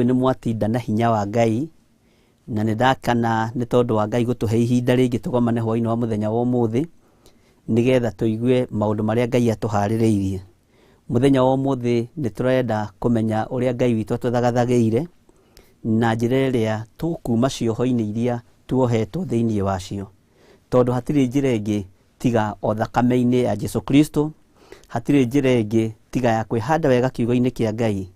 Nĩ mwatinda na hinya wa Ngai na nĩ ndakana nĩ tondũ wa Ngai gũtũhe ihinda rĩngĩ tũgomane hwaĩ-inĩ wa mũthenya wa ũmũthĩ nĩgetha tũigue maũndũ marĩa Ngai atũharĩrĩirie. Mũthenya wa ũmũthĩ nĩ tũrenda kũmenya ũrĩa Ngai witũ atũthagathagĩire na njĩra ĩrĩa tũkuma cioho-inĩ iria tuohetwo thĩinĩ wacio, tondũ hatirĩ njĩra ĩngĩ tiga o thakame-inĩ ya Jesu Kristo, hatirĩ njĩra ĩngĩ tiga ya kwĩhanda wega kiugo-inĩ kĩa Ngai,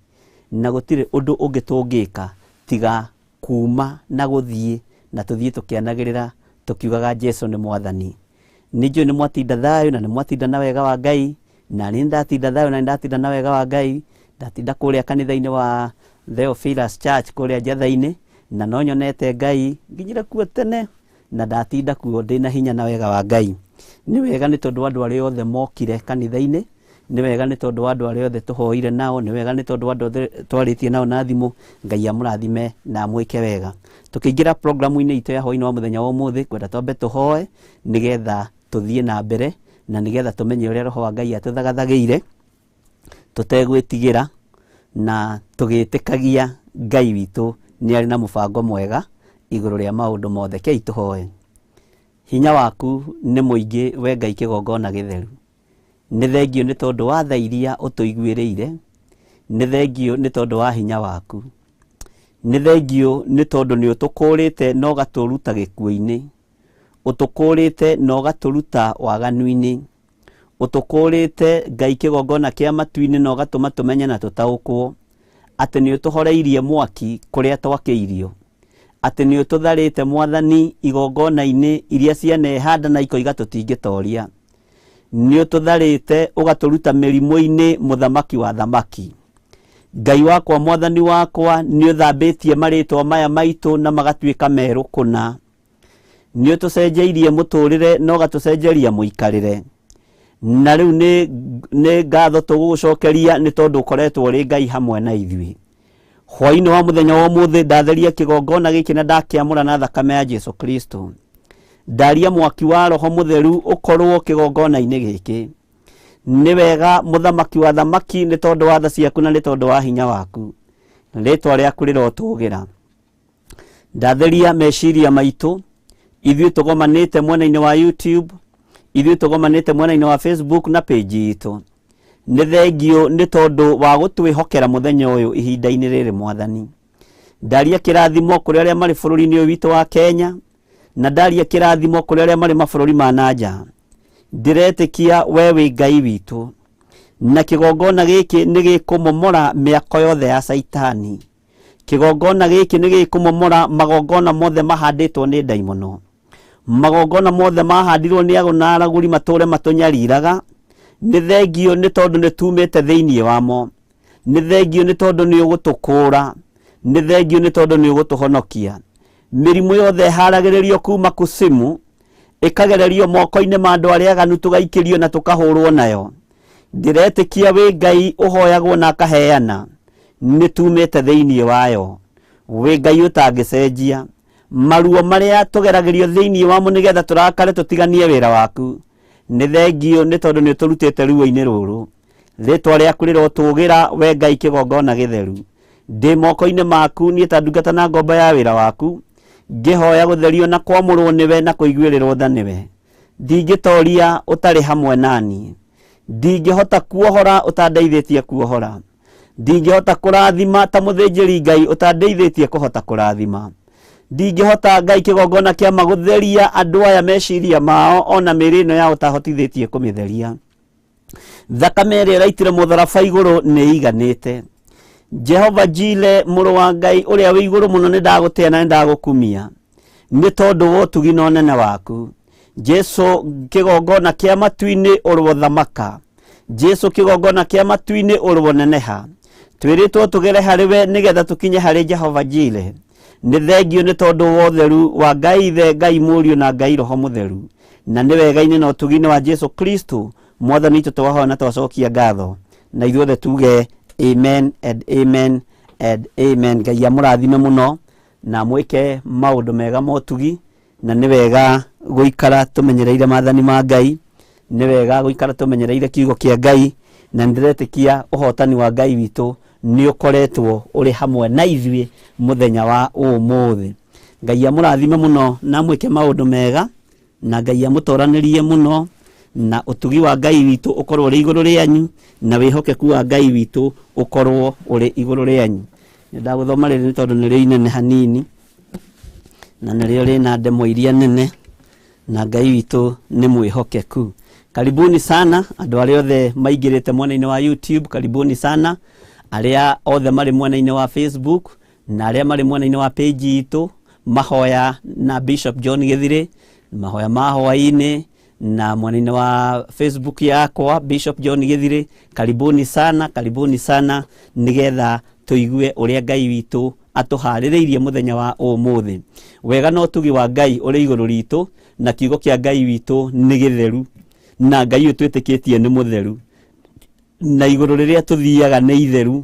na gũtirĩ ũndũ ũngĩ tũngĩka tiga kuma na gũthiĩ na tũthiĩ tũkĩanagĩrĩra tũkiugaga Jesu nĩ mwathani. Nĩnjũĩ nĩ mwatinda thayũ na nĩ mwatinda na wega wa Ngai, na nĩ ndatinda thayũ na nĩ ndatinda na wega wa Ngai. Ndatinda kũrĩa kanitha-inĩ wa THEOPHILUS Church kũrĩa Njatha-inĩ, na no nyonete Ngai nginyire kuo tene, na ndatinda kuo ndĩ na hinya na wega wa Ngai. Nĩ wega nĩ tondũ andũ arĩa othe mokire kanitha-inĩ, nĩ wega nĩ tondũ andũ arĩa othe tũhoire nao, nĩ wega nĩ tondũ andũ othe twarĩtie nao na thimũ. Ngai amũrathime na amwĩke wega. Tũkĩingĩra programu-inĩ itũ ya hwaĩ-inĩ wa mũthenya wa ũmũthĩ, kwenda twambe tũhoe nĩgetha tũthiĩ na mbere na nĩgetha tũmenye ũrĩa Roho wa Ngai atũthagathagĩire, tũtegwĩtigĩra na tũgĩtĩkagia Ngai witũ nĩ arĩ na mũbango mwega igũrũ rĩa maũndũ mothe. Kei tũhoe. Hinya waku nĩ mũingĩ we Ngai kĩgongona gĩtheru. Nĩ thengio nĩ tondũ wa tha iria ũtũiguĩrĩire, nĩ thengio nĩ tondũ wa hinya waku, nĩ thengio nĩ tondũ nĩ ũtũkũrĩte na ũgatũruta gĩkuũ-inĩ, ũtũkũrĩte na ũgatũruta waganu-inĩ, ũtũkũrĩte Ngai kĩgongona kĩa matu-inĩ na ũgatũma tũmenye na tũtaũkwo atĩ nĩ ũtũhoreirie mwaki kũrĩa twakĩirio, atĩ nĩ ũtũtharĩte mwathani igongona-inĩ iria cianehanda na ikoiga tũtingĩtoria, nĩ ũtũtharĩte ũgatũruta mĩrimũ-inĩ mũthamaki wa thamaki. Ngai wakwa mwathani wakwa nĩ ũthambĩtie marĩtwa maya maitũ na magatuĩka merũ kũna. Nĩ ũtũcenjeirie mũtũrĩre na ũgatũcenjeria mũikarĩre, na rĩu nĩ ngatho tũgũgũcokeria nĩ tondũ ũkoretwo ũrĩ Ngai hamwe na ithuĩ. Hwaĩ-inĩ wa mũthenya wa ũmũthĩ ndatheria kĩgongona gĩkĩ na ndakĩamũra na thakame ya Jesu Kristo. Ndaria mwaki wa Roho Mũtheru ũkorwo kĩgongona-inĩ gĩkĩ. Nĩ wega mũthamaki wa thamaki nĩ tondũ wa tha ciaku na nĩ tondũ wa hinya waku. Rĩĩtwa rĩaku rĩrotũgĩra. Ndatheria meciria maitũ, ithuĩ tũgomanĩte mwena-inĩ wa YouTube, ithuĩ tũgomanĩte mwena-inĩ wa Facebook na page itũ. Nĩ thengio nĩ tondũ wa gũtwĩhokera mũthenya ũyũ ihinda-inĩ rĩrĩ mwathani. Ndaria kĩrathimo kũrĩ arĩa marĩ bũrũri-inĩ ũyũ witũ wa Kenya, na ndaria kĩrathimo kũrĩ arĩa marĩ mabũrũri ma nanja. Ndiretĩkia we wĩ Ngai witũ, na kĩgongona gĩkĩ nĩ gĩkũmomora mĩako yothe ya Saitani. Kĩgongona gĩkĩ nĩ gĩkũmomora magongona mothe mahandĩtwo nĩ ndaimono, magongona mothe mahandirwo nĩ agũ na aragũri matũre matũnyariraga. Nĩ thengio nĩ tondũ nĩ tumĩte thĩinĩ wamo, nĩ thengio nĩ tondũ nĩ ũgũtũkũra, nĩ thengio nĩ tondũ nĩ ũgũtũhonokia. Mĩrimũ yothe haragĩrĩrio kuma kusimu, ĩkagererio moko-inĩ ma andũ arĩa aganu tũgaikĩrio na tũkahũrwo nayo. Ndiretĩkia wĩ Ngai ũhoyagwo na akaheana, nĩ tumĩte thĩinĩ wayo. Wĩ Ngai ũtangĩcenjia, maruo marĩa tũgeragĩrio thĩinĩ wamo nĩgetha tũrakare tũtiganie wĩra waku. Nĩ thengio nĩ tondũ nĩ ũtũrutĩte ruo-inĩ rũrũ. Rĩĩtwa rĩaku rĩrotũgĩra we Ngai kĩgongona gĩtheru. Ndĩ moko-inĩ maku niĩ ta ndungata na ngombo ya wĩra waku, ngĩhoya gũtherio na kwamũrwo nĩwe na kũiguĩrĩrwo tha nĩwe. Ndingĩtoria ũtarĩ hamwe nani, ndingĩhota kuohora ũtandeithĩtie kuohora, ndingĩhota kũrathima ta mũthĩnjĩri Ngai ũtandeithĩtie kũhota kũrathima, ndingĩhota Ngai kĩgongona kĩa magũtheria andũ aya meciria mao ona mĩĩrĩ ĩno ya ũtahotithĩtie kũmĩtheria. Thakame ĩrĩa ĩraitire mũtharaba igũrũ nĩ iganĩte. Jehova Jile mũrũ wa Ngai ũrĩa wĩ igũrũ mũno nĩ ndagũtĩa na nĩ ndagũkumia nĩ tondũ wa ũtugi na ũnene waku. Jesu kĩgongona kĩa matu-inĩ ũrwo thamaka, Jesu kĩgongona kĩa matu-inĩ ũrwo neneha. Twĩrĩtwo tũgere harĩ we nĩgetha tũkinye harĩ Jehova Jile. Nĩ thengio nĩ tondũ wa ũtheru wa Ngai Ithe, Ngai Mũriũ na Ngai Roho Mũtheru, na nĩ wega-inĩ na ũtugi-inĩ wa Jesu Kristo mwathani witũ twahoya na twacokia ngatho, na ithuothe tuge amen and amen and amen. Ngai amũrathime mũno na mwĩke maũndũ mega ma ũtugi, na nĩ wega gũikara tũmenyereire maathani ma Ngai, nĩ wega gũikara tũmenyereire kiugo kĩa Ngai, na ndiretĩkia ũhotani wa Ngai witũ nĩ ũkoretwo ũrĩ hamwe na ithuĩ mũthenya wa ũmũthĩ. Ngai amũrathime mũno na mwĩke maũndũ mega, na Ngai amũtoranĩrie mũno, na ũtugi wa Ngai witũ ũkorwo ũrĩ igũrũ rĩanyu, na wĩhokeku wa Ngai witũ ũkorwo ũrĩ igũrũ rĩanyu. Ndagũthoma rĩrĩ nĩ tondũ nĩrĩo inene hanini, na nĩrĩo rĩna ndemwa iria nene, na Ngai witũ nĩ mwĩhokeku. Karibuni sana andũ arĩa othe maingĩrĩte mwena-inĩ wa YouTube, karibuni sana arĩa othe marĩ mwena-inĩ wa Facebook, na arĩa marĩ mwena-inĩ wa page itũ Mahoya na Bishop John Githiri, Mahoya Ma Hwai-Ini, na mwena-inĩ wa Facebook yakwa Bishop John Githiri. Karibuni sana nigetha tuigue ũrĩa Ngai witũ atuharĩrĩirie mũthenya wa ũmũthĩ. Wega no tugi wa Ngai ũrĩ igũrũ ritũ, na kiugo kĩa Ngai witũ nĩ gĩtheru, na Ngai ũyũ twĩtĩkĩtie nĩ mũtheru, na igũrũ rĩrĩa tuthiaga nĩ itheru,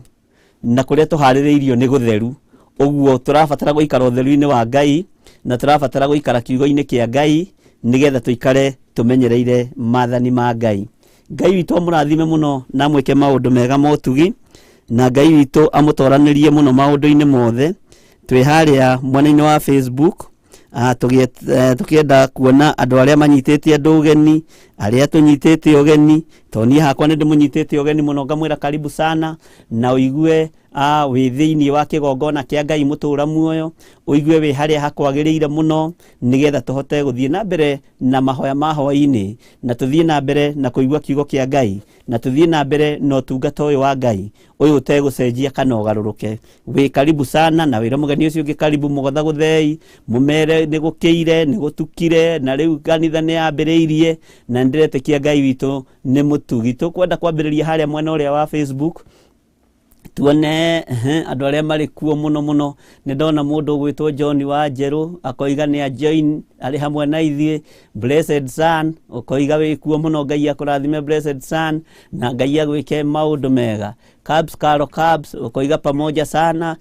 na kũrĩa tuharĩrĩirio nĩ gũtheru. Ũguo tũrabatara gũikara ũtheru-inĩ wa Ngai, na tũrabatara gũikara kiugo-inĩ kĩa Ngai nigetha tuikare tumenyereire maathani ma Ngai. Ngai witũ amũrathime mũno na mwĩke maũndũ mega ma ũtugi, na Ngai witũ amũtoranĩrie mũno maũndũ-inĩ mothe. Twĩ harĩa mwena-inĩ wa Facebook, tukienda kuona andũ arĩa manyitĩte andũ ũgeni, arĩa tũnyitĩte ũgeni. Toni hakwa nĩ ndĩmũnyitĩte ũgeni mũno, ngamwĩra karibu sana, na ũigue wĩ thĩinĩ wa kĩgongona kĩa Ngai mũtũra muoyo, ũigue wĩ harĩa hakwagĩrĩire mũno, nigetha tũhote gũthiĩ na mbere na mahoya ma hwaĩ-inĩ, na tũthiĩ na mbere na kũigua kiugo kĩa Ngai, na tũthiĩ na mbere na ũtungata ũyũ wa Ngai ũyũ ũtegũcenjia kana ũgarũrũke. Wĩ karibu sana, na wĩra mũgeni ũcio ũngĩ karibu, mũgotha gũthei, mũmere nĩ gũkĩire, nĩ gũtukire, na rĩu kanitha nĩ yambĩrĩirie, na ndĩretĩkia Ngai witũ nĩ mũtugi. Tũkwenda kwambĩrĩria harĩa mwena ũrĩa wa Facebook, tuone andũ arĩa marĩ kuo mũno. Nĩ ndona mũndũ ũgwĩtwo John wa Njerũ akoiga nĩ a join arĩ hamwe na ithuĩ. Blessed Son ũkoiga wĩ kuo mũno, Ngai akũrathime Blessed Son, na Ngai agwĩke maũndũ mega. Cabs Carol Cabs ũkoiga pamoja sana,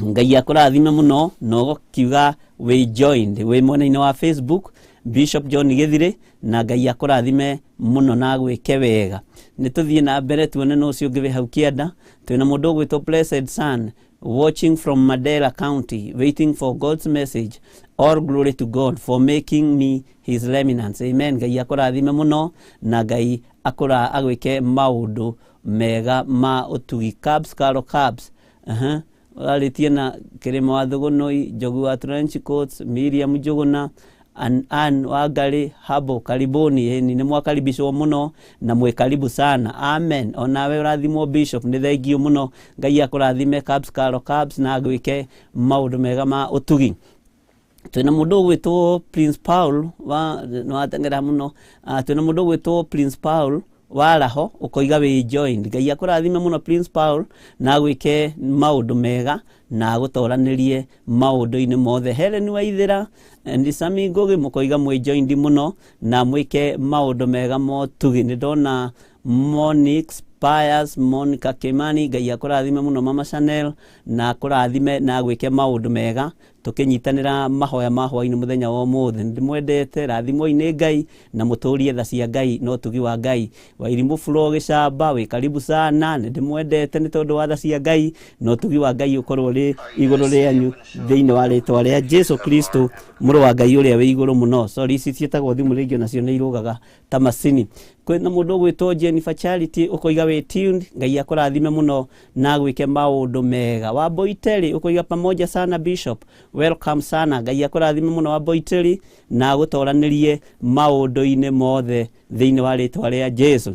Ngai akũrathime mũno, na ũgũkiuga wĩ joined wĩ mwena-inĩ wa Facebook Bishop John Githiri, na Ngai akũrathime mũno na gwĩke wega. Nĩ tũthiĩ na mbere tuone no ũcio ũngĩ wĩ hau kĩanda. Twĩna mũndũ ũgwĩtwo Blessed Son watching from Mandela County, waiting for God's message. All glory to God for making me his remnants. Amen. Ngai akũrathime mũno, na Ngai agwĩke maũndũ mega ma ũtugi. Cabs Carol Cabs arĩtie na Kĩrĩma wa Thũgũnũi, Njogu wa Trench Coats, Miriam Njũgũna, Ann Wangari Habo, karibuni. Nĩ mwakaribishwo mũno na mwĩ karibu sana. Amen. Onawe ũrathimwo Bishop, nĩ thengiũ mũno. Ngai akũrathime Cabs Carol Cabs, na agwĩke maũndũ mega ma ũtugi. Twĩna mũndũ ũgwĩtwo Prince Paul watengera mũno. Twĩna mũndũ ũgwĩtwo Prince Paul waraho ũkoiga wĩ joined. Ngai akũrathime mũno Prince Paul, na agwĩke maũndũ mega, na agũtoranĩrie maũndũ-inĩ mothe. Helen Waithĩra and Sami Ngugi mũkoiga mwĩ joined mũno, na mwĩke maũndũ mega ma ũtugi. Nĩ ndona Monix Pius, Monica Kimani, Ngai akũrathime mũno Mama Chanel, na akũrathime na agwĩke maũndũ mega, tũkĩnyitanĩra mahoya ma hwaĩ-inĩ mũthenya wa ũmũthĩ. Ndĩmwendete, rathimwo-inĩ Ngai, na mũtũrie tha cia Ngai no ũtugi wa Ngai. Wairimũ Flo Gĩcamba, wĩ karibu sana, nĩ ndĩmwendete nĩ tondũ wa tha cia Ngai no ũtugi wa Ngai ũkorwo ũrĩ igũrũ rĩanyu thĩinĩ wa rĩtwa rĩa Jesu Kristo, mũrũ wa Ngai ũrĩa wĩ igũrũ mũno. Sorry, ici ciĩtagwo thimũ rĩngĩ nacio nĩ irũgaga ta macini. Kwĩna mũndũ ũgwĩtwo Jennifer Charity ũkoiga wĩ tuned. Ngai akũrathime mũno na agwĩke maũndũ mega. Wa Boiteri ũkoiga pamoja sana Bishop, welcome sana. Ngai akũrathime mũno wa Boiteri, na agũtoranĩrie maũndũ-inĩ mothe thĩinĩ wa rĩtwa rĩa Jesu.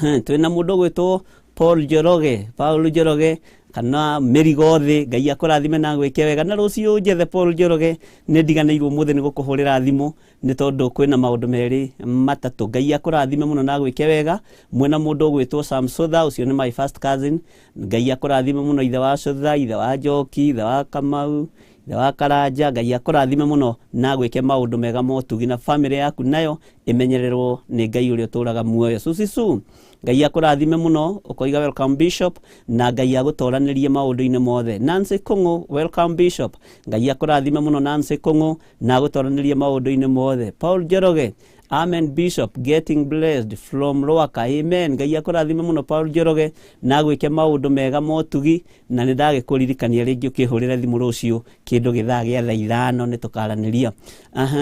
Twĩna mũndũ ũgwĩtwo Paul Njoroge kana mĩrigo thĩ. Ngai akũrathime na gwĩke wega. Na rũciũ njethe Paul Njoroge, nĩ ndiganĩirwo mũthĩ nĩ gũkũhũrĩra thimũ, nĩ tondũ kwĩna maũndũ merĩ matatũ. Ngai akũrathime mũno na gwĩke wega. Mwena mũndũ ũgwĩtwo Sam Sotha, ũcio nĩ my first cousin. Ngai akũrathime mũno, ithe wa Sotha, ithe wa Njoki, ithe wa Kamau, ithe wa Karanja. Ngai akũrathime mũno na gwĩke maũndũ mega ma ũtugi, na family yaku nayo ĩmenyererwo nĩ Ngai ũrĩa ũtũraga muoyo. Susisu, Ngai akũrathime mũno ũkoiga welcome Bishop na Ngai agũtoranĩrie maũndũ-inĩ mothe. Nancy Kũng'ũ, welcome Bishop. Ngai akũrathime mũno Nancy Kũng'ũ na agũtoranĩrie maũndũ-inĩ mothe. Paul Njoroge, amen Bishop, getting blessed from Rwaka, amen. Ngai akũrathime mũno Paul Njoroge na gwĩke maũndũ mega motugi, na nĩ ndagĩkũririkania rĩngĩ ũkĩhũrĩre thimũ rũciũ kĩndũ gĩthaa gĩa thaa 5 nĩ tũkaranĩria.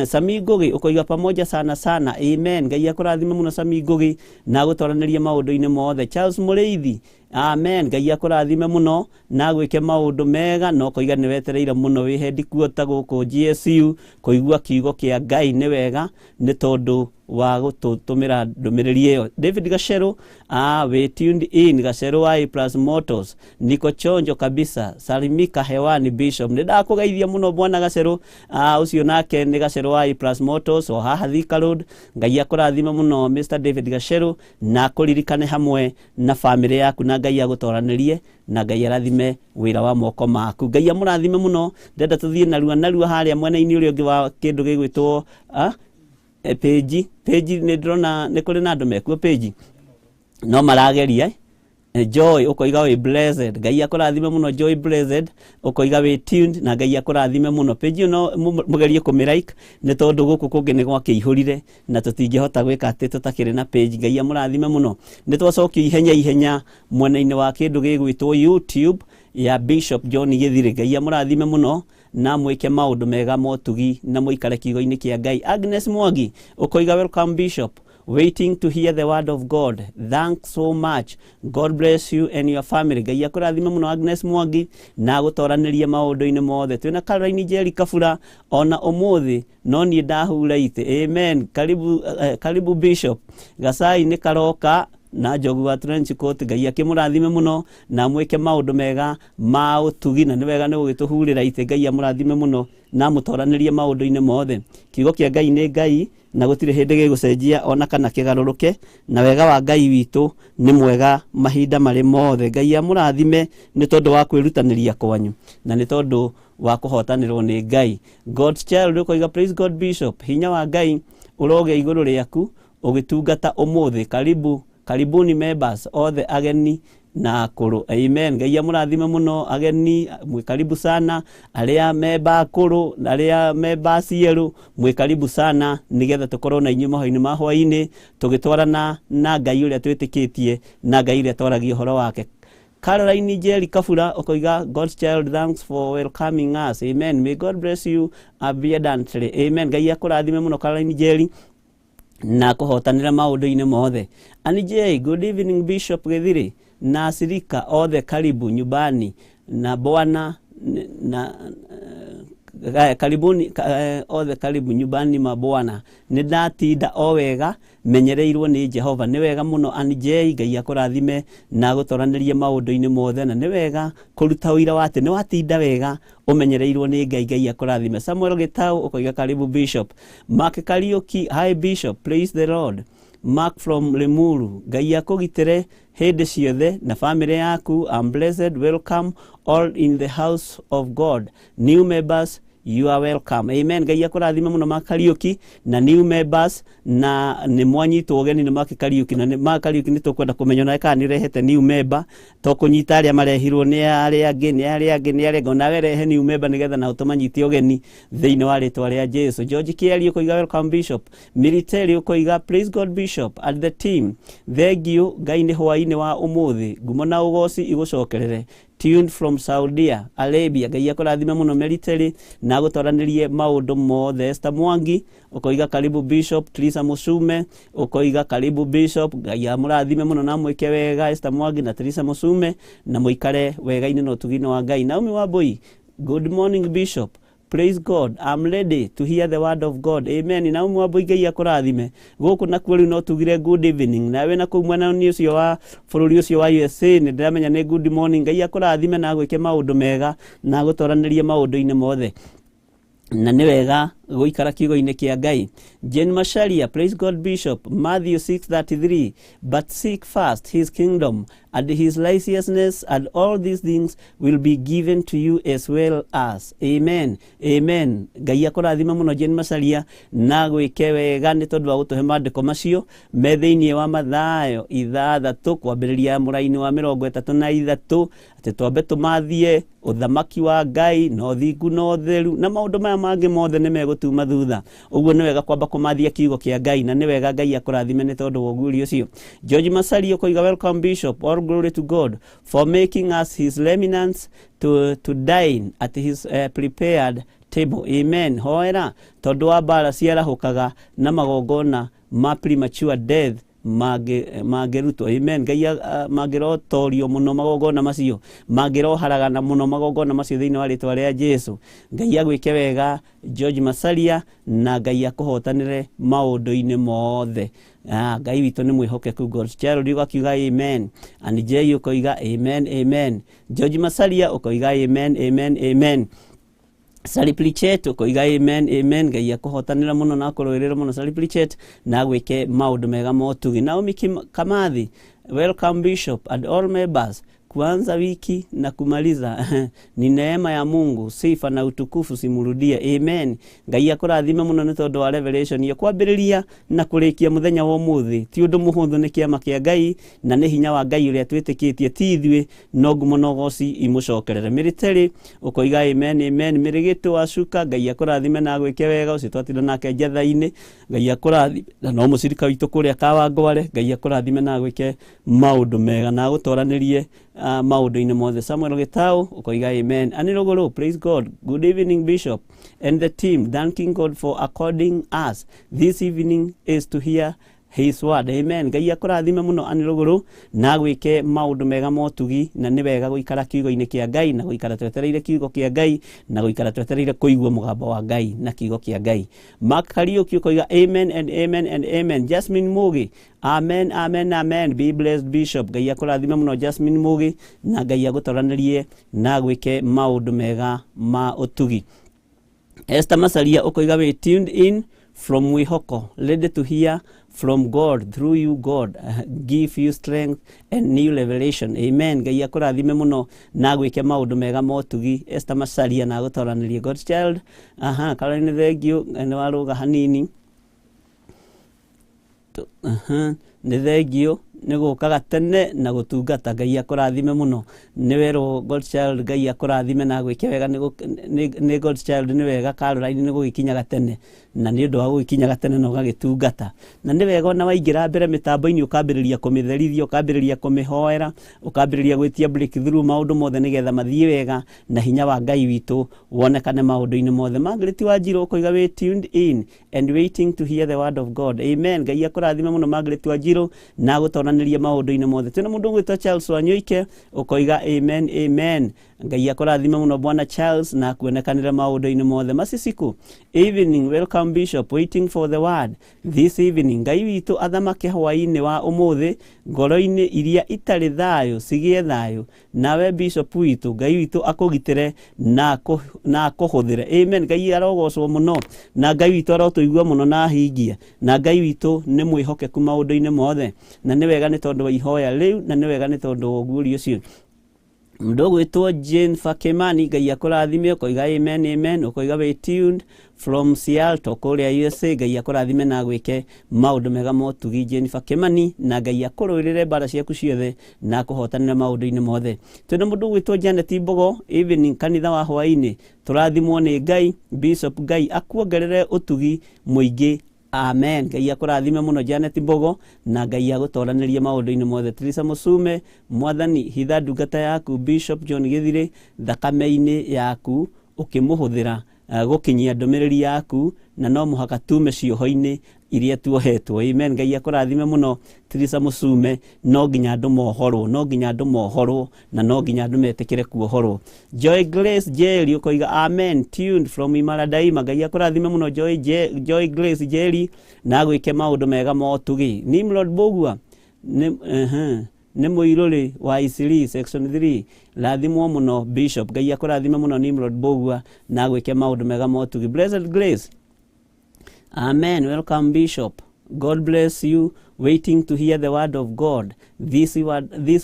Sami Ngugi ũkoiga pamoja sana sana, amen. Ngai akũrathime mũno Sami Ngugi na agũtoranĩrie maũndũ-inĩ mothe. Charles Mũrĩithi, amen. Ngai akũrathime mũno na gwĩke maũndũ mega, no koiga nĩ wetereire mũno wĩ headquarter gũkũ GSU kũigua kiugo kĩa Ngai nĩ wega nĩ tondũ wa gũtũtũmĩra ndũmĩrĩri ĩyo. David Gacero, we tuned in. Gacero I plus Motors, niko chonjo kabisa, salimika hewani Bishop. Nĩ ndakũgeithia mũno bwana Gacero, ũcio nake nĩ Gacero I plus Motors o haha Thika Road. Ngai akũrathime mũno Mr. David Gacero na kũririkane hamwe na family yaku, na Ngai agũtoranĩrie, na Ngai arathime wĩra wa moko maku. Ngai amũrathime mũno. Ndenda tũthiĩ narua harĩa mwena-inĩ ũrĩa ũngĩ wa kĩndũ gĩgwĩtwo page nĩ ndĩrona nĩ kũrĩ na andũ mekuo page no marageria. Joy ũkoiga wĩ blessed. Ngai akũrathime mũno Joy blessed, ũkoiga wĩ tuned, na Ngai akũrathime mũno. Page no mũgerie kũmĩlike nĩ tondũ gũkũ kũngĩ nĩ gwakĩihũrire na tũtingĩhota gwĩka atĩ tũtakĩrĩ na page. Ngai amũrathime mũno. Nĩ twacokio ihenya mwena-inĩ wa kĩndũ gĩgwĩtwo YouTube ya Bishop John Gĩthirĩ. Ngai amũrathime mũno na mwĩke maũndũ mega motugi na mũikare kiugo-inĩ kĩa Ngai. Agnes Mwangi ũkoiga welcome Bishop, waiting to hear the word of God. Thanks so much. God bless you and your family. Ngai akũrathime mũno Agnes Mwangi na gũtoranĩrie maũndũ-inĩ mothe. Twĩna Caroline Njeri Kabura ona ũmũthĩ no niĩ ndahura ite, amen. Karibu Bishop. Gacai nĩ karoka na Njogu wa Trench Coat. Ngai akĩmũrathime mũno na mwĩke maũndũ mega ma ũtugi, na nĩ wega nĩ gũgĩtũhurĩra ite. Ngai amũrathime mũno na mũtoranĩrie maũndũ-inĩ mothe. Kiugo kĩa Ngai nĩ Ngai na gũtirĩ hĩndĩ gĩgũcenjia ona kana kĩgarũrũke, na wega wa Ngai witũ nĩ mwega mahinda marĩ mothe. Ngai amũrathime nĩ tondũ wa kwĩrutanĩria kwanyu na nĩ tondũ wa kũhotanĩrwo nĩ Ngai. God's child ũkoiga praise God Bishop, hinya wa Ngai ũrogĩa igũrũ rĩaku ũgĩtungata ũmũthĩ. Karibuni members othe ageni na akũrũ, amen. Ngai amũrathime mũno ageni, mwĩkaribu sana. Arĩa memba akũrũ, arĩa memba cierũ, mwĩkaribu sana, nĩgetha tũkorwo na inyuĩ Mahoya-inĩ ma hwaĩ-inĩ tũgĩtwarana na Ngai ũrĩa twĩtĩkĩtie na Ngai ũrĩa twaragia ũhoro wake. Caroline Njeri Kabura ũkoiga God's child, thanks for welcoming us, amen. May God bless you abundantly, amen. Ngai akũrathime mũno Caroline Njeri na kũhotanĩra maũndũ-inĩ mothe. Anijay, good evening Bishop Gĩthirĩ na Asirika othe karibu nyumbani na Bwana na karibuni othe karibu nyumbani ma Bwana. Nĩ ndatinda o wega menyereirwo nĩ Jehova. Nĩ wega mũno Anijay, Ngai akũrathime na gũtoranĩrie maũndũ-inĩ mothe, na nĩ wega kũruta ũira wa atĩ nĩ watinda wega ũmenyereirwo nĩ Ngai. Ngai akũrathime. Samuel Gĩtaũ ũkoiga karibu Bishop. Mark Kariuki, hi Bishop, praise the Lord. Mark from Limuru, Ngai akũgitĩre hĩndĩ ciothe na family yaku. I'm blessed, welcome all in the house of God. New members, you are welcome, amen. Ngai akũrathime mũno Mark Kariuki na new members, na nĩ mwanyitwo ũgeni nĩ Mark Kariuki, na Mark Kariuki nĩ tũkwenda kũmenya na kana nĩ rehete new member, tũkũnyita arĩa marehirwo nĩ arĩa angĩ nawe rehe new member nĩgetha na ũtũmanyite ũgeni thĩinĩ wa rĩtwa rĩa Jesu. George Kieri ũkoiga welcome Bishop. Military ũkoiga praise God Bishop and the team. Thank you. Ngai nĩ hwaĩ-inĩ wa ũmũthĩ, ngumo na ũgoci igũcokerere. Tuned from Saudi Arabia. Ngai akũrathime mũno Military na gũtoranĩrie maũndũ mothe. Esther Mwangi ũkoiga karibu Bishop. Teresa Musume ũkoiga karibu Bishop. Ngai amũrathime mũno na mwĩke wega Esther Mwangi na Teresa Musume, na mũikare wega-inĩ na ũtugi-inĩ wa Ngai. Naomi Wambui, good morning Bishop. Praise God, I'm ready to hear the word of God, amen. Naomi Wambui, Ngai akũrathime. Gũkũ nakuo rĩu no tugire good evening, nawe na kũu mwena-inĩ ũcio wa bũrũri ũcio wa USA nĩ ndĩramenya nĩ good morning. Ngai akũrathime na gwĩke maũndũ mega na gũtoranĩrie maũndũ-inĩ mothe. na nĩ wega gũikara kiugo-inĩ kĩa Ngai. Jane Masharia, praise God Bishop, Matthew 6:33, but seek first his kingdom and his righteousness, and all these things will be given to you as well as. Amen. Amen. Ngai akũrathima mũno Jane Masharia, na gwĩke wega nĩ tondũ wa gũtũhe maandĩko macio me thĩinĩ wa Mathayo 6 kwambĩrĩria mũraini wa 33 atĩ twambe tũmathiĩ ũthamaki wa Ngai na ũthingu na ũtheru na maũndũ maya mangĩ mothe nĩ megũtuma thutha. Ũguo nĩ wega kwamba kũmathia kiugo kĩa Ngai, na nĩ wega Ngai akũrathime nĩ tondũ wa ũguũrio ũcio. George Masari okoiga, welcome Bishop, all glory to God for making us his remnants to dine at his prepared table. Amen. Hoera tondũ wa mbara ciarahũkaga na magongona ma premature death magĩrutwo. Amen. Ngai magĩrotorio mũno magongona macio, magĩroharagana mũno magongona macio thĩinĩ wa rĩtwa rĩa Jesu. Ngai agwĩke wega George Masaria, na Ngai akũhotanĩre maũndũ-inĩ mothe. Ngai witũ nĩ mwĩhokeku. God's child ukakiuga amen, and Jay ukoiga amen amen. George Masaria ukoiga amen amen amen. Sally Plichet ukoiga amen amen. Ngai akũhotanĩra mũno na akũrũĩrĩra mũno Sally Plichet, na gwĩke maũndũ mega motugi. Naomi Kamathi, welcome Bishop and all members. Kuanza wiki na kumaliza ni neema ya Mungu, sifa na utukufu simurudie. Amen. Ngai akũrathime mũno nĩ tondũ wa revelation ya kwambĩrĩria na kũrĩkia mũthenya wa ũmũthĩ. Ti ũndũ mũhũthũ, nĩ kĩama kĩa Ngai na nĩ hinya wa Ngai ũrĩa twĩtĩkĩtie, ti ithuĩ no ngumo no goci imũcokerere. Military ukoiga amen amen. Mĩrĩgĩtũ wa Cuka, Ngai akũrathime na gwĩke wega. Ũcio twatinda nake njatha-inĩ, Ngai akũrathime. Na no mũcirika witũ kũrĩa Kawangware, Ngai akũrathime na gwĩke maũndũ mega na gũtwaranĩrie maũndũ-inĩ mothe. Samuel Gitau ukoiga amen. Anirogoro, praise God. Good evening Bishop and the team, thanking God for according us this evening is to hear his word. Amen. Ngai akũrathime mũno Anirogoro, na gwĩke maũndũ mega motugi, na nĩ wega gũikara kiugo-inĩ kĩa Ngai, na gũikara twetereire kiugo kĩa Ngai, na gũikara twetereire kũigua mũgambo wa Ngai na kiugo kĩa Ngai. Mark Kariuki ukoiga amen and amen and amen. Jasmine Mugi, amen amen amen. Be blessed Bishop. Ngai akũrathime mũno Jasmine Mugi, na Ngai agũtoranĩrie na gwĩke maũndũ mega ma ũtugi. Esther Masaria ukoiga we tuned in from Wihoko, ready to hear from God through you. God give you strength and new revelation. Amen. Ngai akũrathime mũno na gwĩke maũndũ mega motugi. Esther Masaria na gũtoranĩrie. God's child. Caroline thengio nĩ warũga hanini. Nĩ thengio nĩ gũkaga tene na gũtungata. Ngai akũrathime mũno. Nĩ werwo God's child, Ngai akũrathime na gwĩke wega. Nĩ God's child nĩ wega Caroline nĩ gũgĩkinyaga tene, na nĩ ũndũ wa gũgĩkinyaga tene na ũgagĩtungata. Na nĩ wega ona waingĩra mbere mĩtambo-inĩ ũkambĩrĩria kũmĩtherithia, ũkambĩrĩria kũmĩhoera, ũkambĩrĩria gwĩtia breakthrough maũndũ mothe nĩgetha mathiĩ wega na hinya wa Ngai witũ wonekane maũndũ-inĩ mothe. Margaret Wanjiru ũkoiga we tuned in and waiting to hear the word of God. Amen. Ngai akũrathime mũno Margaret Wanjiru na gũtoranĩria maũndũ-inĩ mothe. Twĩna mũndũ ũgwĩtwo Charles Wanyoike ũkoiga amen amen. Ngai akũrathime mũno Bwana Charles na kuonekanĩra maũndũ-inĩ mothe. Masisiku, evening, welcome Bishop, waiting for the word this evening. Ngai witũ athamake hwaĩ-inĩ wa ũmũthĩ, ngoro-inĩ iria itarĩ thayũ cigĩe thayũ. Nawe Bishop witũ, Ngai witũ akũgitĩre na akũhũthĩre. Amen. Ngai arogocwo mũno, na Ngai witũ arotũigua mũno na ahingia, na Ngai witũ nĩ mwĩhokeku maũndũ-inĩ mothe, na nĩ wega nĩ tondũ wa ihoya rĩu, na nĩ wega nĩ tondũ wa ũguũrio ũcio. Mũndũ ũgwĩtwo Jane Fakemani, Ngai akũrathime, ũkoiga amen amen. Ũkoiga we tuned from Seattle kũrĩa USA, Ngai akũrathime na gwĩke maũndũ mega motugi Jane Fakemani, na Ngai akũrũĩrĩre mbara ciaku ciothe na kũhotanĩra maũndũ-inĩ mothe. Twĩna mũndũ ũgwĩtwo Janet Mbogo, evening, kanitha wa hwaĩ-inĩ, tũrathimwo nĩ Ngai. Bishop, Ngai akuongerere ũtugi mũingĩ. Amen. Ngai akũrathime mũno Janet Mbogo, na Ngai agũtoranĩrie maũndũ-inĩ mothe. Teresa Musume, Mwathani hitha ndungata yaku Bishop John Githire thakame-inĩ yaku ũkĩmũhũthĩra gũkinyia ndũmĩrĩri yaku, na no mũhaka tume cioho-inĩ iria tuohetwo. Amen. Ngai akũrathime mũno Teresa Musume. No nginya andũ mohorwo, no nginya andũ mohorwo, na no nginya andũ metĩkĩre kuohorwo. Joy Grace Jerry ũkoiga amen, tuned from Imara Daima. Ngai akũrathime mũno Joy Grace Jerry na gwĩke maũndũ mega motugi. Nimrod Bogua nĩ mũirũrĩ wa Isili section 3 rathimwo mũno Bishop Ngai akũrathime mũno Nimrod Bogua na gwĩke maũndũ mega motugi. Blessed Grace, amen. Welcome Bishop, God bless you, waiting to hear the word of God this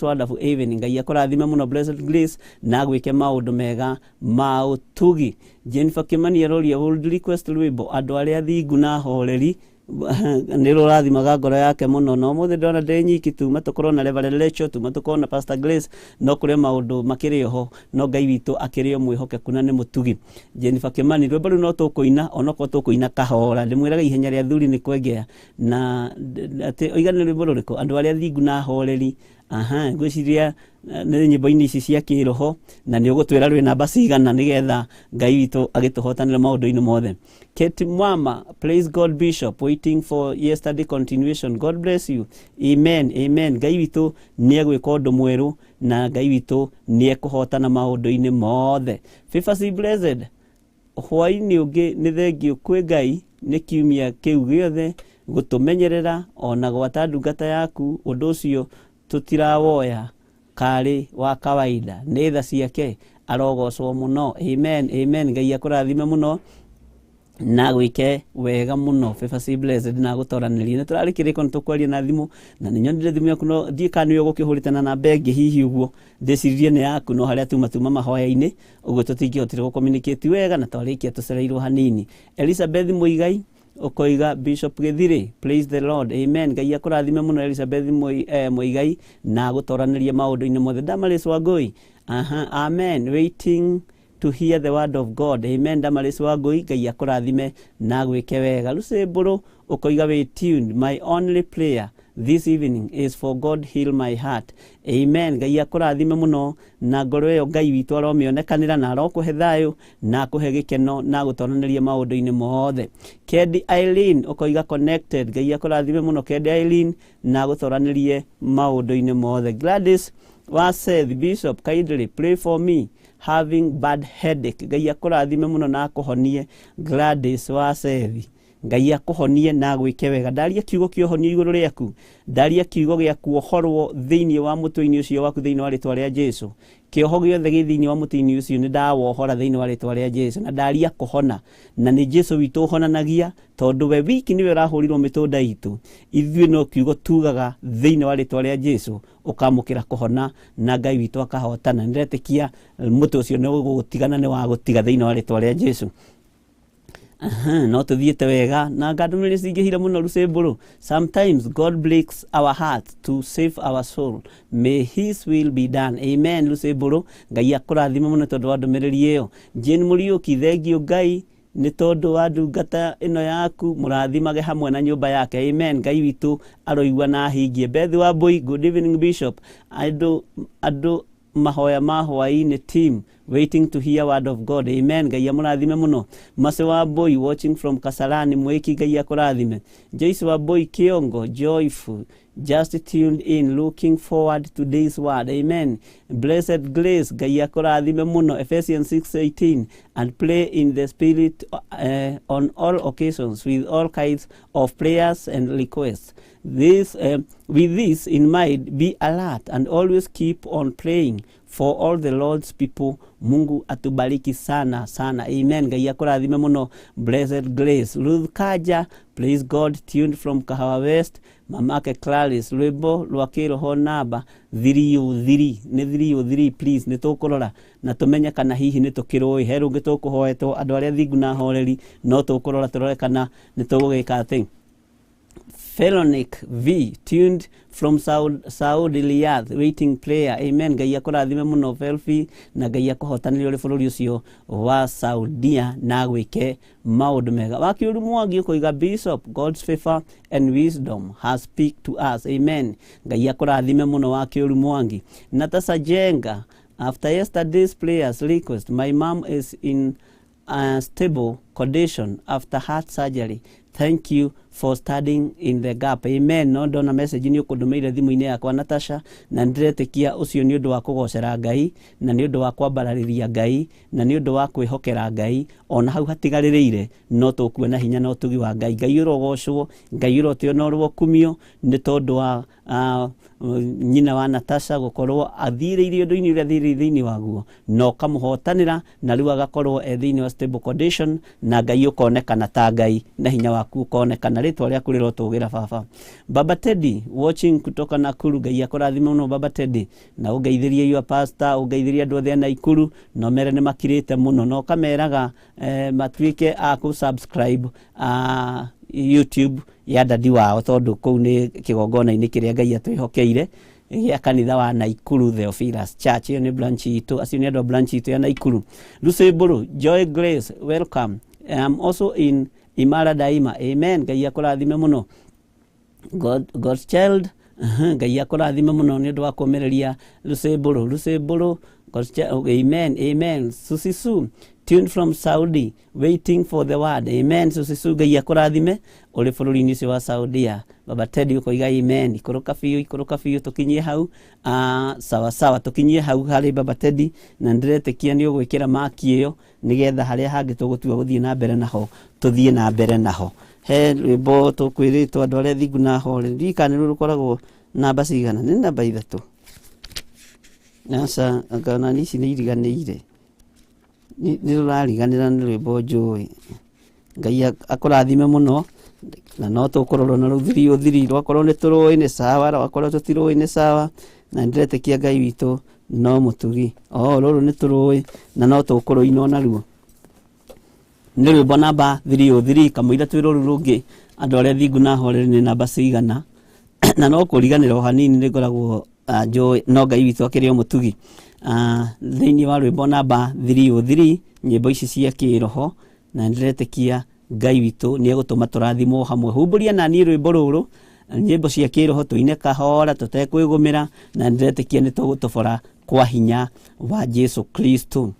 wonderful evening. Ngai akũrathime mũno Blessed Grace na gwĩke maũndũ mega mautugi. Jennifer Kimani aroria would request rwĩmbo andũ arĩa thingu na horeri nĩ rũrathimaga ngoro yake mũno. No mũthĩ ndona ndĩ nyiki tuma tũkorwo na Reverend Lecho, tuma tũkorwo na Pastor Grace, no kũrĩ maũndũ makĩrĩ ho, no Ngai witũ akĩrĩ o mwĩhokeku na nĩ mũtugi. Jennifer Kimani, rwĩmbo rũu no tũkũina, onokorwo tũkũina kahora, ndĩmwĩraga ihenya rĩa thuri nĩ kwengea, na atĩ oiga nĩ rwĩmbo rũrĩkũ, andũ arĩa thingu na horeri. Ngwĩciria nĩ nyĩmbo-inĩ ici cia kĩroho, na nĩ ũgũtwĩra rwĩ namba cigana nĩgetha Ngai witũ agĩtũhotanĩra maũndũ-inĩ mothe. Kate Mwama, praise God Bishop, waiting for yesterday continuation. God bless you. Amen, amen. Ngai witũ nĩ egwĩka ũndũ mwerũ na Ngai witũ nĩ ekũhotana maũndũ-inĩ mothe. Fifasi Blessed, hwaĩ-inĩ ũngĩ nĩ thengio kwĩ Ngai nĩ kiumia kĩu gĩothe gũtũmenyerera ona gwata ndungata yaku, ũndũ ũcio tutirawoya karĩ wa kawaida, nĩ tha ciake arogocwo mũno. Amen, amen. Ngai akũrathime mũno na gwĩke wega mũno. Fifasi Blessed na gũtoranĩria. Nĩ tũrarĩ kĩrĩko nĩ tũkwaria na thimũ, na nĩ nyonire thimũ yaku, no ndiĩ kana nĩwe ũgũkĩhũrĩtana na bengi hihi ũguo, ndĩciririe nĩ yaku, no harĩa tuma mahoya-inĩ ũguo tũtingĩhotire gũcommunicate wega na twarĩkia tũcereirwo hanini. Elizabeth Mũigai ukoiga Bishop Githiri, praise the Lord, amen. Ngai akũrathime mũno Elizabeth Mũigai na gũtoranĩria maũndũ-inĩ mothe. Damaris Wangui, amen, waiting to hear the word of God, amen. Damaris Wangui, Ngai akũrathime na gwĩke wega. Lucy Mburu ukoiga we tuned, my only prayer this evening is for God heal my heart, amen. Ngai akũrathime mũno na ngoro ĩyo Ngai witũ aromĩonekanĩra na arokũhe thayũ na akũhe gĩkeno na gũtoranĩria maũndũ-inĩ mothe. Kedi Eileen ukoiga connected, Ngai akũrathime mũno Kedi Eileen na gũtoranĩrie maũndũ-inĩ mothe. Gladys Waseth, Bishop kindly pray for me having bad headache. Ngai akũrathime mũno na akũhonie Gladys Waseth, Ngai akũhonie na gwĩke wega. Ndaria kiugo kĩa ũhonio igũrũ rĩaku, ndaria kiugo gĩa kuohorwo thĩinĩ wa mũtwe-inĩ ũcio waku thĩinĩ wa rĩtwa rĩa Jesũ. Kĩoho gĩothe gĩ thĩinĩ wa mũtwe-inĩ ũcio nĩ ndawohora thĩinĩ wa rĩtwa rĩa Jesũ, na ndaria kũhona, na nĩ Jesũ witũ ũhonanagia, tondũ we wiki nĩwe ũrahũrirwo mĩtũnda itũ. Ithuĩ no kiugo tugaga thĩinĩ wa rĩtwa rĩa Jesũ ũkamũkĩra kũhona na Ngai witũ akahotana. Nĩretĩkia mũtwe ũcio nĩ ũgũtigana, nĩ wa gũtiga thĩinĩ wa rĩtwa rĩa Jesũ. No tuthiĩte wega na ngadũmĩrĩri cingĩhire mũno. Lucy Mburu, sometimes God breaks our hearts to save our soul, may his will be done, amen. Lucy Mburu, Ngai akũrathime mũno tondũ wa ndũmĩrĩri ĩyo. Jane Mũriũki, thengio Ngai nĩ tondũ wa ndungata ĩno yaku, mũrathimage hamwe na nyũmba yake, amen. Ngai witũ aroigua na ahingie. Beth Wambui, good evening Bishop. Andũ Mahoya Ma Hwai-Ini team waiting to hear word of God, amen. Ngai amũrathime mũno. Mase Wambui watching from Kasarani, Mwiki, Ngai akũrathime. Joyce Wambui Kiongo, joyful, just tuned in, looking forward to this word, amen. Blessed Grace, Ngai akũrathime mũno. Ephesians 6:18, and pray in the spirit on all occasions with all kinds of prayers and requests. With this in mind, be alert and always keep on praying for all the Lord's people. Mungu atubariki sana sana, amen. Ngai akũrathime mũno. Blessed Grace. Ruth Kaja, praise God, tuned from Kahawa West. Mamake Clarice, rwĩmbo rwa kĩroho namba 303, nĩ 303 please, nĩ tũkũrora na tũmenye kana hihi nĩ tũkĩrũĩ. He rũngĩ tũkũhoetwo andũ arĩa thingu na horeri, no tũkũrora tũrore kana nĩ tũgũgĩka atĩ. Felonic V, tuned from Saudi Riyadh, waiting prayer, amen. Ngai akũrathime mũno Felfi, na Ngai akũhotanĩria ũrĩ bũrũri ũcio wa Saudia na gwĩke maũndũ mega. Wakiũru Mwangi ũkoiga Bishop, God's favor and wisdom has speak to us, amen. Ngai akũrathime mũno Wakiũru Mwangi. Natasha Jenga, after yesterday's prayers request, my mom is in a stable condition after heart surgery. Thank you for studying in the gap. Amen. No ndona message ni ukundumeire thimu-ini yakwa Natasha, na ndiretekia ucio ni undu wa kugocera Ngai, na ni undu wa kwambarariria Ngai, na ni undu wa kwihokera Ngai, ona hau hatigaririire no tukuona hinya no tugi wa Ngai. Ngai urogocwo, Ngai urotio no rwokumio ni tondu wa nyina wa Natasha gukorwo athiriirie undu-ini uria thiini waguo, no kamuhotanira na riu agakorwo thiini wa stable condition, na Ngai ukonekana ta Ngai, na hinya waku ukonekana. Ritwa riaku rirotugira baba. Baba Teddy watching kutoka Nakuru, Ngai akurathime muno Baba Teddy, na ungeithirie your pastor, ungeithirie andu othe Naikuru, no mere ni makirite muno, no kameraga matuike aku subscribe YouTube ya dadi wao, tondu kou ni kigongona-ini kiria Ngai atwihokeire ya kanitha wa Naikuru Theophilus Church. Iyo ni branch itu, acio ni andu branch itu ya Naikuru. Luceburu Joy Grace, welcome. I'm also in Imara Daima. Amen. Ngai akurathime muno. God's child. Ngai akurathime muno ni undu wa kumereria Luceburu God's child. Amen. Amen. Susisu tuned from Saudi, waiting for the word. Amen. Susisu Ngai akurathime uri bururi-ini ucio wa Saudia. Baba Teddy ukoiga amen. Ikuruka fiu tukinyie hau sawa tukinyie hau hari Baba Teddy, na ndiretekia ni ugwikira maki iyo nigetha haria hangi tugutua guthie na mbere naho tuthie na mbere naho. He rwimbo tukwiritwo andu aria thingu na hore rikani ruru koragwo namba cigana, ni namba 3 nasa akana nici ni iriganiire ni rurariganira ni rwimbo njui. Ngai akurathime muno, na no tukorwo na ruthiri rwakorwo ni turui ni sawa, rwakorwo tutirui ni sawa, na ndiretekia Ngai witu no mutugi ruru ni turui na no tukorwo ino naruo. Ni rwimbo namba 303 kamuira twiro rurungi andu aria thingu na hore ni namba cigana na no kuriganira o hanini ni ngoragwo njui, no Ngai witu akiri o mutugi. Thiini wa rwimbo namba 303 nyimbo ici cia kiroho, na ndiretekia Ngai witu ni egutuma turathimo hamwe. Humburia na ni rwimbo ruru nyimbo cia kiroho tuine kahora tutekwigumira, na ndiretekia ni tugutubora kwa hinya wa Jesu Kristo.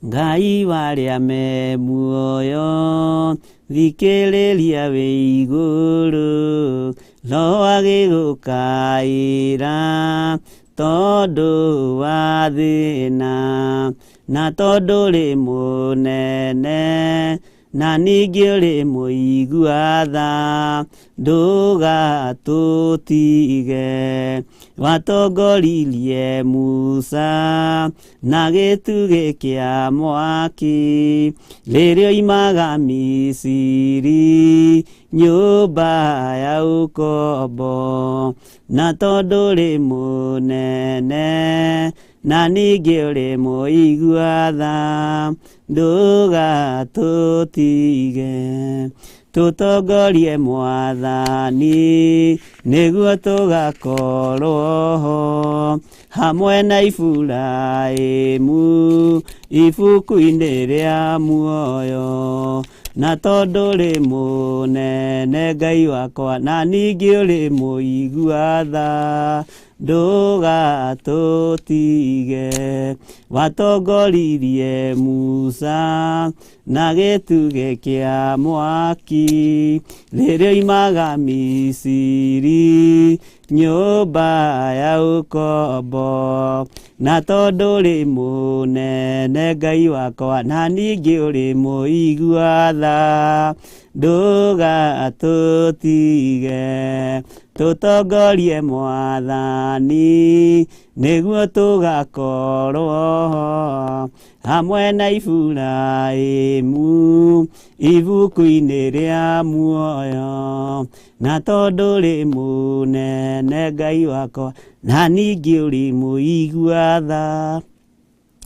Ngai waria me muoyo thikiriria wi iguru, no agigukaira tondu wa thina, na tondu ri munene na ningi uri muigua tha, ndugatutige. Watongoririe Musa na gitugi kia mwaki, riria oimaga Misiri nyumba ya ukombo, na tondu ri munene na ningi uri muigua tha, ndugatutige. Tutongorie Mwathani niguo tugakorwo ho hamwe na Iburaimu ibuku-ini ria muoyo, na tondu ri munene Ngai wakwa na ningi uri muigua tha, ndugatutige. Watongoririe Musa na gitugi kia mwaki, riria oimaga Misiri nyumba ya ukombo, na tondu ri munene Ngai wakwa na ningi uri muigua tha, ndugatutige. Tutongorie Mwathani niguo tugakorwo hamwe na Iburaimu ibuku-ini ria muoyo, na tondu ri munene Ngai wakwa na ningi uri muigua tha,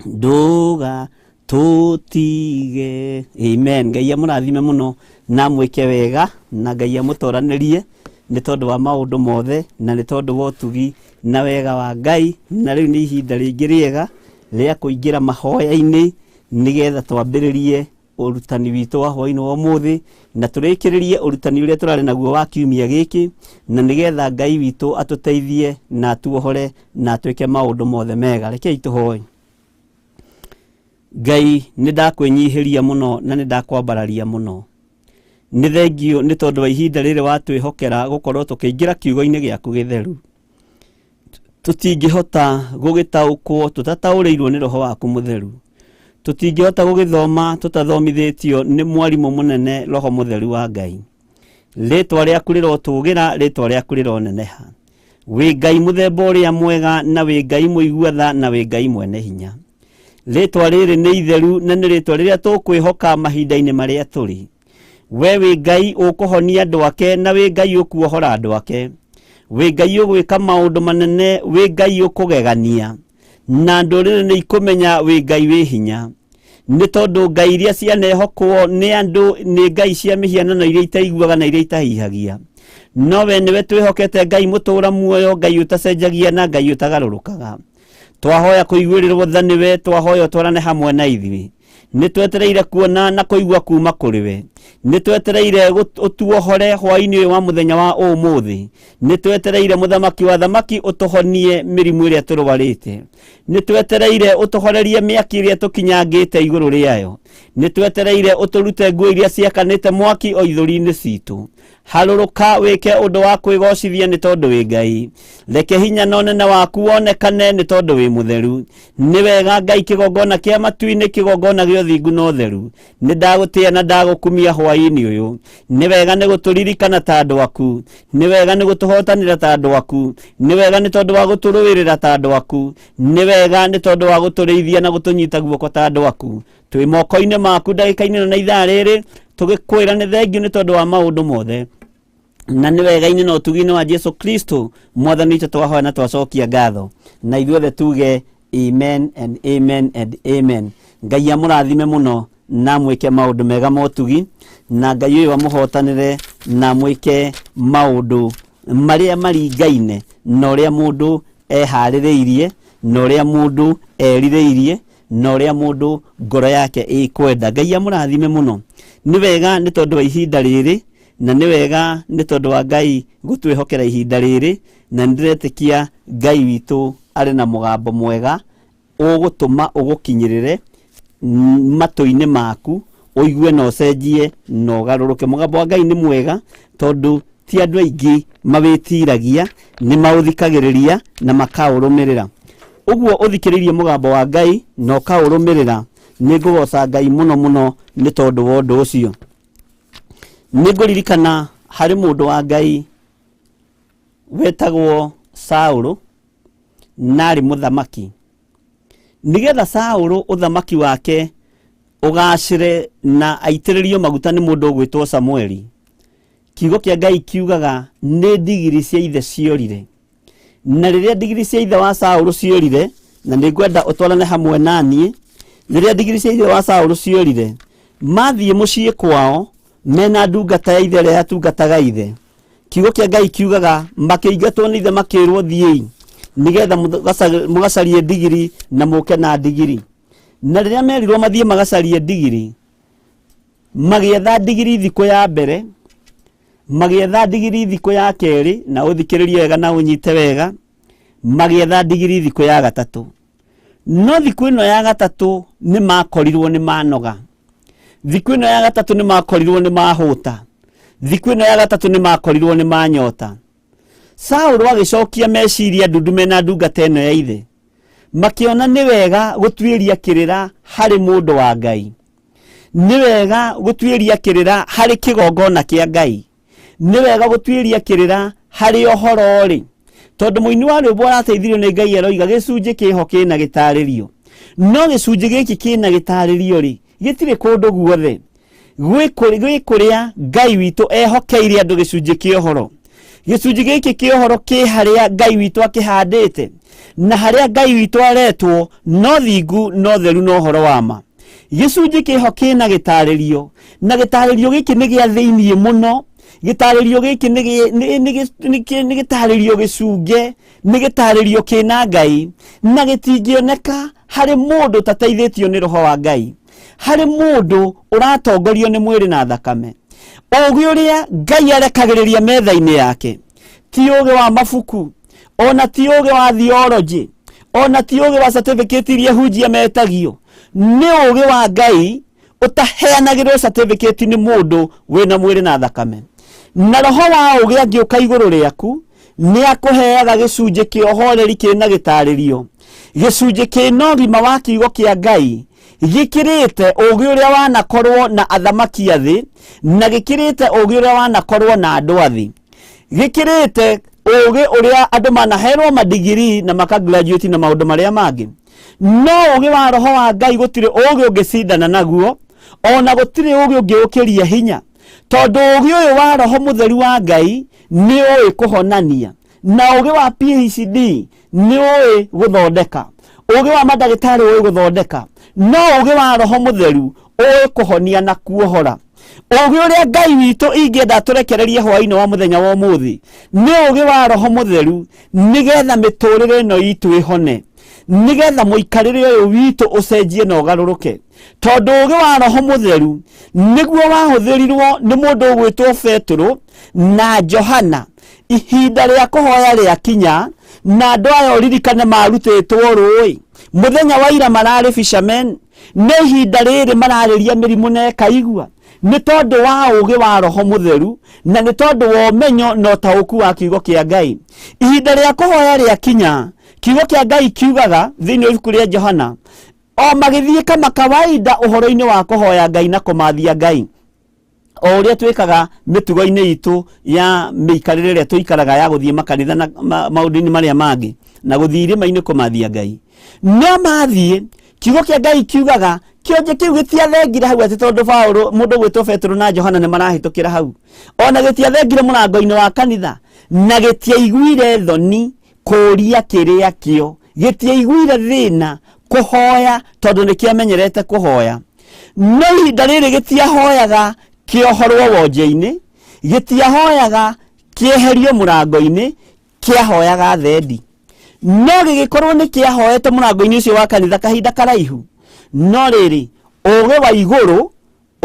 ndugatutige. Amen. Ngai amurathime muno na mwike wega, na Ngai amutoranirie ni tondu wa maundu mothe, na ni tondu wa utugi na wega wa Ngai. Na riu ni ihinda ringi riega ria kuingira mahoya-ini nigetha twambiririe urutani witu wa hwaini wa umuthi, na turikiririe urutani uria turari naguo wa kiumia giki, na nigetha Ngai witu atuteithie na atuohore na atuike maundu mothe mega. Rekei tuhoe. Ngai ni ndakwenyihiria muno na ni ndakwambararia muno, nĩ thengio nĩ tondũ wa ihinda rĩrĩ watwĩhokera gũkorwo tũkĩingĩra kiugo-inĩ gĩaku gĩtheru. Tũtingĩhota gũgĩtaũkwo tũtataũrĩirwo nĩ roho waku mũtheru. Tũtingĩhota gũgĩthoma tũtathomithĩtio nĩ mwarimũ mũnene roho mũtheru wa Ngai. Rĩtwa rĩaku rĩrotũgĩra, rĩtwa rĩaku rĩroneneha. Wĩ Ngai mũthemba ũrĩa mwega, na wĩ Ngai mũigua-tha, na wĩ Ngai mwene hinya. Rĩtwa rĩrĩ nĩ itheru, na nĩ rĩtwa rĩrĩa tũkwĩhoka mahinda-inĩ marĩa tũrĩ. We wĩ Ngai ũkũhonia andũ ake, na wĩ Ngai ũkuohora andũ ake. Wĩ Ngai ũgwĩka maũndũ manene, wĩ Ngai ũkũgegania. Na ndũrĩrĩ nĩ ikũmenya wĩ Ngai wĩ hinya. Nĩ tondũ Ngai iria cianehokwo nĩ andũ nĩ Ngai cia mĩhianano iria itaiguaga na iria itahihagia. No we nĩwe twĩhokete, Ngai mũtũũra muoyo, Ngai ũtacenjagia na Ngai ũtagarũrũkaga. Twahoya kũiguĩrĩrwo tha nĩwe, twahoya ũtwarane hamwe na ithuĩ. Nĩ twetereire kuona na kũigua kuma kũrĩ we. Nĩ twetereire ũtuohore hwaĩ-inĩ ũyũ wa mũthenya wa ũmũthĩ. Nĩ twetereire mũthamaki wa thamaki ũtũhonie mĩrimũ ĩrĩa tũrũarĩte. Nĩ twetereire ũtũhorerie mĩaki ĩrĩa tũkinyangĩte igũrũ rĩayo. Nĩ twetereire ũtũrute nguo iria ciakanĩte mwaki o ithũri-inĩ citũ. Harũrũka wĩke ũndũ wa kwĩgocithia nĩ tondũ wĩ Ngai. Reke hinya na ũnene waku wonekane nĩ tondũ wĩ mũtheru. Nĩ wega Ngai kĩgongona kĩa matu-inĩ, kĩgongona gĩa ũthingu na ũtheru. Nĩ ndagũtĩĩa na ndagũkumia hwaĩ-inĩ ũyũ. Nĩ wega nĩ gũtũririkana ta andũ aku. Nĩ wega nĩ gũtũhotanĩra ta andũ aku. Nĩ wega nĩ tondũ wa gũtũrũĩrĩra ta andũ aku. Nĩ wega nĩ tondũ wa gũtũrĩithia na gũtũnyita guoko ta andũ aku. Twĩ moko-inĩ maku ndagĩka-inĩ na ithaa rĩrĩ, tũgĩkwĩra nĩ thengio nĩ tondũ wa maũndũ mothe. Na nĩ wega-inĩ na ũtugi-inĩ wa Jesu Kristo mwathani witũ twahoya na twacokia ngatho. Na ithuothe tuge amen and amen and amen. Ngai amũrathime mũno na mwĩke maũndũ mega ma ũtugi, na Ngai ũyũ amũhotanĩre na mwĩke maũndũ marĩa maringaine na ũrĩa mũndũ eharĩrĩirie, na ũrĩa mũndũ erirĩirie, na ũrĩa mũndũ ngoro yake ĩkwenda. Ngai amũrathime mũno. Nĩ wega nĩ tondũ wa ihinda rĩrĩ, na nĩ wega nĩ tondũ wa Ngai gũtwĩhokera ihinda rĩrĩ, na nĩndĩretĩkia Ngai witũ arĩ na mũgambo mwega ũgũtũma ũgũkinyĩrĩre matũ-inĩ maku, ũigue na ũcenjie na ũgarũrũke. Mũgambo wa Ngai nĩ mwega tondũ ti andũ aingĩ mawĩtiragia, nĩ maũthikagĩrĩria na makaũrũmĩrĩra. Ũguo ũthikĩrĩirie mũgambo wa Ngai na ũkaũrũmĩrĩra, nĩ ngũgoca Ngai mũno mũno nĩ tondũ wa ũndũ ũcio. Nĩ ngũririkana harĩ mũndũ wa Ngai wetagwo Saũlũ, na arĩ mũthamaki. Nĩgetha Saũlũ ũthamaki wake ũgacĩre na aitĩrĩrio maguta nĩ mũndũ ũgwĩtwo Samueli, kiugo kĩa Ngai kiugaga nĩ ndigiri cia ithe ciorire. Na rĩrĩa ndigiri cia ithe wa Saũlũ ciorire, na nĩ ngwenda ũtwarane hamwe naniĩ, rĩrĩa ndigiri cia ithe wa Saũlũ ciorire, mathiĩ mũciĩ kwao mena ndungata ya ithe ĩrĩa yatungataga ithe. Kiugo kĩa Ngai kiugaga makĩingatwo nĩ ithe makĩrwo thiĩi, nĩgetha mũgacarie ndigiri na mũke na ndigiri. Na rĩrĩa merirwo mathiĩ magacarie ndigiri, magĩetha ndigiri thikũ ya mbere, magĩetha ndigiri thikũ ya kerĩ, na ũthikĩrĩrie wega na ũnyite wega, magĩetha ndigiri thikũ ya gatatũ. No thikũ ĩno ya gatatũ nĩ makorirwo nĩ manoga. Thikũ ĩno ya gatatũ nĩ makorirwo nĩ mahũta. Thikũ ĩno ya gatatũ nĩ makorirwo nĩ manyota. Saũlũ agĩcokia meciria ndundume na ndungata ĩno ya ithe, makĩona nĩ wega gũtuĩria kĩrĩra harĩ mũndũ wa Ngai. Nĩ wega gũtuĩria kĩrĩra harĩ kĩgongona kĩa Ngai. Nĩ wega gũtuĩria kĩrĩra harĩ ũhoro rĩ, tondũ mũini wa rwĩmbo arateithirio nĩ Ngai aroiga gĩcunjĩ kĩho kĩna gĩtarĩrio. No gĩcunjĩ gĩkĩ kĩna gĩtarĩrio rĩ, gĩtirĩ kũndũ guothe. Gwĩ kũrĩa Ngai witũ ehokeire andũ gĩcunjĩ kĩa ũhoro. Gĩcunjĩ gĩkĩ kĩa ũhoro kĩ harĩa Ngai witũ akĩhandĩte, na harĩa Ngai witũ aretwo no thingu no theru no ũhoro wa ma. Gĩcunjĩ kĩho kĩna gĩtarĩrio, na gĩtarĩrio gĩkĩ nĩ gĩa thĩiniĩ mũno. Gĩtarĩrio gĩkĩ nĩ gĩtarĩrio gĩcunge, nĩ gĩtarĩrio kĩna Ngai, na gĩtingĩoneka harĩ mũndũ tateithĩtio nĩ roho wa Ngai, harĩ mũndũ ũratongorio nĩ mwĩrĩ na thakame. Ũũgĩ ũrĩa Ngai arekagĩrĩria metha-inĩ yake ti ũũgĩ wa mabuku, ona ti ũũgĩ wa theology, ona ti ũũgĩ wa certificate iria hunjia metagio. Nĩ ũũgĩ wa Ngai utaheanagirwo certificate ni mundu wina mwiri na thakame na roho wa ugi angioka iguru riaku ni akuheaga gicunje kiohoreri kina gitaririo gicunje kino gima wa kiugo kia Ngai gikirite ugi uria wanakorwo na athamaki athi na gikirite ugi uria wanakorwo na andu athi gikirite ugi uria andu manaherwo madigiri na makagraduate na maundu maria mangi no ugi wa roho wa Ngai gutire ugi ungicindana naguo ona gutire ugi ungiukiria hinya tondu ugi uyu wa roho mutheru wa Ngai ni oi kuhonania na ugi wa PhD ni oi guthondeka ugi wa madagitari oi guthondeka no ugi wa roho mutheru oi kuhonia na kuohora ugi uria Ngai witu ingienda turekererie hwaini wa muthenya wa umuthi ni ugi wa roho mutheru nigetha miturire ino itu ihone nigetha muikarire uyu witu ucenjie na ugaruruke tondu ugi wa roho mutheru niguo wahuthirirwo ni mundu gwitwo Petro na Johana ihinda ria kuhoya ria kinya na andu aya uririkane marutitwo rui muthenya wa ira marari fishermen ne ihinda riri marariria mirimu na kaigua ni tondu wa ugi wa roho mutheru na ni tondu wa umenyo na utauku wa kiugo kia Ngai ihinda ria kuhoya ria kinya kiugo kia Ngai kiugaga thiini ibuku ria Johana o magithie kama kawaida uhoro-ini wa kuhoya Ngai na kumathia Ngai o uria twikaga mitugo-ini itu ya miikarire ria tuikaraga ya guthie makanitha na maundu-ini maria mangi na guthie irima-ini kumathia Ngai no mathie kiugo kia Ngai kiugaga kionje kiu gitiathengire hau ati tondu Paulo mundu gwitwo Petro na Johana ni marahitukira hau ona gitiathengire murango-ini wa kanitha na gitiaiguire thoni kuria kiria kio gitiaiguire thina kuhoya tondu nikiamenyerete kuhoya no ihinda riri gitiahoyaga kiohorwo wonje-ini gitiahoyaga kieherio murango-ini kiahoyaga thendi no gigikorwo ni kiahoete murango-ini ucio wa kanitha kahinda karaihu no riri ugi wa iguru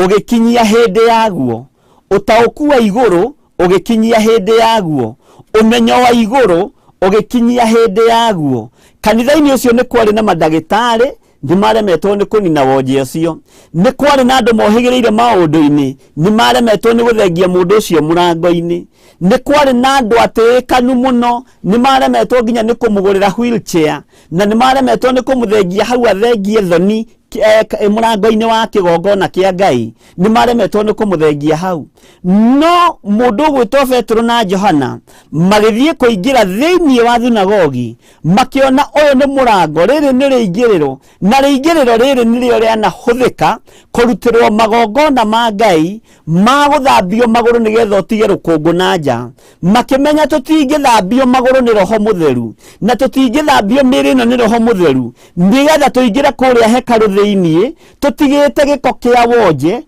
ugikinyia hindi yaguo utauku wa iguru ugikinyia hindi yaguo umenyo wa iguru ugikinyia hindi yaguo kanitha-ini ucio ni kwari na madagitari nimaremetwo ni kunina wonje ucio ni kwari na andu mohigiriire maundu-ini nimaremetwo ni guthengia mundu ucio murango-ini ni kwari na andu atikanu muno nimaremetwo nginya ni kumugurira wheelchair na nimaremetwo ni kumuthengia hau athengie thoni murango-ini wa kigongona kia Ngai nimaremetwo ni kumuthengia hau no mundu gwitwo Petro na Johana magithie kuingira thiini wa thunagogi makiona uyu ni murango riri ni riingiriro na riingiriro riri nirio riana huthika kurutirwo magongona ma Ngai ma guthambio maguru nigetha utige rukungu na nja makimenya tutingithambio maguru ni roho mutheru na tutingithambio miri ino ni roho mutheru nigetha tuingira kuria hekalu thiini tutigite giko kia wonje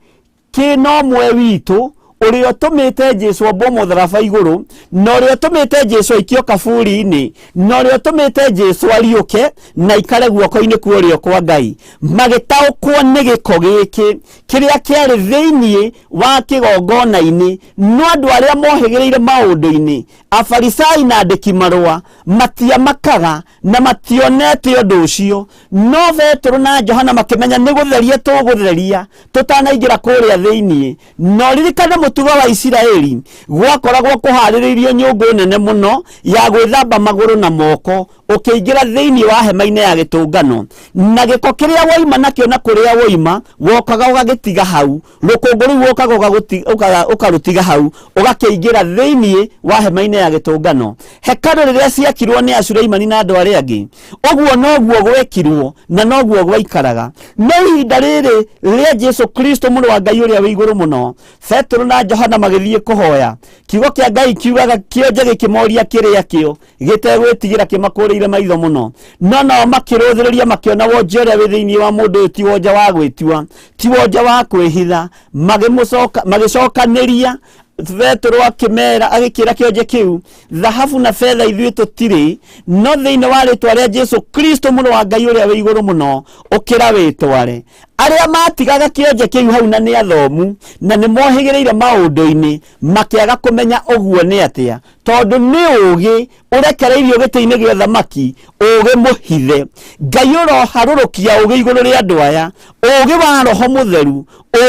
kino mwe witu urio tumite Jesu abomo tharafa iguru no urio tumite Jesu ikio kaburi-ini no urio tumite Jesu ariuke na ikare guoko-ini kwa urio kwa Ngai magitaukwo ni giko giki kiria kiari thiini wa kigongona-ini no andu aria mohigiriire maundu-ini afarisai na andiki marua matiamakaga na mationete undu ucio no Petro na Johana makimenya ni gutheria tugutheria tutanaingira kuria thiini no ririkane mutugo wa Isiraeli gwakoragwo kuhaririirio nyungu nene muno ya gwithamba maguru na moko ukiingira thiini wa hema-ini ya gitungano na giko kiria woima nakio na kuria woima wokaga ugagitiga hau rukungu riu wokaga ukarutiga hau ugakiingira thiini wa hema-ini ya gitungano hekalu riria ciakirwo ni Suleimani na andu aria angi oguo noguo gwekirwo na noguo gwaikaraga no ihinda riri ria Jesu Kristo muru wa Ngai uria wi iguru muno Petro na Johana magithie kuhoya kiugo kia Ngai kiugaga kionje gikimoria kiria kio gitegwitigira kimakuriire maitho muno no makiruthiriria makiona wonje uria wi thiini wa mundu ti wonje wa gwitua ti wonje wa kwihitha magicokaniria Petro akimera agikira kionje kiu dhahabu na fedha ithuĩ tutiri no thiini wa ritwa ria Jesu Kristo muru wa Ngai uria wi iguru muno ukira witware aria matigaga kionje kiu hau na ni athomu na ni mohigireire maundu-ini makiaga kumenya uguo ni atia tondu ni ugi urekereirio giti-ini gia thamaki ugi muhithe Ngai uroharurukia ugi iguru ria andu aya ugi wa Roho Mutheru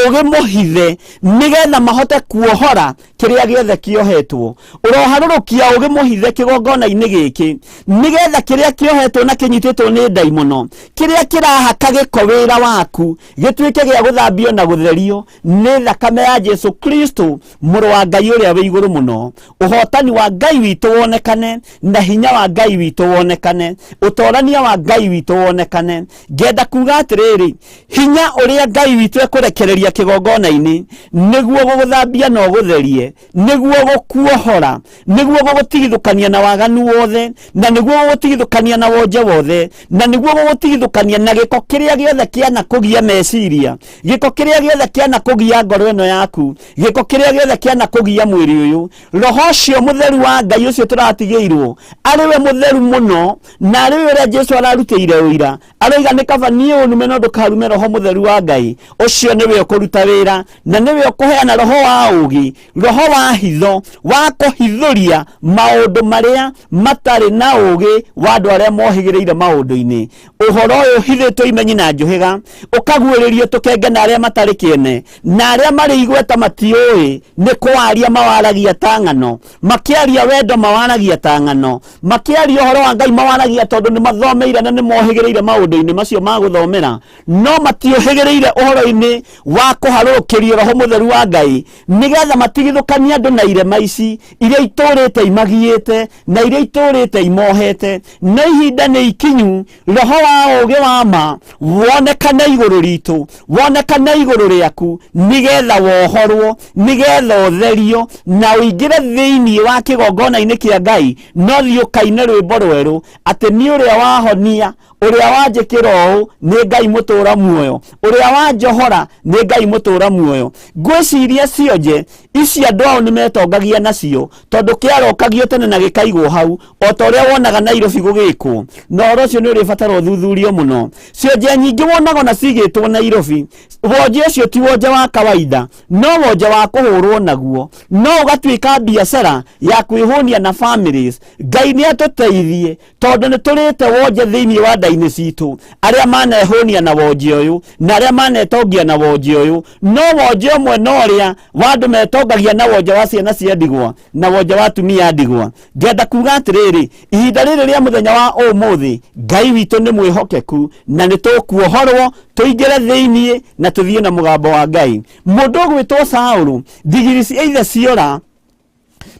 ugi muhithe nigetha mahote kuohora kiria giothe kiohetwo uroharurukia ugi muhithe kigongona-ini giki nigetha kiria kiohetwo na kinyititwo ni ndaimono kiria kirahaka giko wira waku gituike gia guthambio na gutherio ni thakame ya Jesu Kristo muru wa Ngai uria wi iguru muno uhotani wa Ngai witu wonekane na hinya wa Ngai witu wonekane utorania wa Ngai witu wonekane ngenda kuga atiriri hinya uria Ngai witu ekurekereria kigongona-ini niguo guguthambia na gutherie niguo gukuohora niguo gugutigithukania na waganu wothe na niguo gugutigithukania na wonje wothe na niguo gugutigithukania na giko kiria giothe kiana kugia meciria giko kiria giothe kiana kugia ngoro ino yaku giko kiria giothe kiana kugia mwiri uyu Roho cio mutheru wa Ngai ucio turatigeirwo ariwe mutheru muno na ariwe uria Jesu ararutire uira aroiga ni kaba nie unume no ndukarume Roho Mutheru wa Ngai ucio niwe ukuruta wira na niwe ukuheana roho wa ugi roho wa hitho wa kuhithuria maundu maria matari na ugi wa andu aria mohigireire maundu-ini uhoro uyu hithitwo imenyi na njuhiga ukagwiririo tukenge na aria matari kiene na aria mari igweta matiui ni kwaria mawaragia ta ng'ano makiaria wendo mawaragia ta ng'ano makiaria uhoro wa Ngai mawaragia tondu ni mathomeire na ni mohigireire maundu-ini macio ma guthomera no matiohigireire uhoro-ini wa kuharukirio Roho Mutheru wa Ngai nigetha matigithukania andu na irema ici iria iturite imagiite na iria iturite imohete na ihinda ni ikinyu roho wa ugi wa ma wonekane iguru ritu wonekane iguru riaku nigetha wohorwo nigetha utherio na uingire thiini wa kigongona-ini kia Ngai no thiukaine rwimbo rweru ati ni uria wahonia uria wanjikira uu ni Ngai mutura muoyo uria wanjohora ni Ngai mutura muoyo ngwiciria cionje ici andu ao ni metongagia nacio tondu kiarokagio tene na gikaigwo hau o ta uria wonaga Nairobi gugikwo no ro cio ni uri fatara uthuthurio muno cionje nyingi wonaga na cigitwo Nairobi wonje ucio ti wonje wa kawaida no wonje wa kuhurwo naguo no ugatuika biashara ya kwihunia na families Ngai ni atuteithie tondu ni turite wonje thiini wa ndaini citu aria manehunia na wonje uyu na aria manetongia na wonje uyu no wonje umwe no ria wandu metongagia na wonje wa ciana cia ndigwa na wonje wa atumia ndigwa ngenda kuga atiriri ihinda riri ria muthenya wa umuthi Ngai witu ni mwihokeku na ni tukuohorwo tuingire thiini na tuthie na mugambo wa Ngai mundu gwitwo Saulu ndigiri either ciora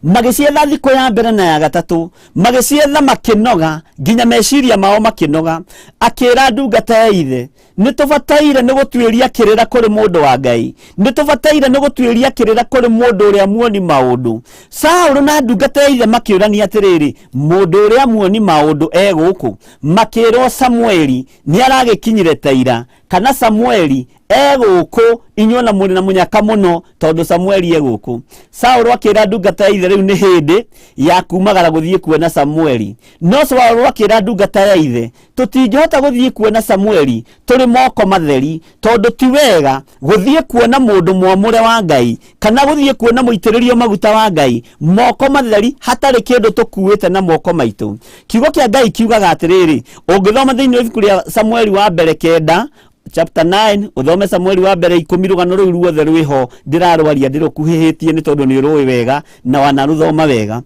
magicietha thiku ya mbere na ya gatatu magicietha makinoga nginya meciria mao makinoga akira ndungata ya ithe nitubataire ni gutwiria kirira kuri mundu wa Ngai nitubataire ni gutwiria kirira kuri mundu uria muoni maundu Saulu na ndungata ya ithe makiurania atiriri mundu uria muoni maundu eguku makirwo Samueli ni aragikinyire taira kana Samueli eguku inyona muri na munyaka muno tondu Samueli eguku Saulu akira ndungata ya ithe riu ni hindi ya kumagara guthie kuona Samueli no Saulu akira ndungata ya ithe tutingihota guthie kuona Samueli turi moko matheri tondu ti wega guthie kuona mundu mwamure wa Ngai kana guthie kuona muitiririo maguta wa Ngai moko matheri hatari kindu tukuite na moko maitu kiugo kia Ngai kiugaga atiriri ungithoma thiini wa ibuku ria Samueli wa mbere 9 chapter 9 uthome Samueli wa mbere 10 rugano ruu ruothe rwiho ndirarwaria ndirukuhihitie ni tondu ni ruwi wega na wanaruthoma wega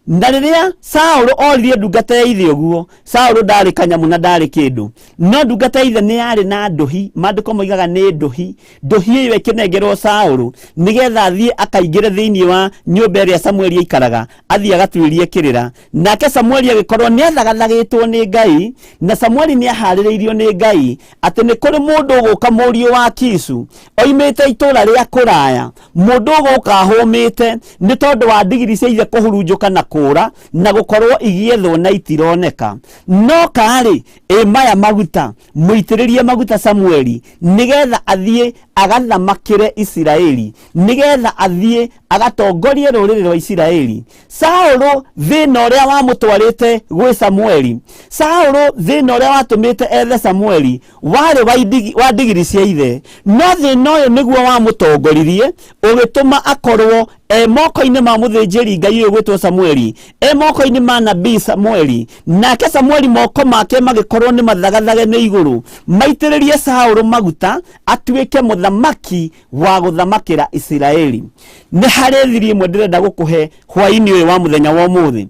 na riria Saulu oririe ndungata ya ithe uguo Saulu ndari kanyamu na ndari kindu no ndungata ya ithe ni yari na nduhi mandiko moigaga ni nduhi iyo ikinengerwo Saulu nigetha athie akaingire thiini wa nyumba iria Samueli aikaraga athie agatwirie kirira nake Samueli agikorwo ni athagathagitwo ni Ngai na Samueli ni ahaririirio ni Ngai ati ni kuri mundu uguka murio wa Kisu oimite itura ria kuraya mundu uguka ahumite ni tondu wa ndigiri cia ithe kuhurunjuka na kura na gukorwo igiethwo na itironeka no kari maya maguta muitiririe maguta Samueli nigetha athie agathamakire Isiraeli nigetha athie agatongorie ruriri rwa Isiraeli. Saulu thina uria wamutwarite gwi Samueli, Saulu thina uria watumite ethe Samueli wari wa digiri cia ithe, no thina uyu niguo wamutongoririe ugituma akorwo moko-ini ma muthinjiri Ngai gwitwo Samueli, moko-ini ma nabii Samueli, nake Samueli moko make magikorwo ni mathagathage ni iguru maitiririe Saulu maguta atuike muthamaki wa guthamakira Isiraeli. Ni hari thiri imwe ndirenda gukuhe hwaini uyu wa muthenya wa umuthi,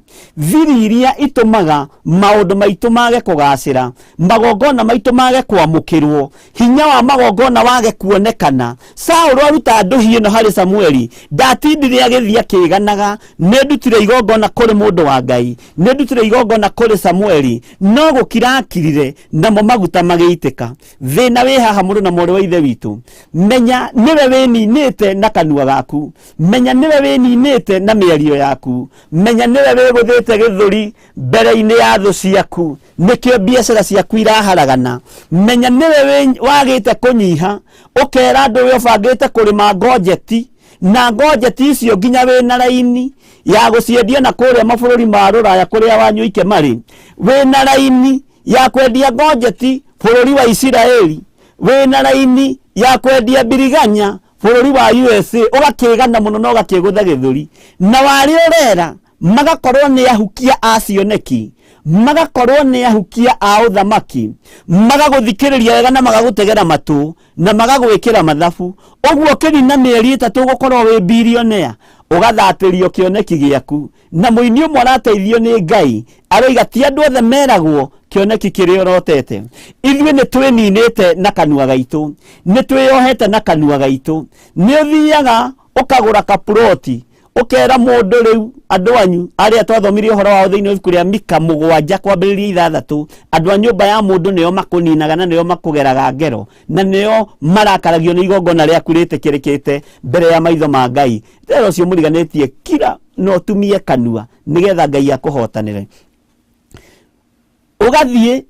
thiri iria itumaga maundu maitu mage kugacira, magongona maitu mage kwamukirwo, hinya wa magongona wage kuonekana. Saulu aruta nduhi ino hari Samueli, ndatindire agithia akiganaga nendutire igongona kuri mundu wa Ngai, nendutire igongona kuri Samueli, no gukirakirire namo maguta mageitika. Thina wi haha mundu na muri wa ithe witu, menya niwe wininite na kanua gaku, menya niwe wininite na miario yaku, menya niwe wiguthite githuri mbere-ini ya thu ciaku, nikio biacara ciaku iraharagana, menya niwe wagite kunyiha ukera andu we bangite kurima ngojeti, na ngojeti icio nginya wina raini ya guciendia na kuria mabururi ma Ruraya kuria wanyu ike mari, wina raini ya kwendia ngojeti bururi wa Isiraeli, wina raini ya kwendia biriganya bururi wa USA, ugakigana muno no gakigutha githuri, na wari urera magakorwo ni ahukia acioneki, magakorwo ni ahukia a uthamaki, magaguthikiriria wega na magagutegera matu na magagwikira mathabu. Uguo kiri na mieri 3 gukorwo wi billionaire, ugathatirio kioneki giaku, na muini umwe arateithio ni Ngai aroiga ti andu othe meragwo kioneki kiri urotete. Ithuĩ ni twininite na kanua gaitu, ni twiohete na kanua gaitu. Ni uthiaga ukagura kaploti ukera mundu riu andu anyu aria twathomirie uhoro wao thiini wa ibuku ria Mika 7 kwambiriria 6, andu a nyumba ya mundu nio makuninaga na nio makugeraga ngero, na nio marakaragio ni igongona ria kurite kirikite mbere ya maitho ma Ngai. Tero cio muriganitie kira no tumie kanua nigetha Ngai akuhotanire. Ugathie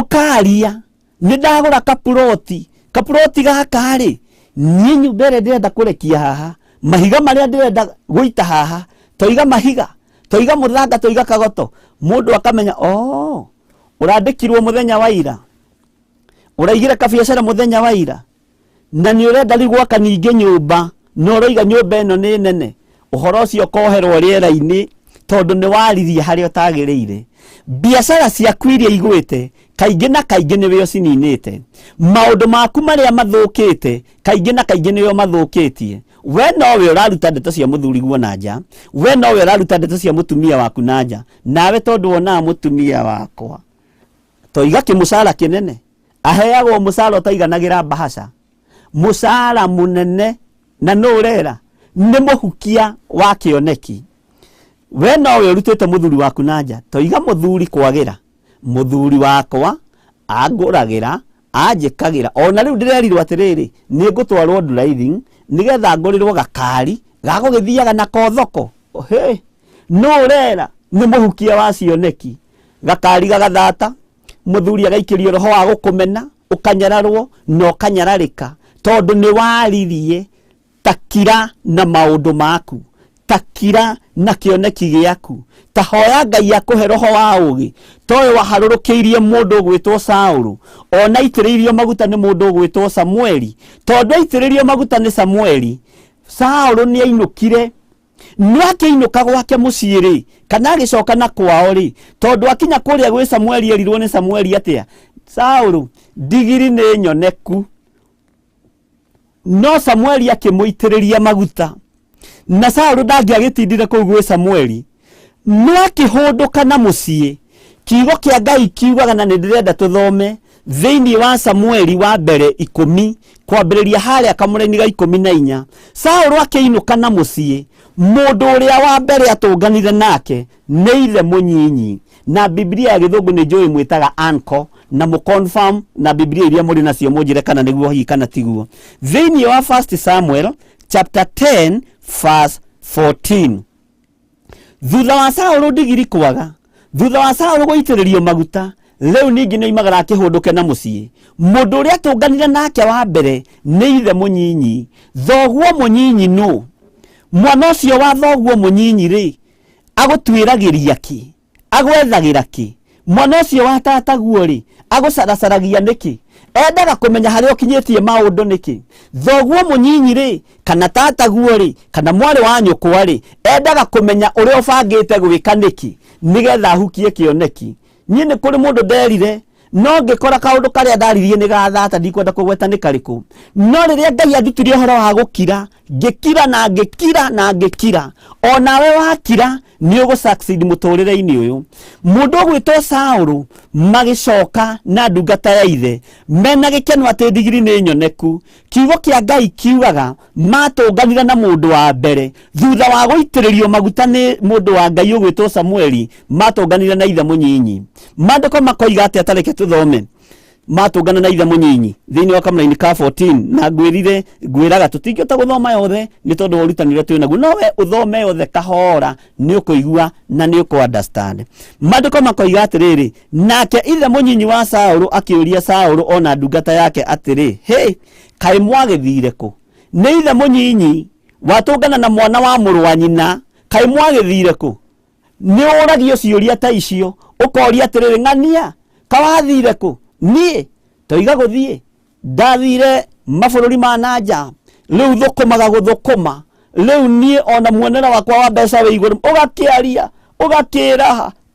ukaria ni ndagura kaploti gaka ri nyinyu mbere ndirenda kurekia haha mahiga maria ndirenda guita haha, toiga mahiga, toiga muthanga, toiga kagoto. Mundu akamenya urandikirwo muthenya wa ira, uraigire kabiacara muthenya wa ira, na ni urenda rigwaka ninge nyumba, no roiga nyumba eno ni nene. Uhoro ucio koherwo riera-ini tondu ni waririe haria utagiriire. Biacara ciaku iria igwite kaingi na kaingi niwe ucininite, maundu maku maria mathukite kaingi na kaingi niwe mathukitie. We nowe uraruta ndeto cia muthuri guo nanja, we nowe uraruta ndeto cia mutumia waku nanja, nawe tondu wona mutumia wakwa toiga kimusara kinene aheagwo musara utaiganagira bahasha, musara munene na no urera ni muhukia wa kioneki. We nowe urutite muthuri waku nanja, toiga muthuri kwagira, muthuri wakwa anguragira anjikagira. Ona riu ndirerirwo atiriri ni ngutwarwo driving nigetha ngurirwo gakari gagugithiaga na kothoko. No urera ni muhukia wa cioneki, gakari gagathata, muthuri agaikirio roho wa gukumena, ukanyararwo no kanyararika tondu ni waririe. Takira na maundu maku, takira na kioneki giaku, tahoya Ngai akuhe roho wa ugi. Towe waharurukiirie mundu gwitwo Saulu, ona itiriirio maguta ni mundu gwitwo Samueli. Tondu itiriirio maguta ni Samueli, Saulu ni ainukire, ni akiinuka gwake muciiri kana agicoka na kwao ri, tondu akinya kuria gwi Samueli erirwo ni Samueli atia, Saulu digiri ni nyoneku. No Samueli akimuitiriria maguta, na Saulu ndangiagitindire kuu gwi Samueli, no akihunduka na mucii. Kiugo kia Ngai kiugaga, na nindirenda tuthome thiini wa Samueli wa mbere 10 kwambiriria haria kamureni ga 14. Saulu akiinuka na mucii, mundu uria wa mbere atunganire nake ni ithe munyinyi, na Biblia ya Githungu ni njui mwitaga uncle, na mu confirm na Biblia iria muri nacio munjire kana niguo hi kana tiguo. Thiini wa 1 Samuel chapter 10 verse 14. Thutha wa Saulu digiri kwaga, thutha wa Saulu guitiririo maguta, Leu ningi nĩ imagara kĩhũndũke na mũciĩ. Mũndũ ũrĩa tũnganire nake wa mbere nĩ ithe mũnyinyi. Thoguo mũnyinyi no. Mwana ũcio wa thoguo mũnyinyi rĩ, agũtuĩragĩria kĩ? Agwethagira kĩ? Mwana ũcio wa tataguo rĩ, agũcaracaragia nĩkĩ? Endaga kũmenya harĩa ũkinyĩtie maũndũ nĩkĩ? Thoguo mũnyinyi rĩ, kana tataguo rĩ, kana mwarĩ wa nyũkwa rĩ, endaga kũmenya ũrĩa ũbangĩte gwĩka nĩkĩ, nĩgetha ahukie kĩoneki. Niĩ nĩ kũrĩ mũndũ nderire, no ngĩkora kaũndũ karĩa ndaririe nĩ gathata, ndikwenda kũgweta nĩ karĩkũ. No rĩrĩa Ngai andutirie ũhoro wa gũkira, ngĩkira na ngĩkira na ngĩkira. O nawe wakira nĩ ũgũsucceed mũtũrĩre-inĩ ũyũ. Mũndũ ũgwĩtwo Saũlũ magĩcoka na ndungata ya ithe, mena gĩkeno atĩ ndigiri nĩ nyoneku. Kiugo kĩa Ngai kiugaga matũnganire na mũndũ wa mbere, thutha wa gũitĩrĩrio maguta nĩ mũndũ wa Ngai ũgwĩtwo Samueli, matũnganire na ithe mũnyinyi. Maandĩko makoiga atĩ atareke tũthome matũngana na ithe mũnyinyi thĩinĩ wa kamũra-inĩ ka 14, na ngwĩraga tũtingĩhota gũthoma yothe nĩ tondũ ũrutanĩre twĩ naguo, no we ũthome yothe kahora nĩ ũkũigua na nĩ ũkũ-understand. Maandĩko makoiga atĩrĩrĩ, nake ithe mũnyinyi wa Saũlũ akĩũria Saũlũ ona ndungata yake atĩrĩ, kaĩ mwagĩthire kũ? Nĩ ithe mũnyinyi watũngana na mwana wa mũrũ wa nyina, kaĩ mwagĩthire kũ? Nĩ ũragio ciũria ta icio, ũkoria atĩrĩrĩ, ng'ania kawathire kũ? Niĩ toiga gũthiĩ, ndathire mabũrũri ma nanja, rĩu thũkũmaga gũthũkũma, rĩu niĩ ona muonera wakwa wa mbeca wĩ igũrũ, ũgakĩaria,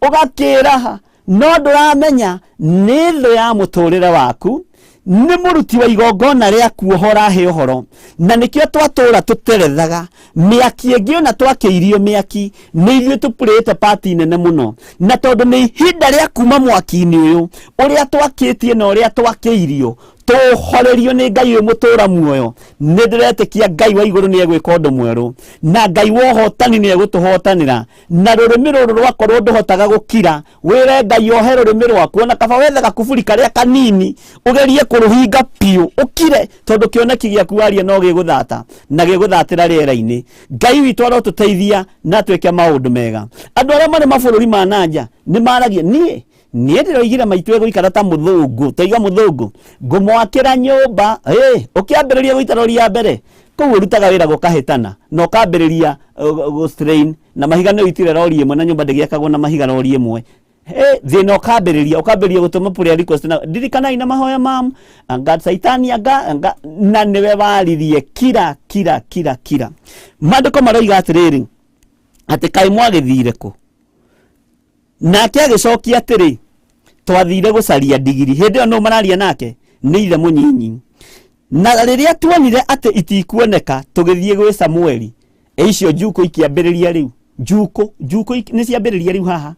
ũgakĩraha, no ndũramenya nĩ thũ ya mũtũrĩre waku, nĩ mũruti wa igongona rĩa kuohora he ũhoro, na nĩkĩo twatũra tũterethaga mĩaki ĩngĩ ona twakĩirio mĩaki, nĩ ithuĩ tũpũrĩte pati nene mũno, na tondũ nĩ ihinda rĩa kuma mwaki-inĩ ũyũ ũrĩa twakĩtie na ũrĩa twakĩirio tũhorerio nĩ Ngai ũyũ mũtũra muoyo. Nĩ ndĩretĩkia Ngai wa igũrũ nĩ egwĩka ũndũ mwerũ, na Ngai wa ũhotani nĩ egũtũhotanĩra, na rũrĩmĩ rũrũ rwakorwo ndũhotaga gũkira, wĩre Ngai ohe rũrĩmĩ rwaku, ona kaba wethe gakuburi karĩa kanini ũgerie kũrũhinga piũ ũkire, tondũ kĩoneki gĩaku waria no gĩgũthata na gĩgũthatĩra rĩera-inĩ. Ngai witũ arotũteithia na twĩke maũndũ mega. Andũ arĩa marĩ mabũrũri ma nanja nĩ maragia, niĩ ndĩroigire maitũ egũikara ta mũthũngũ, toiga mũthũngũ, ngũmwakĩra nyũmba, ũkĩambĩrĩria gũitaroria mbere, kũu ũrutaga wĩra gũkahĩtana, na ũkambĩrĩria gũstrain, na mahiga nĩ ũitire rori ĩmwe na nyũmba ndĩgĩakagwo na mahiga rori ĩmwe. Thĩna ũkambĩrĩria gũtũma prayer request, na ndirikanai na mahoya mamu, anga saitani anga na nĩwe waririe kira. Maandĩko maroiga atĩrĩrĩ, atĩ kaĩ mwagĩthire kũ? Nake agĩcokia atĩrĩ, twathire gũcaria ndigiri. Hĩndĩ ĩyo no mararia nake, nĩ ithe mũnyinyi. Na rĩrĩa tuonire atĩ itikuoneka, tũgĩthiĩ gwĩ Samueli. Icio njukũ ikĩambĩrĩria rĩu, njukũ nĩ ciambĩrĩria rĩu haha.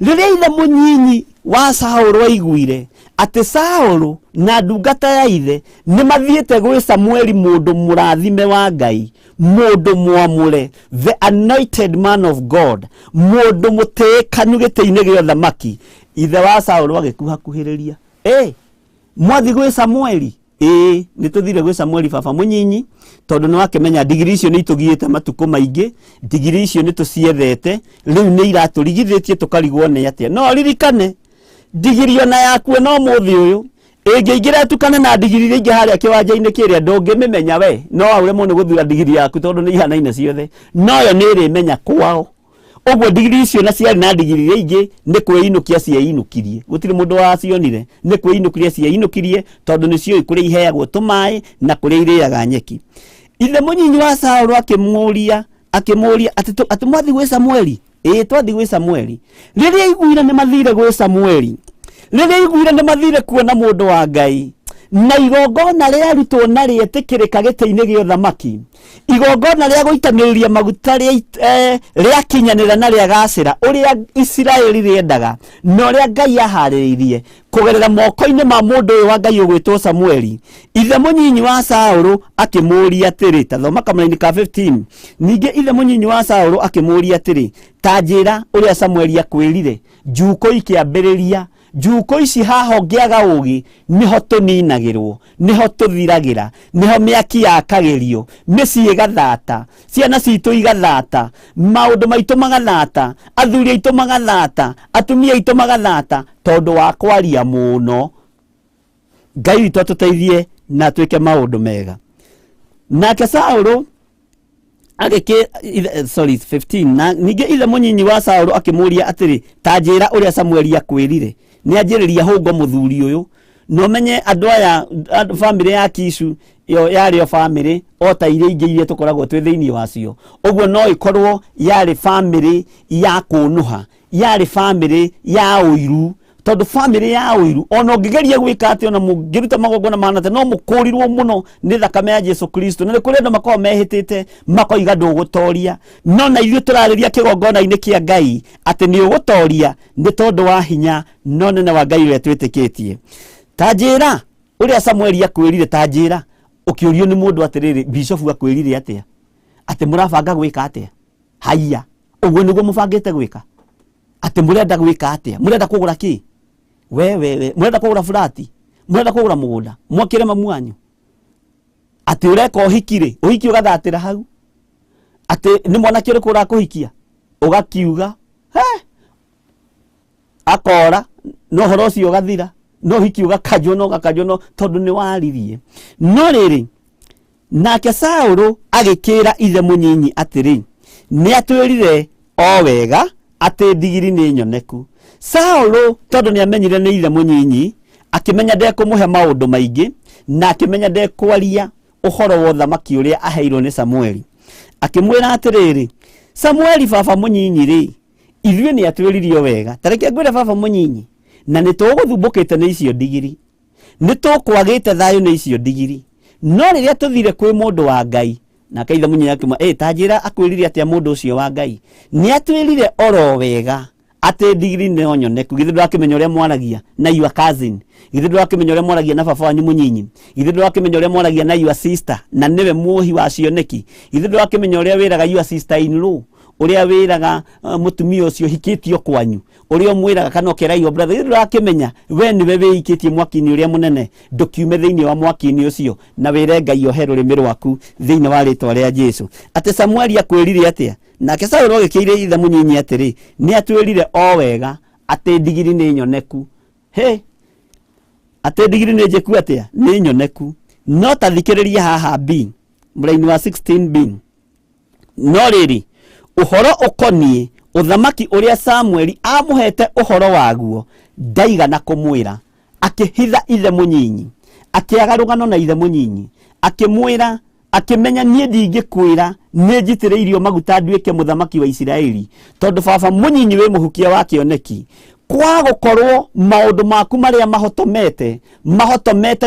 Rĩrĩa ithe mũnyinyi wa Saũlũ aiguire atĩ Saũlũ na ndungata ya ithe nĩ mathiĩte gwĩ Samueli, mũndũ mũrathime wa Ngai, mũndũ mwamũre, the anointed man of God, mũndũ mũtĩĩkanu gĩtĩ-inĩ gĩa ũthamaki, ithe wa Saũlũ agĩkuhakuhĩrĩria. Mwathi gwĩ Samueli? Nĩ tũthire gwĩ Samueli baba mũnyinyi, tondũ nĩ wakĩmenya ndigiri icio nĩ itũgiĩte matukũ maingĩ, ndigiri icio nĩ tũciethete, rĩu nĩ iratũrigithĩtie tũkarigwo nĩ atĩa. No ririkane, ndigiri ona yakuo no mũthĩ ũyũ, ĩngĩingĩra tukane na ndigiri iria ingĩ harĩa kĩwanja-inĩ kĩrĩa ndũngĩmĩmenya we, no wauremwo nĩ gũthura ndigiri yaku tondũ nĩ ihanaine ciothe, no yo nĩ ĩrĩmenya kwao. Ũguo ndigiri icio na ciarĩ na ndigiri iria ingĩ nĩ kwĩinũkia cieinũkirie, gũtirĩ mũndũ wacionire, nĩ kwĩinũkirie cieinũkirie, tondũ nĩ ciũĩ kũrĩa iheagwo tũmaĩ na kũrĩa irĩaga nyeki. Ithe mũnyinyi wa Saũlũ akĩmũria atĩ mwathi gwĩ Samueli? Twathi gwĩ Samueli. Rĩrĩa iguire nĩ mathire gwĩ Samueli, rĩrĩa iguire nĩ mathire kuona mũndũ wa Ngai, na igongona rĩarutwo na rĩetĩkĩrĩka gĩtĩ-inĩ gĩa ũthamaki, igongona rĩa gũitanĩrĩria maguta rĩakinyanĩra na rĩagacĩra ũrĩa Isiraeli rĩendaga, na ũrĩa Ngai aharĩrĩirie kũgerera moko-inĩ ma mũndũ ũyũ wa Ngai ũgwĩtwo Samueli. Ithe mũnyinyi wa Saũlũ akĩmũria atĩrĩ, ta thoma kamũra-inĩ ka 15, ningĩ ithe mũnyinyi wa Saũlũ akĩmũria atĩrĩ, ta njĩra ũrĩa Samueli akwĩrire. Njukũ ikĩambĩrĩria juko ici haho ngiaga ugi niho tuninagirwo, niho tuthiragira, niho miaki yakagirio, mĩciĩ ĩgathata, ciana citũ igathata, maũndũ maitũ magathata, athuri aitũ magathata, atumia aitũ magathata tondu wa kwaria mũno. Ngai witũ atuteithie na twike maũndũ mega. Nake Saũlũ sorry 15 na ninge ithe mũnyinyi wa Saũlũ akĩmũria atĩrĩ, ta njĩra ũrĩa Samueli akwĩrire. Nĩ anjĩrĩria hũngo mũthuri ũyũ, no menye andũ aya family ya Kishu yo yarĩ o family o ta iria ingĩ iria tũkoragwo twĩ thĩinĩ wacio. Ũguo no ikorwo yarĩ family ya kũnuha, yarĩ family ya ũiru, tondu family ya ũiru ona ũngĩgeria gwĩka atĩ ona mũngĩruta magongona manate no mũkũrirwo mũno nĩ thakame ya Jesu Kristo. Na nĩ kũrĩ andũ makoragwo mehĩtĩte makoiga ndũgũtoria, no na ithuĩ tũrarĩria kĩgongona-inĩ kĩa Ngai atĩ nĩ ũgũtoria nĩ tondu wa hinya no nene wa Ngai ũrĩa twĩtĩkĩtie. Ta njĩra ũrĩa Samueli akwĩrire, ta njĩra ũkĩũrio nĩ mũndũ atĩrĩrĩ, bishofu akwĩrire atĩa, atĩ mũrabanga gwĩka atĩa? Haiya, ũguo nĩguo mũbangĩte gwĩka? Atĩ mũrenda gwĩka atĩa? Mũrenda kũgũra kĩ? We mũrenda kũgũra furati, mũrenda kũgũra mũgũnda, mwakĩre mamu wanyu? Atĩ ũreka ũhiki-rĩ, ũhiki ũgathatĩra hau? Atĩ nĩ mwanake ũrĩkũ ũrakũhikia? Ũgakiuga akora no horo ũcio ũgathira, no hiki ũgakanjwo no ũgakanjwo no tondu nĩ waririe. No rĩrĩ, nake Saũlũ agĩkĩra ithe mũnyinyi atĩrĩ, nĩ atwĩrire o wega atĩ ndigiri nĩ nyoneku. Saũlũ tondu nĩ amenyire nĩ ithe mũnyinyi, akĩmenya ndekũmũhe maũndũ maingĩ na akĩmenya ndekwaria ũhoro wa ũthamaki ũrĩa aheirwo nĩ Samueli. Akĩmwĩra atĩrĩrĩ, Samueli baba mũnyinyi-rĩ, ithuĩ nĩ atwĩririe wega, ta reke ngwĩre baba mũnyinyi, na nĩ tũgũthumbũkĩte nĩ icio ndigiri, nĩ tũkwagĩte thayũ nĩ icio ndigiri. No rĩrĩa tũthire kwĩ mũndũ wa Ngai, nake ithe mũnyinyi akĩmwĩra, ta njĩra akwĩrire atĩa mũndũ ũcio wa Ngai? Nĩ atwĩrire oro wega atĩ ndigiri nĩ nyoneku. Githĩ ndũrakĩmenya ũrĩa mwaragia na your cousin? Githĩ ndũrakĩmenya ũrĩa mwaragia na baba wanyu mũnyinyi? Githĩ ndũrakĩmenya ũrĩa mwaragia na your sister na nĩwe muohi wa cioneki? Githĩ ndũrakĩmenya ũrĩa wĩraga your sister in law, ũrĩa wĩraga mũtumia ũcio hikĩtio kwanyu, ũrĩa mwĩraga kana ũkera your brother? Githĩ ndũrakĩmenya we nĩwe wĩikĩtie mwaki-inĩ ũrĩa mũnene, ndũkiume thĩinĩ wa mwaki-inĩ ũcio na wĩre Ngai ohe rũrĩmĩ rwaku thĩinĩ wa rĩtwa rĩa Jesu? Atĩ Samueli akwĩrire atĩa? Nake Saũlũ agĩkĩire ithe mũnyinyi atĩrĩ, nĩ atwĩrire o wega atĩ ndigiri nĩ nyoneku. Atĩ ndigiri nĩ njĩku atĩa? Nĩ nyoneku. No ta thikĩrĩria haha B, mũraini wa 16B. No rĩrĩ, ũhoro ũkoniĩ ũthamaki ũrĩa Samueli amũhete ũhoro waguo ndaigana kũmwĩra, akĩhitha ithe mũnyinyi, akĩaga rũgano na ithe mũnyinyi, akĩmwĩra akĩmenya niĩ ndingĩkwĩra nĩ njitĩrĩirio maguta nduĩke mũthamaki wa Isiraeli, tondu baba mũnyinyi wĩ mũhukia wa kĩoneki. Kwa gũkorwo maũndũ maku marĩa mahotomete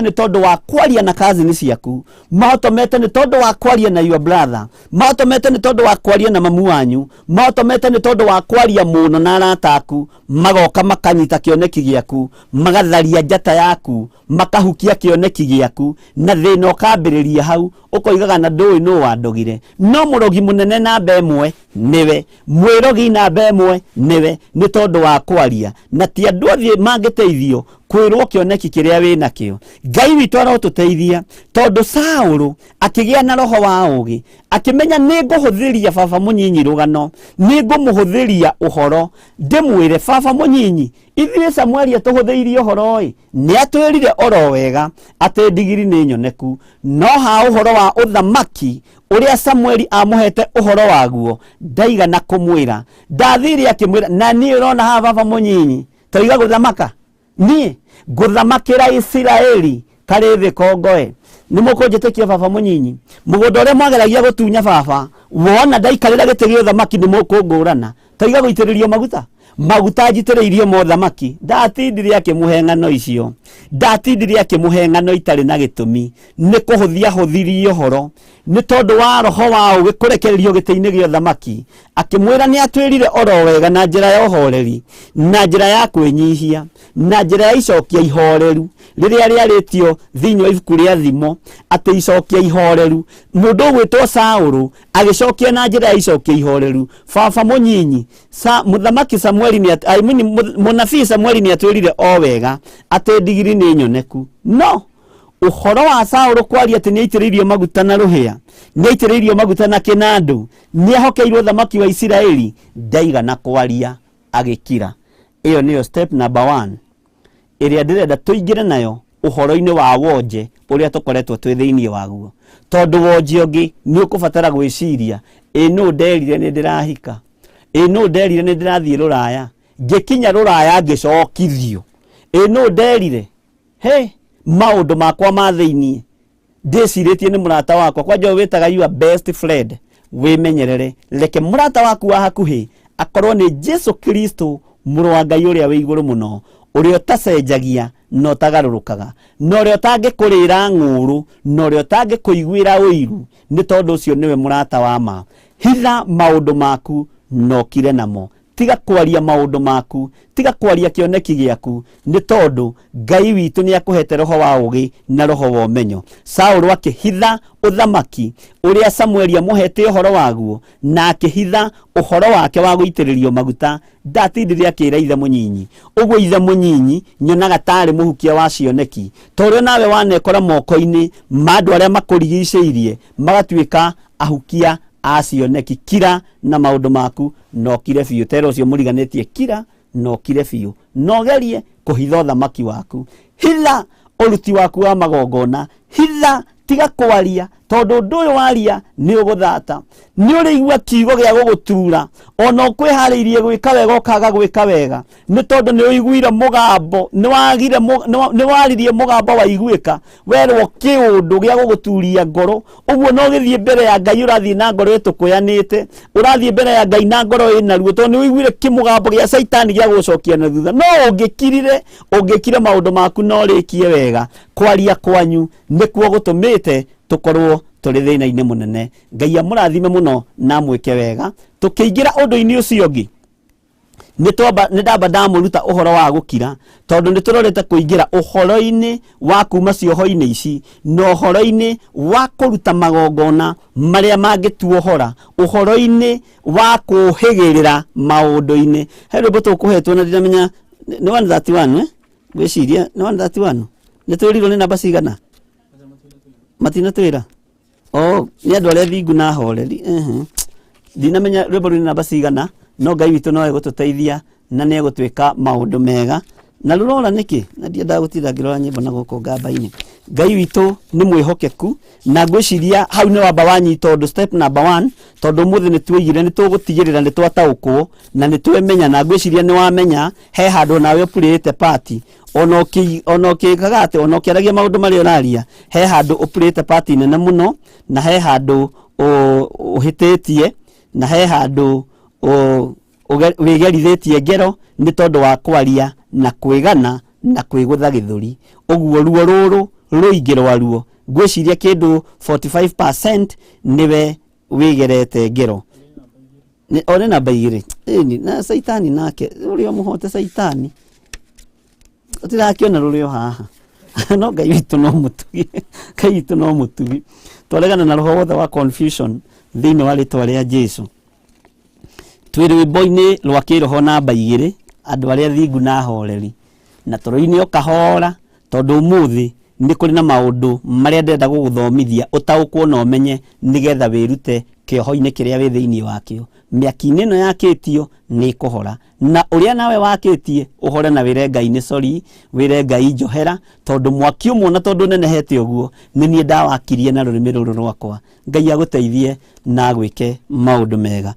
nĩ tondu wa kwaria na cousin ciaku, mahotomete nĩ tondu wa kwaria na your brother, mahotomete nĩ tondu wa kwaria na mamu wanyu, mahotomete nĩ tondu wa kwaria mũno na arata aku, magoka makanyita kĩoneki gĩaku, magatharia njata yaku, makahukia kĩoneki gĩaku, na thĩna ũkambĩrĩria hau, ũkoigaga na ndũĩ nũ wandogire. No mũrogi mũnene namba ĩmwe nĩwe, mwĩrogi namba ĩmwe nĩwe, nĩ tondu wa kwaria. Na ti andũ othe mangĩteithio kwĩrwo kĩoneki kĩrĩa wĩ nakĩo. Ngai witũ arotũteithia tondu Saũlũ akĩgĩa na roho wa ũũgĩ, akĩmenya nĩ ngũhũthĩria baba mũnyinyi rũgano, nĩ ngũmũhũthĩria ũhoro, ndĩmwĩre baba mũnyinyi, ithuĩ Samueli atũhũthĩirie ũhoro-ĩ, nĩ atwĩrire oro wega atĩ ndigiri nĩ nyoneku. No ha ũhoro wa ũthamaki ũrĩa Samueli amũhete ũhoro waguo ndaigana kũmwĩra. Ndathire akĩmwĩra, na niĩ ũrona haha baba mũnyinyi, toiga gũthamaka niĩ ngũthamakĩra Isiraeli karĩ thĩ kongoe. Nĩ mũkũnjĩtĩkia baba mũnyinyi, mũgũnda ũrĩa mwageragia gũtunya baba, wona ndaikarĩra gĩtĩ gĩa ũthamaki nĩ mũkũngũrana. Toiga gũitĩrĩrio maguta njitĩrĩirio ma ũthamaki. Ndatindire akĩmũhe ng'ano icio, ndatindire akĩmũhe ng'ano itarĩ na gĩtũmi, nĩ kũhũthia hũthirie ũhoro, nĩ tondu wa roho wa ũũgĩ kũrekererio gĩtĩ-inĩ gĩa ũthamaki. Akĩmwĩra nĩ atwĩrire oro wega na njĩra ya ũhoreri, na njĩra ya kwĩnyihia, na njĩra ya icokia ihoreru, rĩrĩa rĩarĩtio thĩinĩ wa ibuku rĩa thimo atĩ icokia ihoreru. Mũndũ ũgwĩtwo Saũlũ agĩcokia na njĩra ya icokia ihoreru. Baba mũnyinyi, mũthamaki Samueli Samuel munabii Samuel ni atwirire o wega ate digiri ni nyoneku no uhoro wa Saul kwaria ati ni aitiririo maguta na ruhia ni aitiririo maguta na kinandu ni ahokeirwo thamaki wa Isiraeli ndaiga na kwaria agikira. Iyo niyo step number 1 iria ndirenda tuingire nayo uhoro-ini wa wonje uria tukoretwo twi thiini waguo, tondu wonje ungi ni ukubatara gwiciria no nderire ni ndirahika, no nderire ni ndirathie ruraya, ngikinya ruraya ngicokithio, no nderire maundu makwa ma thiini ndiciritie ni murata wakwa kwanja witaga your best friend wimenyerere leke murata waku wa hakuhi akorwo ni Jesu Kristo muru wa Ngai uria wi iguru muno uria tacenjagia no tagarurukaga no rio tangikurira nguru no rio tangikuiguira uiru ni tondu ucio niwe murata wa ma. Hitha maundu maku no kire namo, tiga kwaria maundu maku, tiga kwaria kioneki giaku ni tondu Ngai witu ni akuhete roho wa ugi na roho wa umenyo. Saul akihitha uthamaki uria Samuel amuhete uhoro waguo na akihitha uhoro wake wa guitiririo maguta ndatindire akira ithe munyinyi uguo ithe munyinyi nyonaga tari muhukia wa cioneki torio nawe wanekora moko-ini mandu aria makurigiceirie magatuika ahukia acioneki. Kira na maundu maku no kire biu tero cio muriganetie kira no kire biu no gerie kuhitha thamaki waku. Hitha uruti waku wa magongona, hitha tiga kwaria tondu ndu uyu waria ni uguthata, ni urigua kiugo gia gugutura ona kwihariirie gwika wega ukaga gwika wega ni tondu ni uiguire mugambo, ni waririe mugambo wa iguika werwo kiundu gia guguturia ngoro uguo no githie mbere ya Ngai urathie na ngoro itukuyanite, urathie mbere ya Ngai na ngoro ina ruo tondu ni uiguire kimugambo gia Saitani gia gucokia na thutha. No ungikire maundu maku no rikie wega kwaria kwanyu nikuo gutumite tukorwo turi thina-ini munene. Ngai amurathime muno na mwike wega. Tukiingira undu-ini ucio ungi ni ndamba ndamuruta uhoro wa gukira tondu ni turorete kuingira uhoro-ini wa kuma cioho-ini ici no uhoro-ini wa kuruta magongona maria mangituohora, uhoro-ini wa kuhigirira maundu-ini. Heru boto kuhetwo na ndiramenya ni 131 gwiciria ni 131 ni turirwo ni namba cigana matina twira ni andu aria thingu na horeri ndinamenya rwimbo rwina namba cigana no Ngai witu no egututeithia na ni egutwika maundu mega na rurora niki na ndienda gutinda ngirora nyimbo na guko ngamba-ini. Ngai witu ni mwihokeku na ngwiciria hau ni wamba wanyi tondu step number 1 tondu muthi ni twigire ni tugutigirira ni twataukwo na ni twemenya na ngwiciria ni wamenya he handu nawe upurite party ono kigagate ono kiaragia maundu mari oraria he handu upurite party nene muno na he handu uhititie na he handu wigerithitie ngero ni tondu wa kwaria na kwigana na kwigutha githuri uguo ruo ruru ruingirwa ruo ngwiciria kindu 45% niwe wigerete ngero ni ore namba igiri na Saitani nake urio muhote Saitani utirakiona rurio haha no Ngai witu no mutugi Ngai witu no mutugi twaregana na roho wothe wa confusion thiini wa ritwa ria Jesu. Twiri rwimbo-ini rwa kiroho namba igiri andu aria thingu na horeri na toro-ini ukahora tondu umuthi ni kuri na maundu maria ndenda guguthomithia utaukwo no menye nigetha wirute kioho-ini kiria wi thiini wakio. Miaki-ini ino yakitio ni kuhora na uria nawe wakitie uhore na wire Ngai ni sori wire Ngai njohera tondu mwaki umwe na tondu nenehete uguo ni nie ndawakirie na rurimi ruru rwakwa. Ngai aguteithie na gwike maundu mega.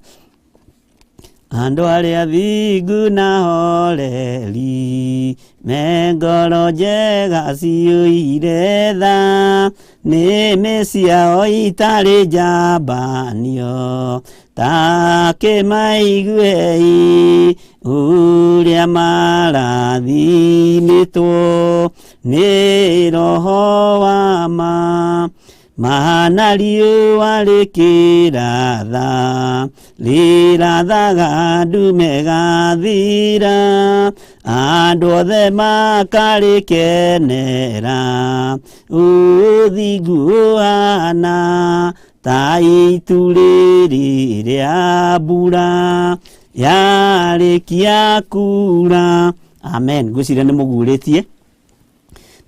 Andu aria thingu na horeri mengoro njega ciuire tha ni mĩciao itari njambanio ta kĩmaiguei uria marathimitwo ni roho wa ma mahana riũa rĩkĩratha rĩrathaga ndume gathira andũ othe makarĩkenera ũthingu ũhana ta itu rĩrĩ rĩa mbura yarĩkia kura. Amen. Ngwĩciria nĩ mũgurĩtie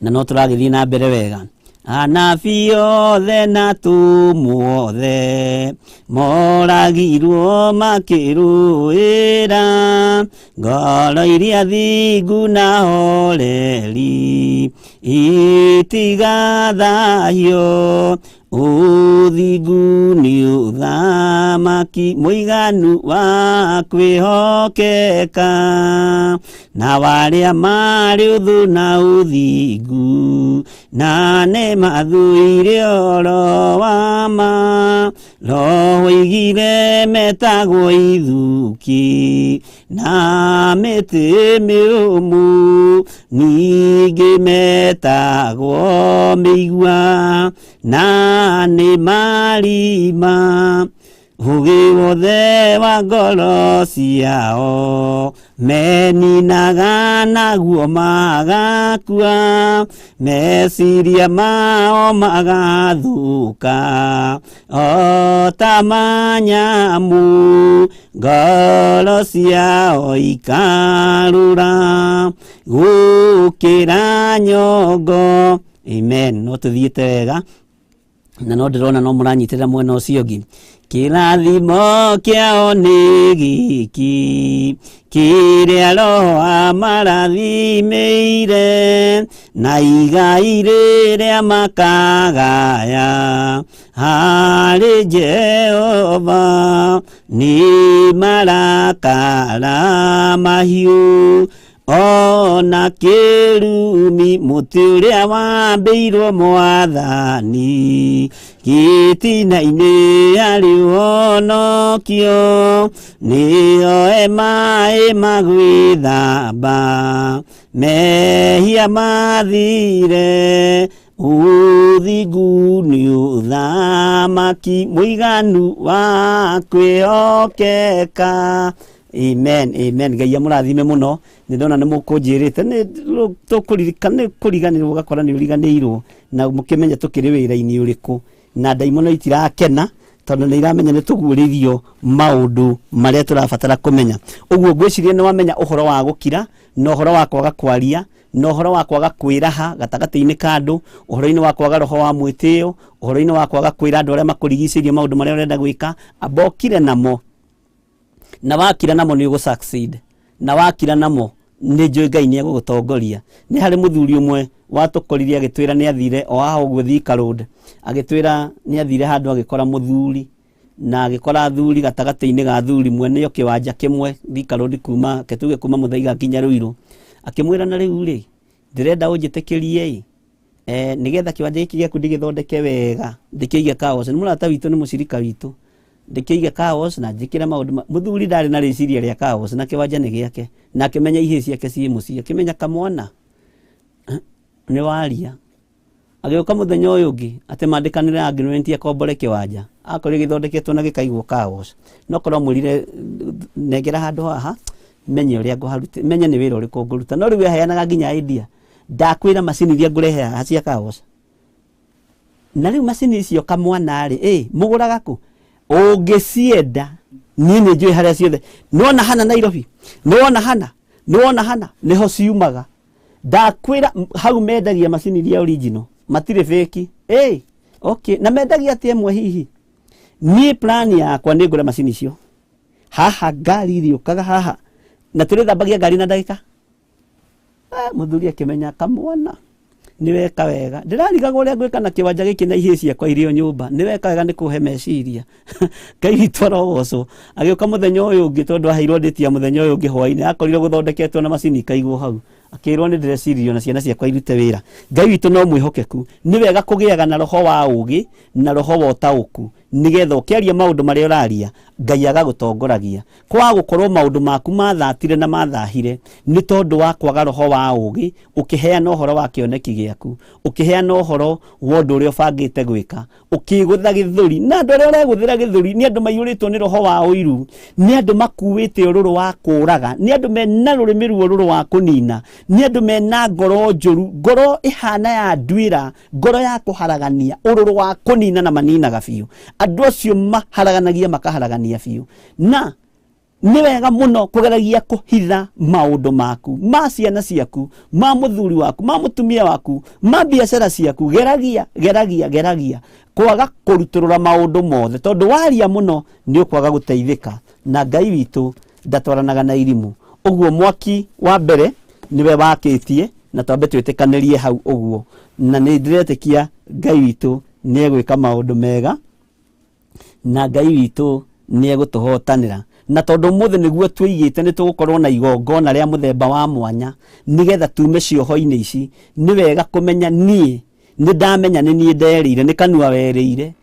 na no tũragĩthiĩ na mbere wega. Anabii othe na tũmuothe moragirwo makĩrũĩra ngoro iria thingu na horeri itigathahio. Ũthingu nĩ ũthamaki mũiganu wa kwĩhokeka, na warĩa marĩ ũthũ na ũthingu na nĩ mathũire oro wa ma. Roho oigire metagwo ithuki na mĩtĩ mĩũmũ, ningĩ metagwo mĩigua na nĩ marima. Ũgĩ wothe wa ngoro ciao meninaga naguo magakua, meciria mao magathũka o ta manyamu, ngoro ciao ikarũra gũkĩra nyongo. Amen. No tũthiĩte wega na no ndĩrona no mũranyitĩrĩra mwena ũcio ũngĩ. Kĩrathimo kĩao nĩ gĩkĩ, kĩrĩa Roho amarathimĩire, na igai rĩrĩa makagaya harĩ Jehova nĩ marakara mahiũ. Ona kĩrumi mũtĩ ũrĩa wambĩirwo Mwathani, gĩtina-inĩ arĩ ũhonokio, nĩoe maĩ magwĩthamba, mehia mathire. Ũthingu nĩ ũthamaki mũiganu wa kwĩhokeka. Amen, amen. Ngai amũrathime mũno. Nĩ ndona nĩ mũkũnjĩrĩte nĩ kũriganĩrwo ũgakora nĩ ũriganĩirwo na mũkĩmenya tũkĩrĩ wĩra-inĩ ũrĩkũ, na ndaimono itirakena tondũ nĩ iramenya nĩ tũguũrĩirio maũndũ marĩa tũrabatara kũmenya. Ũguo ngwĩciria nĩ wamenya ũhoro wa gũkira na ũhoro wa kwaga kwaria na ũhoro wa kwaga kwĩraha gatagatĩ-inĩ ka andũ, ũhoro-inĩ wa kwaga roho wa mwĩtĩo, ũhoro-inĩ wa kwaga kwĩra andũ arĩa makũrigicĩirie maũndũ marĩa ũrenda gwĩka. Amba ũkire namo, na wakira namo nĩ ũgũ-succeed, na wakira namo nĩ njũĩ Ngai nĩ egũgũtongoria. Nĩ harĩ mũthuri ũmwe watũkoririe agĩtwĩra nĩ athire o haha ũguo Thika Road, agĩtwĩra nĩ athire handũ agĩkora mũthuri, na agĩkora athuri gatagatĩ-inĩ ga athuri mwene kĩwanja kĩmwe Thika Road kuma Ketuge kuma Mũthaiga nginya Ruiru. Akĩmwĩra na rĩu rĩ, ndĩrenda ũnjĩtĩkĩrie nĩgetha kĩwanja gĩkĩ gĩaku ndĩgĩthondeke wega, ndĩkĩige chaos. Nĩ mũrata witũ, nĩ mũcirika witũ, ndĩkĩige chaos na njĩkĩre maũndũ. Mũthuri ndarĩ na rĩciria rĩa chaos, na kĩwanja nĩ gĩake, na akĩmenya ihĩ ciake ciĩ mũciĩ, akĩmenya kamwana nĩ waria. Agĩũka mũthenya ũyũ ũngĩ atĩ mandĩkanĩre agreement akombore kĩwanja, akorire gĩthondeketwo na gĩkaigwo chaos. No korwo mwĩrire nengera handũ haha menye ũrĩa ngũharuta, menye nĩ wĩra ũrĩkũ ngũruta. No rĩu aheanaga nginya idea, ndakwĩra macini iria ngũrehe haha cia chaos. Na rĩu macini icio kamwana rĩ, mũgũraga kũ? Ũngĩcienda niĩ nĩ njũĩ harĩa ciothe. Nĩwona hana Nairobi, nĩwona hana nĩho ciumaga. Ndakwĩra hau mendagia macini iria original, matirĩ fake. Okay, na mendagia atĩ ĩmwe hihi. Niĩ plan yakwa nĩ ngũre macini icio. Haha ngari ĩrĩũkaga haha na tũrĩthambagia ngari na ndagĩka. Mũthuri akĩmenya kamwana nĩ weka wega. Ndĩrarigagwo ũrĩa ngwĩka na kĩwanja gĩkĩ na ihĩ ciakwa irĩ o nyũmba. Nĩ weka wega nĩ kũhe meciria. Ngai witũ arogocwo. Agĩũka mũthenya ũyũ ũngĩ tondũ aheirwo ndĩti ya mũthenya ũyũ ũngĩ hwaĩ-inĩ, akorire gũthondeketwo na macini ikaigwo hau. Akĩrwo nĩ ndĩreciria na ciana ciakwa irute wĩra. Ngai witũ no mwĩhokeku. Nĩ wega kũgĩaga na roho wa ũũgĩ na roho wa ũtaũku, nĩgetha ũkĩaria maũndũ marĩa ũraria Ngai agagũtongoragia. Kwa gũkorwo maũndũ maku mathatire na mathahire nĩ tondũ wa kwaga roho wa ũũgĩ, ũkĩheana ũhoro wa kĩoneki gĩaku, ũkĩheana ũhoro wa ũndũ ũrĩa ũbangĩte gwĩka, ũkĩgũtha gĩthũri. Na andũ arĩa ũregũthĩra gĩthũri nĩ andũ maiyũrĩtwo nĩ roho wa ũiru, nĩ andũ makuĩte ũrũrũ wa kũũraga, nĩ andũ mena rũrĩmĩ ruo ũrũrũ wa kũnina, nĩ andũ mena ngoro njũru, ngoro ĩhana ya nduĩra, ngoro ya kũharagania, ũrũrũ wa kũnina na maninaga biũ. Andũ acio maharaganagia makaharagania biũ. Na ni wega muno kugeragia kuhitha maundu maku ma ciana ciaku ma muthuri waku ma mutumia waku ma biashara ciaku geragia kwaga kuruturura maundu mothe tondu waria muno ni ukwaga guteithika na Ngai witu ndatwaranaga na irimu uguo mwaki wa mbere niwe wakitie na twambe twitikanirie hau uguo na ni ndiretekia Ngai witu ni egwika maundu mega na Ngai witu ni egutuhotanira na tondu muthe niguo twigite ni tugukorwo na igongona ria muthemba wa mwanya nigetha tume cioho-ini ici ni wega kumenya ni ndamenya ni nie nderire ni kanua werire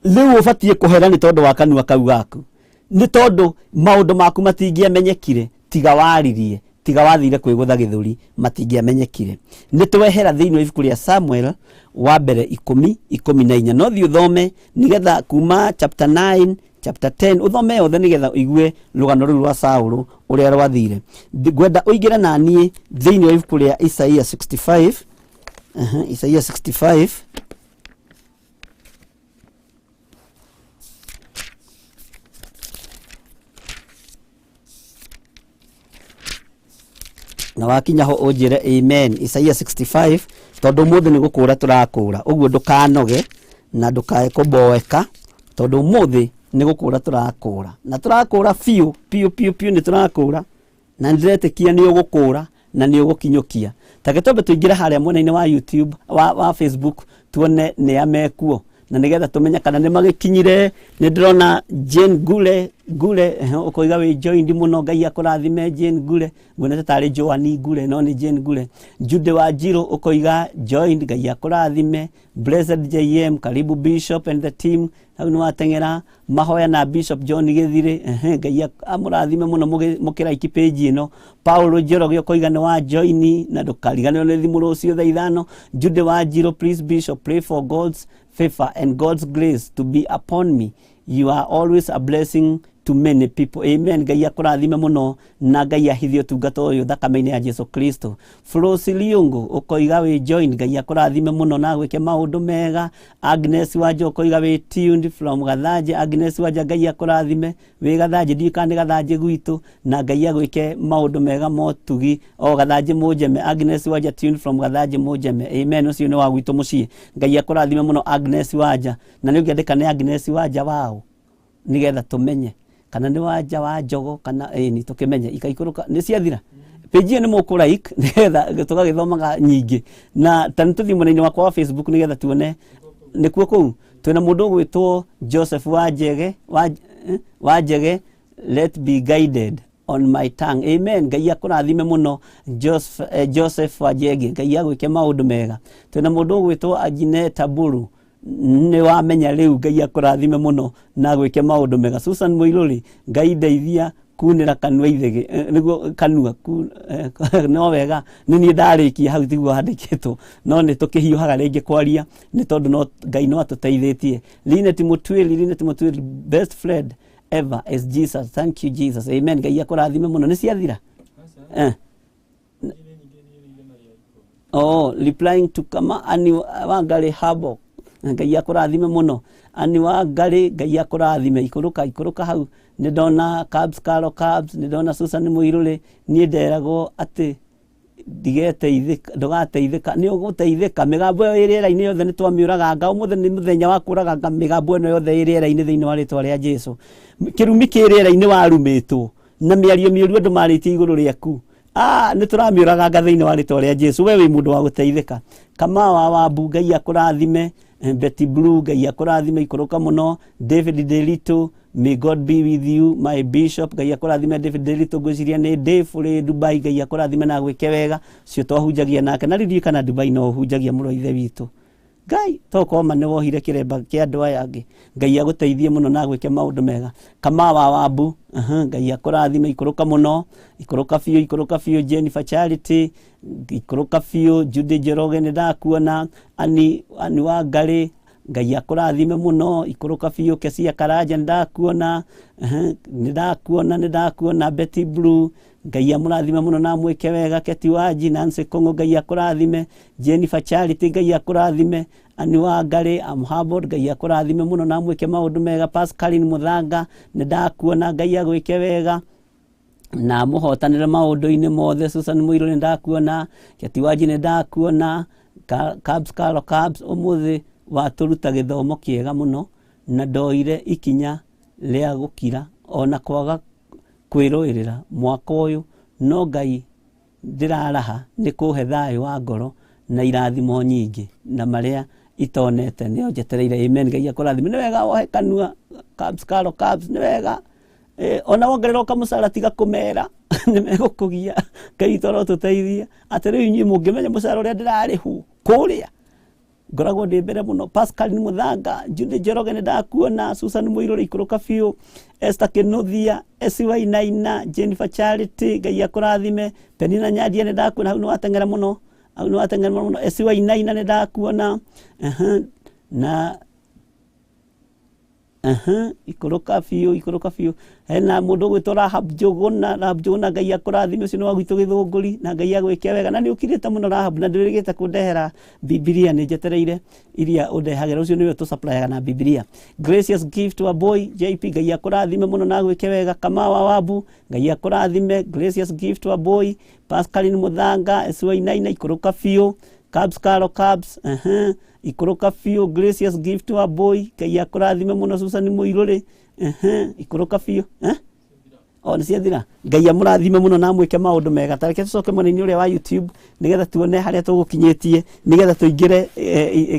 riu ubatie kuhera ni tondu wa kanua kau gaku ni tondu maundu maku matingiamenyekire tiga waririe tiga wathire kwigutha githuri matingiamenyekire ni twehera thiini wa ibuku ria Samuel wa mbere 10:14 no thi uthome nigetha kuma chapter 9 chapter 10 uthome othe nigetha igue rugano ruru rwa Saulu uria rwathire ngwenda uingire na nie thiini wa ibuku ria Isaiah 65 Isaiah 65 na wakinya ho unjire amen. Isaiah 65 tondu muthi ni gukura turakura uguo ndukanoge na ndukae kuboeka tondu muthi ni gukura turakura na turakura fiu ni turakura na ndiretekia ni ugukura na ni ugukinyukia take tombe tuingira haria mwena-ini wa YouTube wa Facebook tuone ni amekuo na nigetha tumenya kana ni magikinyire ni ndirona Jane Gule ukoiga we joined muno Ngai akurathime Jane Gule ngwena tari Joani Gule no ni Jane Gule Jude wa Jiro ukoiga joined Ngai akurathime Blessed JM karibu Bishop and the team hau ni watengera Mahoya na Bishop John Githire Ngai amurathime muno mukira iki page ino Paulo Njoroge ukoiga ni wa join na ndukariganirwo ni thimu rucio thaa 5 Jude wa Jiro please Bishop pray for God's favor and God's grace to be upon me. You are always a blessing to many people. Amen. Ngai akurathime muno na Ngai ahithio tungata uyu thakame-ini ya Jesu Kristo. Flosi Liungu ukoiga we join Ngai akurathime muno na gwike maundu mega. Agnes Wanja ukoiga we tuned from Gathaje. Agnes Wanja Ngai akurathime we Gathaje ndikane Gathaje gwitu na Ngai agwike maundu mega motugi o Gathaje mujeme. Agnes Wanja tuned from Gathaje mujeme. Amen. Ucio ni wa gwitu mucii. Ngai akurathime muno Agnes Wanja na ni ungiendeka ni Agnes Wanja wao nigetha tumenye kana ni wanja wa njogo kana ni tukimenye ikaikuruka ni ciathira page ni muku like nigetha tugagithomaga nyingi na tani tuthi mwena-ini wakwa wa Facebook nigetha tuone nikuo kuu twina mundu gwitwo Joseph Wajege let be guided on my tongue. Amen. Ngai akurathime muno Joseph Wajege Ngai agwike maundu mega twina mundu gwitwo Ajine Taburu ni wamenya riu Ngai akurathime muno na gwike maundu mega. Susan Muiruri Ngai ndeithia kunira kanua ithege niguo kanua no wega ni ni ndarikia hau tiguo handikitwo no ni tukihiuhaga ringi kwaria ni tondu no Ngai no atuteithitie. Linet Mutwiri best friend ever is Jesus. Thank you Jesus. Amen. Ngai akurathime muno ni ciathira replying to kama ani wangari habo Ngai akurathime muno ani wa ngari Ngai akurathime ikuruka hau ni ndona Cabs ni ndona Susan Muiruri ni nderagwo ati ndigeteithika ndugateithika ni uguteithika migambo yo iriera-ini yothe ni twamiuraga nga umuthe ni muthenya wa kuraga nga migambo eno yothe iriera-ini thiini wa ritwa ria Jesu kirumi kiriera-ini warumitwo na miario miuru andu maritie iguru riaku ni turamiuraga nga thiini wa ritwa ria Jesu we wi mundu wa guteithika kama wa Ngai akurathime Betty Blue Ngai akurathime ikuruka muno David Delito may God be with you my bishop Ngai akurathime David Delito gwiciria ni Dave Dubai Ngai akurathime na gwike wega cio twahunjagia nake na riri kana Dubai no hunjagia muno ithe witu Ngai tokoma ni wohire kiremba kia andu aya angi Ngai aguteithie muno na gwike maundu mega kama wa Wambu Ngai akurathime ikuruka muno ikuruka fiu Jennifer Charity ikuruka fiu Jude Njoroge ni ndakuona ani wa Ngari Ngai akurathime muno ikuruka fiu Kesia Karaja ndakuona ni ndakuona Betty Blue Ngai amurathime muno na mwike wega Keti Waji Nancy Kongo Ngai akurathime Jennifer Charity Ngai akurathime ani wa Ngari Amhabod Ngai akurathime muno na mwike maundu mega Pascaline Muthanga ni ndakuona Ngai agwike wega na muhotanire maundu-ini mothe. Susan Muiru ni ndakuona, Ketiwaji ni ndakuona, Cabs umuthi waturuta githomo kiega muno na ndoire ikinya ria gukira ona kwaga kwiroirira mwaka uyu, no Ngai ndiraraha ni kuhe thayo wa ngoro na irathimo nyingi na maria itonete nio njetereire. Amen. Ngai akurathime. Ni wega wohe kanua Cabs ni wega ona wongerera kamucara tiga kumera ni megukugia. Ngai toro tuteithie ati riu inyi mungimenya mucara uria ndirarihu kuria ngoragwo ndi mbere muno. Pascal ni Muthanga, Judy Njoroge ni ndakuona, Susan Muiru ikuruka fiu, Esther Kinuthia, Esi Wainaina, Jennifer Charity, Ngai akurathime. Penina Nyadia ni ndakuona, hau ni watengera muno, Esi Wainaina ni ndakuona, na ikuruka fiu. Hena mundu gwitwo Rahab Njuguna, Ngai akurathime. Ucio ni wa gwitu Githunguri na Ngai agwike wega, na ni ukirite muno Rahab, na ndirigite kundehera Biblia, ni njetereire iria undehagira. Ucio niwe tu supply na Biblia. Gracious gift to a boy JP, Ngai akurathime muno na agwike wega. Kamawa Wabu, Ngai akurathime. Gracious gift to a boy. Pascal ni Muthanga, Eswainaina ikuruka fiu. Cabs ikuruka fiu. Gracious gift to a boy, Ngai akurathime muno. Susan Muiru ikuruka fiu. Ni ciathira. Ngai amurathime muno na mwike maundu mega. Tareke tucoke mwena-ini uria wa YouTube nigetha tuone haria tugukinyitie, nigetha tuingire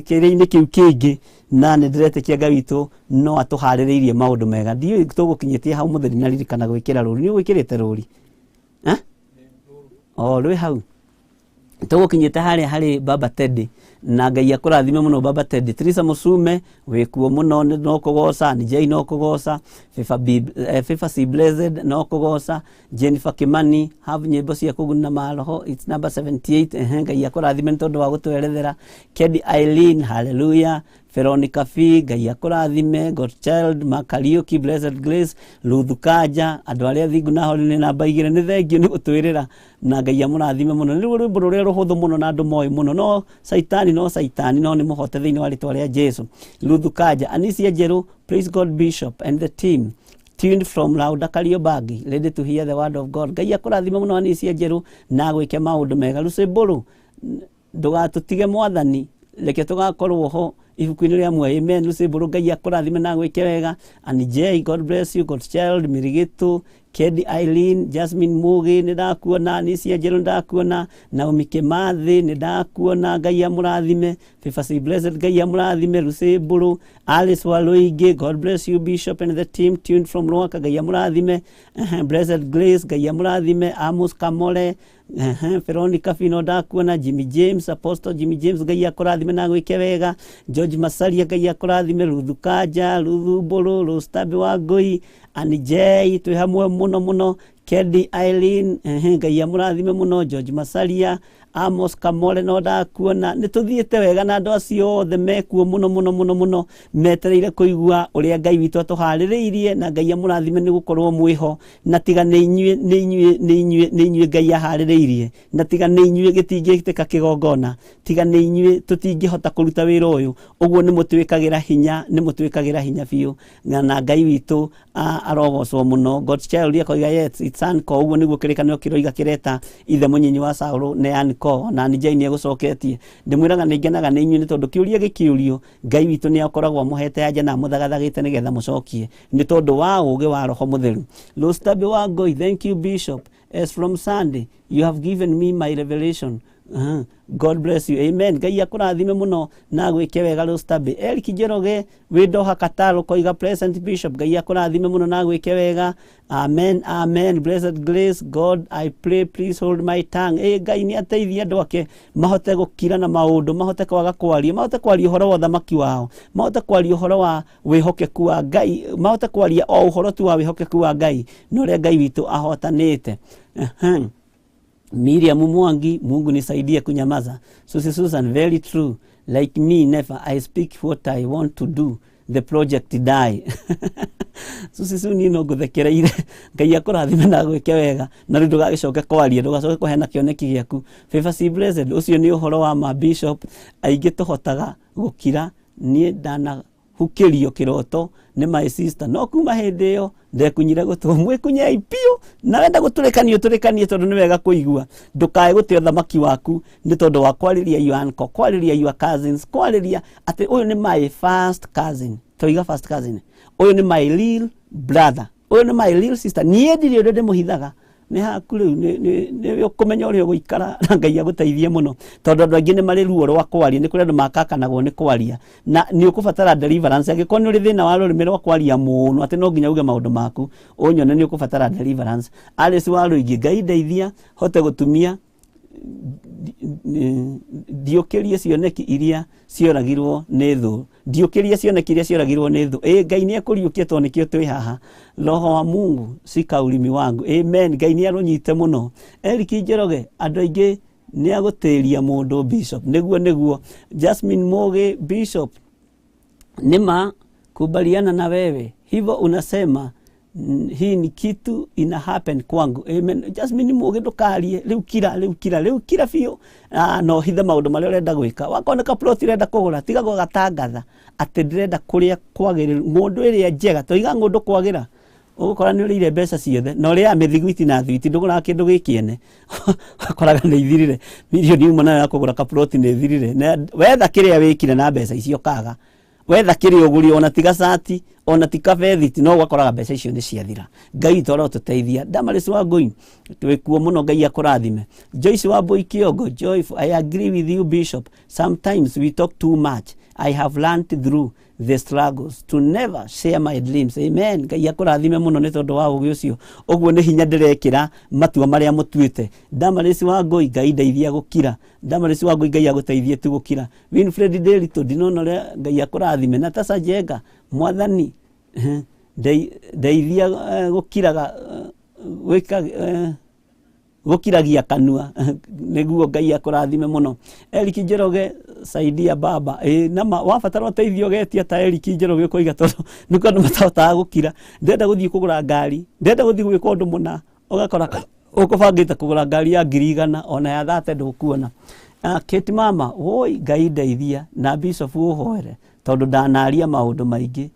kiri-ini kiu kingi, na ndiretikia Ngai witu no atuhaririirie maundu mega. Ndiu tugukinyitie hau mutheri na ririkana gwikira ruri. Ni gwikirite ruri rwi hau tugukinyite haria hari Baba Teddy, na Ngai akurathime muno Baba Teddy. Teresa Musume wikuo muno no kugoca, ni Jay no kugoca, FIFA C Blessed no kugoca, Jennifer Kimani have nyimbo cia kuguna maroho, it's number 78. Ngai akurathime tondu wa gutwerethera. Kedi Eileen, hallelujah. Veronica Fi, Ngai akurathime. Godchild Makariuki, Blessed Grace, Ruthukaja, andu aria thingu na holi ni namba 2 ni thengio ni gutwirira, na Ngai amurathime muno. Ni rwimbo ruria ruhuthu muno na andu moi muno, no saitani no ni muhote thiini wa ritwa ria Jesu. Ruthukaja, Anisia Jeru, praise God Bishop and the team tuned from Lauda Kariobangi, ready to hear the word of God. Ngai akurathime muno Anisia Jeru na gwike maundu mega. Luceburu, ndugatutige Mwathani, reke tugakorwo ho ibuku-ini ria muoyo. Amen. Luceburu, Ngai akurathime na gwike wega. Ani J, God bless you. Godchild Mirigitu, Kedi Eileen, Jasmine Mugi ni ndakuona, Anisia Jeru ndakuona, Naomi Kimathi ni ndakuona, Ngai amurathime. FIFA C Blessed, Ngai amurathime. Luceburu, Alice Waluigi, God bless you Bishop and the team tuned from Rwaka, Ngai amurathime. Blessed Grace, Ngai amurathime. Amos Kamole, Veronica Fino ndakuona. Jimmy James, Apostle Jimmy James, Ngai akurathime na gwike wega. George Masaria, Ngai akurathime. Ruthukaja, Ruthuburu, Rustabi wa Ngui, Ani J, twi hamwe muno. Kedi Eileen, Ngai amurathime muno. George Masaria, Amos Kamole no ndakuona. Ni tuthiite wega na andu acio othe mekuo muno metereire kuigua uria Ngai witu atuhaririirie, na Ngai amurathime ni gukorwo mwiho, na tiga ni inyue Ngai ahaririirie, na tiga ni inyue gitingiteka kigongona, tiga ni inyue tutingihota kuruta wira uyu. Uguo ni mutwikagira hinya biu, na Ngai witu arogocwo muno. Godchild yakoiga yes it's unco. Uguo niguo kirikanio kiroiga kireta ithe munyinyi wa Saulu ne na ni Jane gucoketie. Ndimwiraga ni ngenaga ni inyue ni tondu kiuria gikiurio Ngai witu ni akoragwo muhete anja na muthagathagite nigetha mucokie, ni tondu wa uge wa roho mutheru. Lustabi wa Ngui, thank you Bishop. As from Sunday you have given me my revelation. God bless you. Amen. Ngai akurathime muno na gwike wega. Lustabi Eric Njoroge widoha Kataro koiga present Bishop, Ngai akurathime muno na gwike wega. Amen. Blessed Grace, God I pray please hold my tongue. Ngai ni ateithia andu ake mahote gukira na maundu, mahote kwaga kwaria, mahote kwaria uhoro wa thamaki wao, mahote kwaria uhoro wa wihokeku wa Ngai, mahote kwaria o uhoro tu wa wihokeku wa Ngai no ria Ngai witu ahotanite. Miriam Mwangi, Mungu nisaidie kunyamaza. Susan, very true. Like me, never. I speak what I want to do. The project die. Susi no guthekereire. Ngai akurathime na gwike wega. Na rindu gagicoke kwaria, ndugacoke kuhena kioneki giaku. FIFA C Blessed, ucio ni uhoro wa ma Bishop. Aingi tuhotaga gukira nie ndana hukirio kiroto ni my sister. No kuma hindi yo ndekunyira gutu mwikunya ipio na wenda guturekanie tondu ni wega kuigua ndukae gutia thamaki waku ni tondu wa kwariria your uncle, kwariria your cousins, kwariria ati uyu ni my first cousin, toiga first cousin, uyu ni my little brother, uyu ni my little sister, nie ndiri undu ndimuhithaga ni haku riu ni ukumenya uria guikara na Ngai aguteithie muno tondu andu aingi ni mari ruo rwa kwaria, ni kuri andu makakanagwo ni kwaria na ni ukubatara deliverance. Angiko ni uri thina wa rurimi rwa kwaria muno ati no nginya uge maundu maku unyone ni ukubatara deliverance. Alice wa ruingi Ngai ndeithia hote gutumia ndiokerie cioneki iria cioragirwo ni thu, ndiokerie cioneki iria cioragirwo ni thu. Ngai ni ekuriukia tondu nikio twi haha. Roho wa Mungu sika ulimi wangu, amen. Ngai ni arunyite muno. Eric Njoroge andu aingi ni agutiria mundu bishop niguo Jasmine Moge bishop nima kubaliana na wewe hivyo unasema hii ni kitu ina happen kwangu, amen. Jasmine Moge ndukarie riu kira fio no hithe maundu maria urenda gwika wakoneka plot irenda kugura tiga gugatangatha ati ndirenda kuria kwagirira mundu iria njega toiga ngundu kwagira ugukora ni urire mbeca ciothe no ria mithiguiti na thwiti ndugura kindu gikiene akoraga ni ithirire milioni imwe na kugura ka plot ni ithirire na wetha kiria wikire na mbeca icio kaga wetha kiria uguri ona tiga sati ona tika fethiti no wakoraga mbeca icio ni ciathira. Ngai toro tuteithia Damaris wa Ngui twikuo muno Ngai akurathime. Joyce wa Boy Kiogo Joyful, I agree with you bishop, sometimes we talk too much. I have learned through the struggles to never share my dreams, amen. Ngai akurathime muno ni tondu wa ugi ucio uguo ni hinya ndirekira matua maria mutuite. Damaris wa Ngui Ngai ndeithia gukira, Damaris wa Ngui Ngai aguteithie tu gukira. Winfred Delito ndinono ria Ngai akurathime. Natasha Jenga mwathani ndeithia gukiraga wika gukiragia kanua niguo Ngai akurathime muno. Eric Njoroge saidia baba nama wabatara uteithio getia ta Eric Njoroge koiga tondu niko andu matahota gukira ndenda guthii kugura ngari ndenda guthii gwika undu muna ugakora ukubangite kugura ngari ya 100 ona ya 30 ndukuona. Kate mama woi Ngai ndeithia na bishop uhoere tondu ndanaria maundu maingi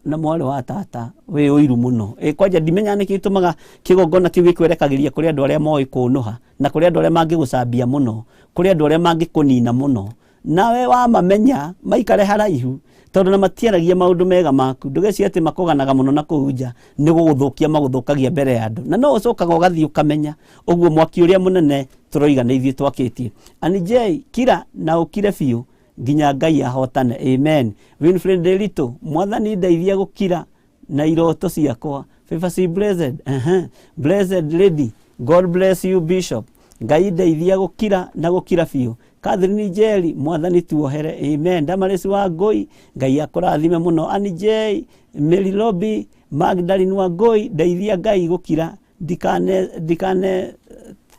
na mwale wa tata we uiru muno kwanja ndimenya niki itumaga kigongona ti wikwerekagiria kuri andu aria moi kunuha na kuri andu aria mangigucambia muno kuri andu aria mangikunina muno nawe wa mamenya maikare haraihu tondu na matiaragia maundu mega maku ndugeci ati makoganaga muno na kuhunja ni guguthukia maguthukagia mbere ya andu na no ucokaga ugathii ukamenya uguo mwaki uria munene turoiga ni ithii twakitie ani je kira na ukire fiu nginya Ngai ahotane, amen. Winfred Delito mwathani ndeithia gukira na iroto ciakwa. Favor blessed blessed lady, God bless you bishop. Ngai ndeithia gukira na gukira fiu. Catherine Njeri mwathani tuohere, amen. Damaris wa Ngui Ngai akurathime muno. Ani J Mary Lobby Magdalene wa Ngui ndeithia Ngai gukira dikane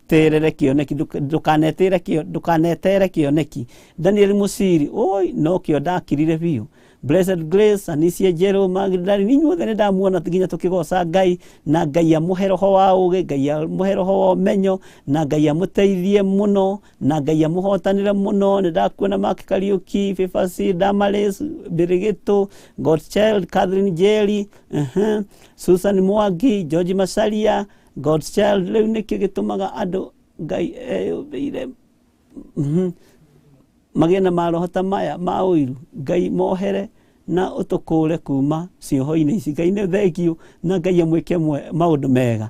terere kioneki ndukanetere kioneki. Daniel Musiri oi no kio ndakirire biu. Blessed Grace Anisia Jero Magdalene inyuothe ni ndamuona nginya tukigoca Ngai na Ngai amuhe roho wa uge Ngai amuhe roho wa menyo na Ngai amuteithie muno na Ngai amuhotanire muno. Ni ndakuona Mark Kariuki Fefasi Damaris Birigito God's Child Catherine Njeri Susan Mwangi George Masalia God's Child. Leu niki gitumaga andu Ngai eyubire magena marohota maya mauiru Ngai mohere na utukure kuma cioho-ini ici. Ngai ni thengio na Ngai amwike maundu mega.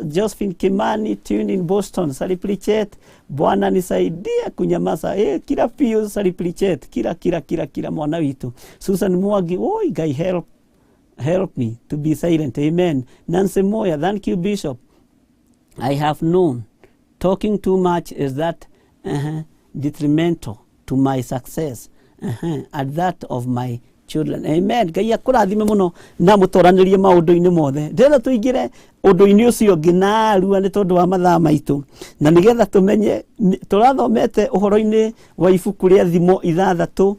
Josephine Kimani tuned in Boston Sariplichet Bwana nisaidia kunyamaza kila piu Sariplichet kila mwana witu. Susan Mwangi oi Ngai help me to be silent, amen. Nancy Moya thank you bishop. I have known talking too much is that detrimental to my success and that of my children, amen. Ngai akurathime muno na mutoranirie maundu-ini mothe ndenda tuingire undu-ini ucio nginarua ni tondu wa mathaa maitu na nigetha tumenye turathomete uhoro-ini wa ibuku ria thimo 6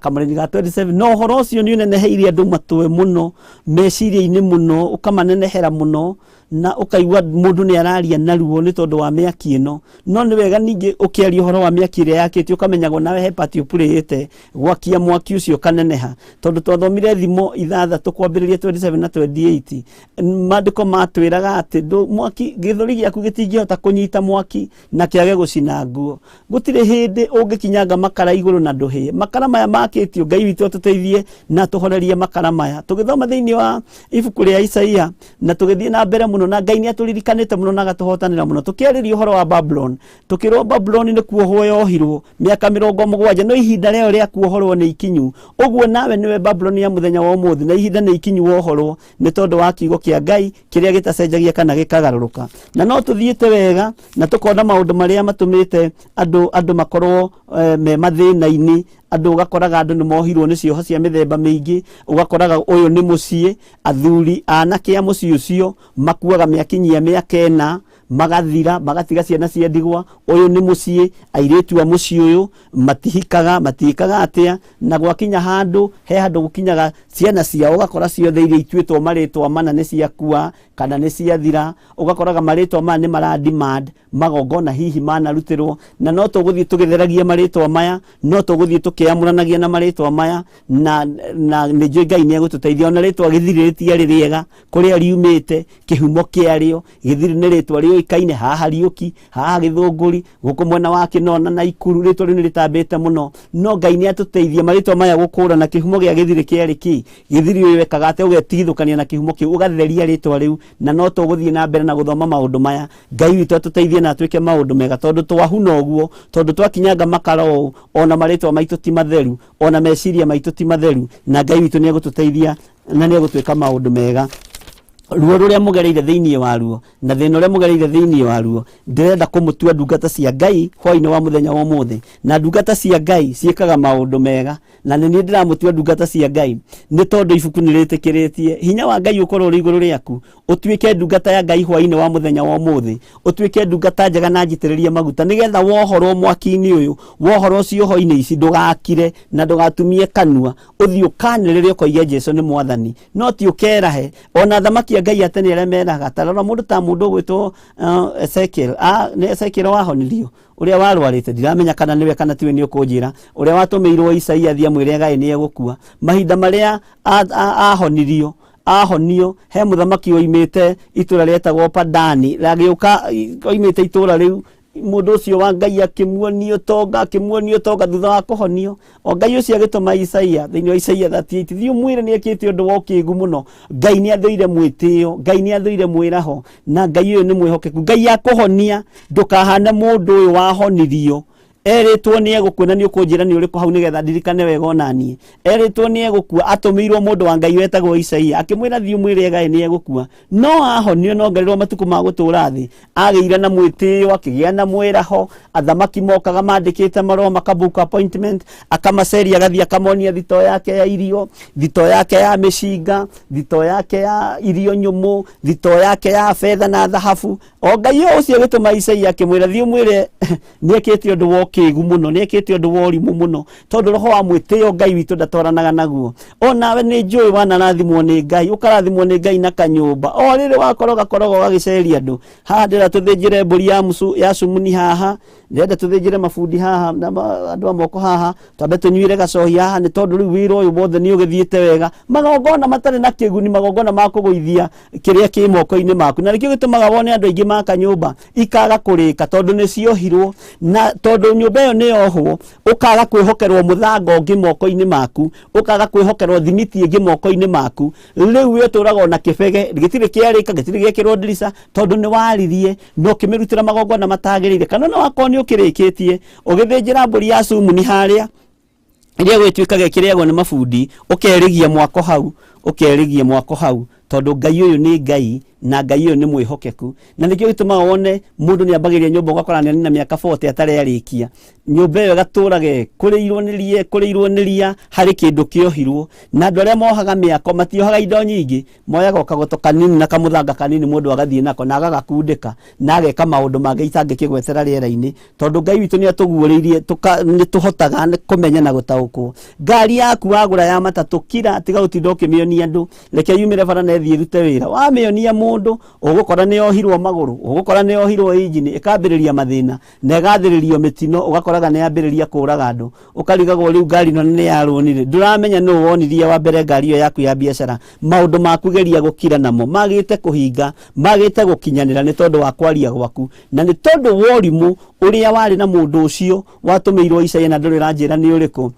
kamareni ga 27 no uhoro ucio ni uneneheirie andu matwe muno meciria-ini muno ukamanenehera muno na ukaigua mundu ni araria naruo ni tondu wa miaki ino no ni wega ningi ukiaria horo wa miaki ire yakitio ukamenyago nawe he part upurite gwakia mwaki ucio kaneneha tondu twathomire thimo ithathatu kwambiriria 27 na 28 mandiko matwiraga ati mwaki githori giaku gitingihota kunyita mwaki na kiage gucina nguo gutire hindi ungikinyanga makara iguru na nduhi makara maya makitio Ngai witu tuteithie na tuhorerie makara maya tugithoma thiini wa ibuku ria Isaia na tugithie na mbere muno na Ngai ni aturirikanite muno na gatuhotanira muno tukiariria uhoro wa Babylon tukirwo Babylon ni kuohwo yohirwo miaka 70 no ihinda reo ria kuohorwo ni ikinyu uguo nawe niwe Babylon ya muthenya wa umuthi na ihinda ni ikinyu wohorwo ni tondu wa kiugo kia Ngai kiria gitacenjagia kana gikagaruruka na no tuthiite wega na tukona maundu maria matumite andu makorwo me mathina-ini andu ugakoraga andu ni mohirwo ni cioho cia mithemba mingi ugakoraga uyu ni mucii athuri anake a mucii ucio makuaga miakinyia miaka 4 magathira magatiga ciana cia ndigwa uyu ni mucii airetu a mucii uyu matihikaga atia na gwakinya handu he handu gukinyaga ciana ciao ugakora ciothe iria ituitwo maritwa mana ni ciakua kana ni ciathira ugakoraga maritwa mana ni marademand magongona hihi manarutirwo na no tuguthie tugitheragia maritwa maya no tuguthie tukiamuranagia na maritwa maya na ni njui Ngai ni egututeithia ona ritwa githiriritia ririega kuria riumite kihumo kiario githiri ni ritwa rioikaine haha riuki haha githunguri guku mwena wa Kinona na Ikuru ritwa ni ritambite muno no Ngai ni atuteithia maritwa maya gukura na kihumo gia githiri kiari ki githiri wekaga ate ugetigithukania na kihumo ki ugatheria ritwa riu na no tuguthie na mbere na guthoma maundu maya Ngai witu atuteithie na atwike maundu mega tondu twahuna uguo tondu twakinyanga makara ona maritwa maitu ti matheru ona meciria maitu ti matheru na Ngai witu ni egututeithia na ni egutwika maundu mega ruo ruria mugereire thiini waruo na thina uria mugereire thiini waruo ndirenda kumutua ndungata cia Ngai hwaini wa muthenya wa umuthi na ndungata cia Ngai ciekaga maundu mega na ni ndiramutua ndungata cia Ngai ni tondu ibuku niritikiritie hinya wa Ngai ukorwo uri iguru riaku utwike ndungata ya Ngai hwaini wa muthenya wa umuthi utwike ndungata njega na njitiririe maguta nigetha wohorwo mwaki-ini uyu wohorwo cioho-ini ici ndugakire na ndugatumie kanua uthio kaniririe ukoige Jesu ni mwathani no ti ukerahe ona thamaki Ngai atene aria meraga tarora mundu ta mundu gwitwo Ezekiel ni Ezekiel wahonirio uria warwarite ndiramenya kana niwe kana tiwe ni ukunjira uria watumirwo Isaia thia mwire Ngai ni egukua mahinda maria ahonio he muthamaki oimite itura rietagwo Padani ragiuka oimite itura riu mundu ucio wa Ngai akimuonio tonga thutha wa kuhonio o Ngai ucio agituma Isaia thiini wa Isaia 38 thiu mwire ni ekite undu wa ukigu muno Ngai ni athuire mwitio Ngai ni athuire mwiraho na Ngai uyu ni mwihokeku Ngai akuhonia ndukahane mundu uyu wahonirio eritwo ni egukwena ni ukunjira ni uriku hau nigetha ndirikane wega onanie eritwo ni egukua atumirwo mundu wa Ngai wetagwo Isaia akimwira thiu mwire Ngai ni egukua no ahonio no ngerirwo matuku ma gutura thi agiira na mwitio akigia na mwiraho athamaki mokaga mandikite marua makabuka appointment akamaceria gathia akamonia thito yake ya irio thito yake ya mishinga thito yake ya irio nyumu thito yake ya fedha na dhahabu o Ngai ucio gituma Isaia akimwira thiu mwire ni ekite undu wa kigu muno ni ekite undu wa urimu muno tondu roho wa mwitio Ngai witu ndatwaranaga naguo onawe ni njui wanarathimwo ni Ngai ukarathimwo ni Ngai na kanyumba o riri wakoroga gagiceria andu haha ndira tuthinjire mburi ya sumuni haha ndenda tuthinjire mabundi haha na andu amoko haha tambe tunyuire gacohi haha ni tondu riu wira uyu wothe ni ugithiite wega magongona matari na kiguni magongona ma kuguithia kiria ki moko-ini maku na nikio gitumaga wone andu aingi ma kanyumba ikaga kurika tondu ni ciohirwo na tondu nyumba iyo ni yohwo ukaga kwihokerwo muthango ungi moko-ini maku ukaga kwihokerwo thimiti ingi moko-ini maku riu wi uturaga na kibege gitire kiarika gitire giekirwo ndirisa tondu ni waririe no kimirutira magongona matagirire kana no akoni ukirikitie ugithinjira mburi ya sumuni haria iria gwituikaga kiriagwo ni mabundi ukerigia mwako hau tondu Ngai uyu ni Ngai na Ngai uyu ni mwihokeku na nikio gituma wone mundu ni ambagiria nyumba ugakora ni na miaka 40 atari arikia nyumba iyo gaturage kuriirwo ni ria hari kindu kiohirwo na andu aria mohaga miako matiohaga indo nyingi moyaga kagoto kanini na kamuthanga kanini mundu agathie nako na agagakundika na ageka maundu mangĩ itangĩkĩgwetera rĩera-inĩ tondu Ngai witu ni atuguũrĩirie ni tuhotaga kumenya na gutaukwo ngari yaku wagura ya matatu kira tiga utinda ukimionia andu reke yumire bara na thie rute wira wa mionia mundu ugukora ni ohirwo maguru ugukora ni ohirwo injini ikambiriria mathina na igathiririo mitino ugakoraga ni ambiriria kuraga andu ukarigagwo riu ngari no ni yarunire nduramenya no wonirie wa mbere ngari yo yaku ya biashara maundu makugeria gukira namo magite kuhinga magite gukinyanira ni tondu wa kwaria gwaku na ni tondu worimu uria wari na mundu ucio watumirwo Isaia na nduri ranjira ni uriku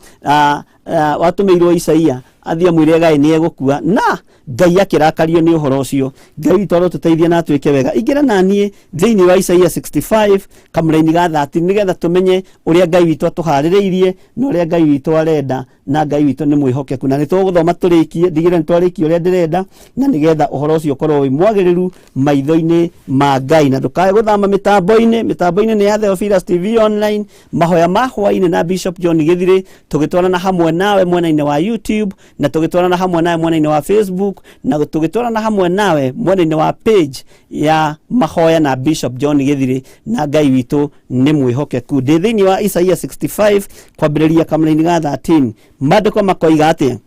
watumirwo Isaia athia mwire Ngai ni egukua na Ngai akirakario ni uhoro ucio Ngai toro tuteithie na twike wega ingira nanie thiini wa Isaia 65 kamuraini ga 30 nigetha tumenye uria Ngai witu atuhaririirie na uria Ngai witu arenda na Ngai witu ni mwihokeku na nituguthoma turikie ndigire nitwarikie uria ndirenda na nigetha uhoro ucio ukorwo wi mwagiriru maitho-ini ma Ngai na ndukae guthama mitambo-ini ni ya THEOPHILUS TV online Mahoya Ma Hwai-Ini na Bishop John Githiri tugitwarana hamwe nawe mwena-ini wa YouTube na tugitwarana hamwe nawe mwena-ini wa Facebook na tugitwarana hamwe nawe mwena-ini wa page ya Mahoya na Bishop John Githiri na Ngai witu ni mwihokeku thiini wa Isaia 65 kwambiriria kamuraini ga 13 mandiko makoiga atia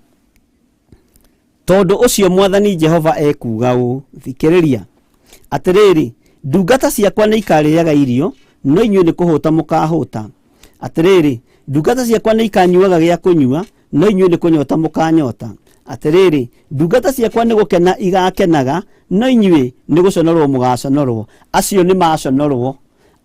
tondu ucio mwathani Jehova ekuga u thikiriria atiriri ndungata ciakwa ni ikariaga irio no inyuĩ ni kuhuta mukahuta atiriri ndungata ciakwa ni ikanyuaga gĩa kunyua no inyuĩ ni kunyota mukanyota atiriri ndungata ciakwa ni gukena igakenaga no inyuĩ ni guconorwo mugaconorwo acio ni maconorwo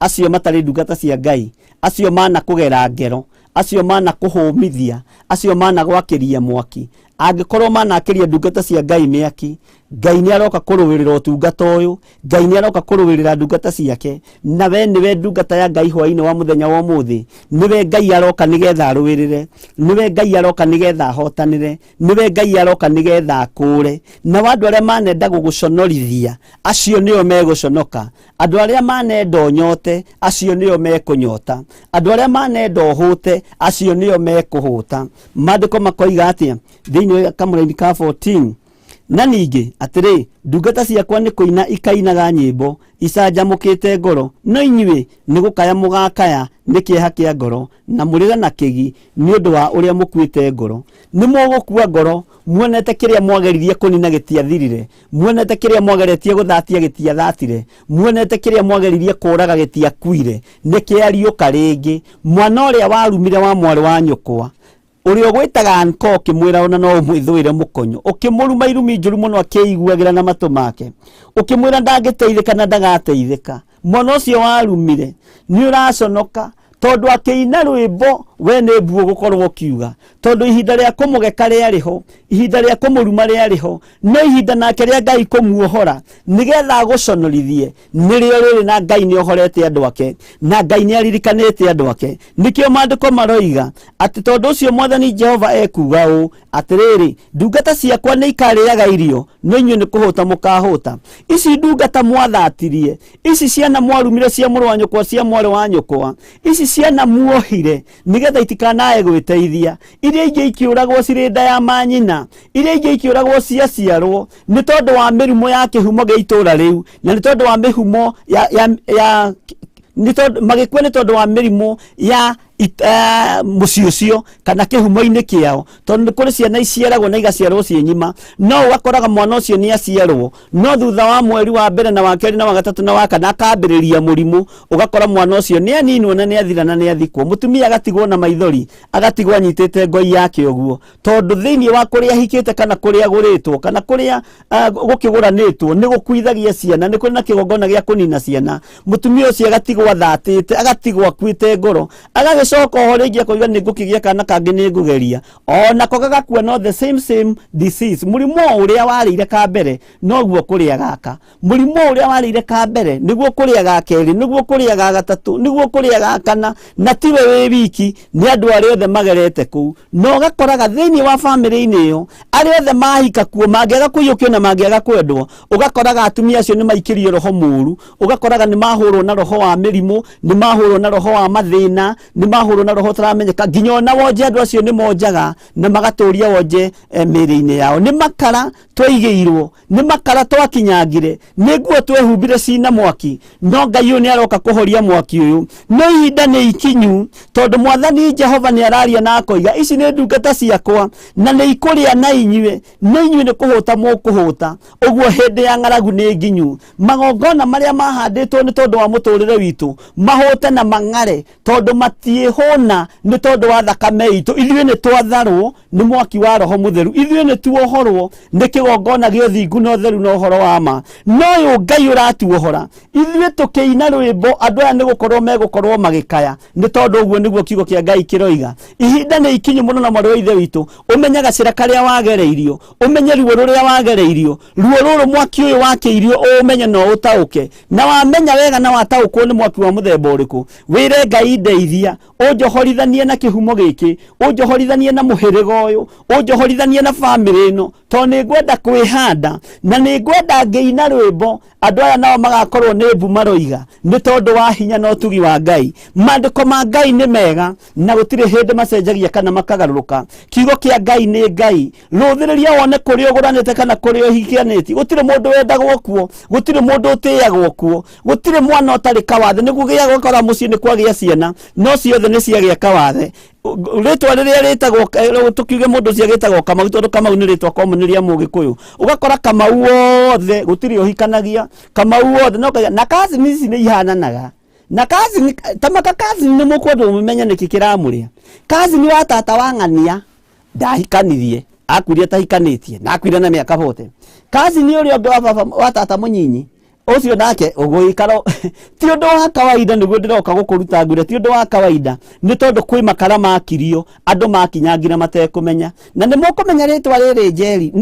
acio matari ndungata cia Ngai acio mana kugera ngero acio mana kuhumithia acio mana gwakiria mwaki angikorwo mana akiria ndungata cia Ngai miaki Ngai ni aroka kuruwirira utungata uyu Ngai ni aroka kuruwirira ndungata ciake na we niwe ndungata ya Ngai hwaini wa muthenya wa umuthi niwe Ngai aroka nigetha aruwirire niwe Ngai aroka nigetha ahotanire niwe Ngai aroka nigetha akure na wandu aria manenda guguconorithia acio nio meguconoka andu aria manenda nyote acio nio mekunyota andu aria manenda hute acio nio mekuhuta mandiko makoiga atia thiini wa kamuraini ka 14 na ningi atiri ndungata ciakwa ni kuina ikainaga nyimbo icanjamukite ngoro no inyuĩ ni gukaya mugakaya ni kieha kia ngoro na murira na kigi ni undu wa uria mukuite ngoro ni mugukua ngoro muonete kiria mwageririe kunina gitiathirire muonete kiria mwageretie guthatia gitiathatire muonete kiria mwageririe kuraga gitiakuire ni kiariuka ringi mwana uria warumire wa mwari wa nyukwa urio gwitaga anko kimwira ona no mwithuire mukonyo ukimuruma irumi njuru muno akiguagira na matu make ukimwira ndangiteithika na ndagateithika mwana ucio warumire ni uraconoka tondu akiina rwimbo we ni mbuo gukorwo kiuga tondu ihinda ria kumugeka riariho ihinda ria kumuruma riariho no ihinda nake ria Ngai kumuohora nigetha aguconorithie nirio riri na Ngai ni ohorete andu ake na Ngai ni aririkanite andu ake nikio mandiko maroiga ati tondu ucio mwathani Jehova ekuga u atiriri ndungata ciakwa ni ikariaga irio no inyuĩ ni kuhuta mukahuta ici ndungata mwathatirie ici ciana mwarumire cia mũrũ wa nyũkwa cia mwarĩ wa nyũkwa ici ciana muohire nigetha itikanae gwĩteithia iria ingĩ ikiuragwo cirĩ nda ya manyina iria ingĩ ikiuragwo ciaciarwo ni tondu wa mĩrimũ ya kĩhumo gĩa itũra rĩu na ni tondu wa mĩhumo ya magikwe ni tondu wa mĩrimũ ya muciĩ ũcio kana kĩhumo-inĩ kĩao tondu kũrĩ ciana iciaragwo na igaciarwo ciĩ nyima no wakoraga mwana ũcio ni aciarwo no thutha wa mweri wa mbere na wa kerĩ na wa gatatũ na wa kana akambĩrĩria mũrimũ ugakora mwana ũcio ni aninwo na ni athira na ni athikwo mutumia agatigwo na maithori agatigwo anyitĩte ngoi yake ũguo tondu thĩinĩ wa kũrĩa ahikĩte kana kũrĩa agũrĩtwo kana kũrĩa gũkĩgũranĩtwo ni gũkuithagia ciana ni kũrĩ na kĩgongona gĩa kũnina ciana mutumia ũcio agatigwo athatĩte agatigwo akuĩte ngoro agagicoka ho rĩngĩ koiga nĩ ngũkĩgĩa kana kangĩ nĩ ngũgeria ona ko gagakua no the same disease mũrimũ ũrĩa warĩire ka mbere noguo kũrĩa gaka mũrimũ ũrĩa warĩire ka mbere nĩguo kũrĩa ga kerĩ nĩguo kũrĩa ga gatatũ nĩguo kũrĩa ga kana na tiwe wĩ wiki nĩ andũ arĩa othe magerete kũu no gakoraga thĩinĩ wa family-inĩ ĩyo arĩa othe mahika kuo mangĩaga kũiyũkio na mangĩaga kwendwo ugakoraga atumia acio nĩ maikĩrio roho mũru ugakoraga nĩ mahũrwo na roho wa mĩrimũ nĩ mahũrwo na roho wa mathĩna nĩ mahuru na roho taramenyeka nginya na wonje andu acio ni monjaga na magaturia wonje miri-ini yao ni makara twaigirwo ni makara twakinyangire niguo twehumbire cina mwaki no Ngai uyu ni aroka kuhoria mwaki uyu no ihinda ni ikinyu tondu Mwathani Jehova ni araria na akoiga ici ni ndungata ciakwa na ni ikuria na inyue ni kuhuta mukuhuta uguo hindi ya ng'aragu ni nginyu magongona maria mahanditwo ni tondu wa muturire witu mahute na mang'are tondu matiihuna ni tondu wa thakame itu ithuĩ ni twatharwo ni mwaki wa roho mutheru ithuĩ ni tuohorwo ni kigongona gĩa ũthingu na ũtheru na ũhoro wa ma no ũyũ Ngai ũratuohora ithuĩ tukiina rwĩmbo andũ aya ni gukorwo megũkorwo magikaya ni tondu ũguo niguo kiugo kia Ngai kiroiga ihinda ni ikinyu muno na mwarĩ wa ithe witu umenye gacĩra karĩa wagereirio umenye ruo rũrĩa wagereirio ruo rũrũ mwaki ũyũ wakĩirio umenye no ũtaũke na wamenya wega na wataũkwo ni mwaki wa muthemba ũrĩkũ wĩre Ngai ndeithia ũnjohorithanie na kĩhumo gĩkĩ ũnjohorithanie na mũhĩrĩga ũyũ ũnjohorithanie na family ĩno to nĩ ngwenda kwĩhanda na nĩ ngwenda ngĩina rwĩmbo andũ aya nao magakorwo nĩ mbu maroiga nĩ tondu wa hinya na ũtugi wa Ngai maandĩko ma Ngai nĩ mega na gũtirĩ hĩndĩ macenjagia kana makagarũrũka kiugo kĩa Ngai nĩ Ngai rũthĩrĩria wone kũrĩa ũgũranĩte kana kũrĩa ũhikianĩtie gũtirĩ mũndũ wendagwo kuo gũtirĩ mũndũ ũtĩagwo kuo gũtirĩ mwana ũtarĩ kawathe nĩguo gĩa gũkora mũciĩ nĩ kwagĩa ciana no ciothe nĩ ciagĩa kawathe ritwa riria ritagwo tukiuge mundu ucio gitagwo Kamau tondu Kamau ni ritwa common ria Mugikuyu ugakora Kamau wothe gutiri uhikanagia Kamau wothe no na kazi nisi ni ihananaga na kazi tamaka kazi ni mukwendu mumenya niki kiramuria kazi ni wa tata wa ng'ania ndahikanirie akuria tahikanitie na akwira na miaka 40 kazi ni uri ungi wa tata munyinyi ucio nake uguikaro ti undu wa kawaida niguo ndiroka gukuruta ngure ti undu wa kawaida ni tondu kwi makara makirio andu makinyangira matekumenya na ni mukumenya ritwa riri Njeri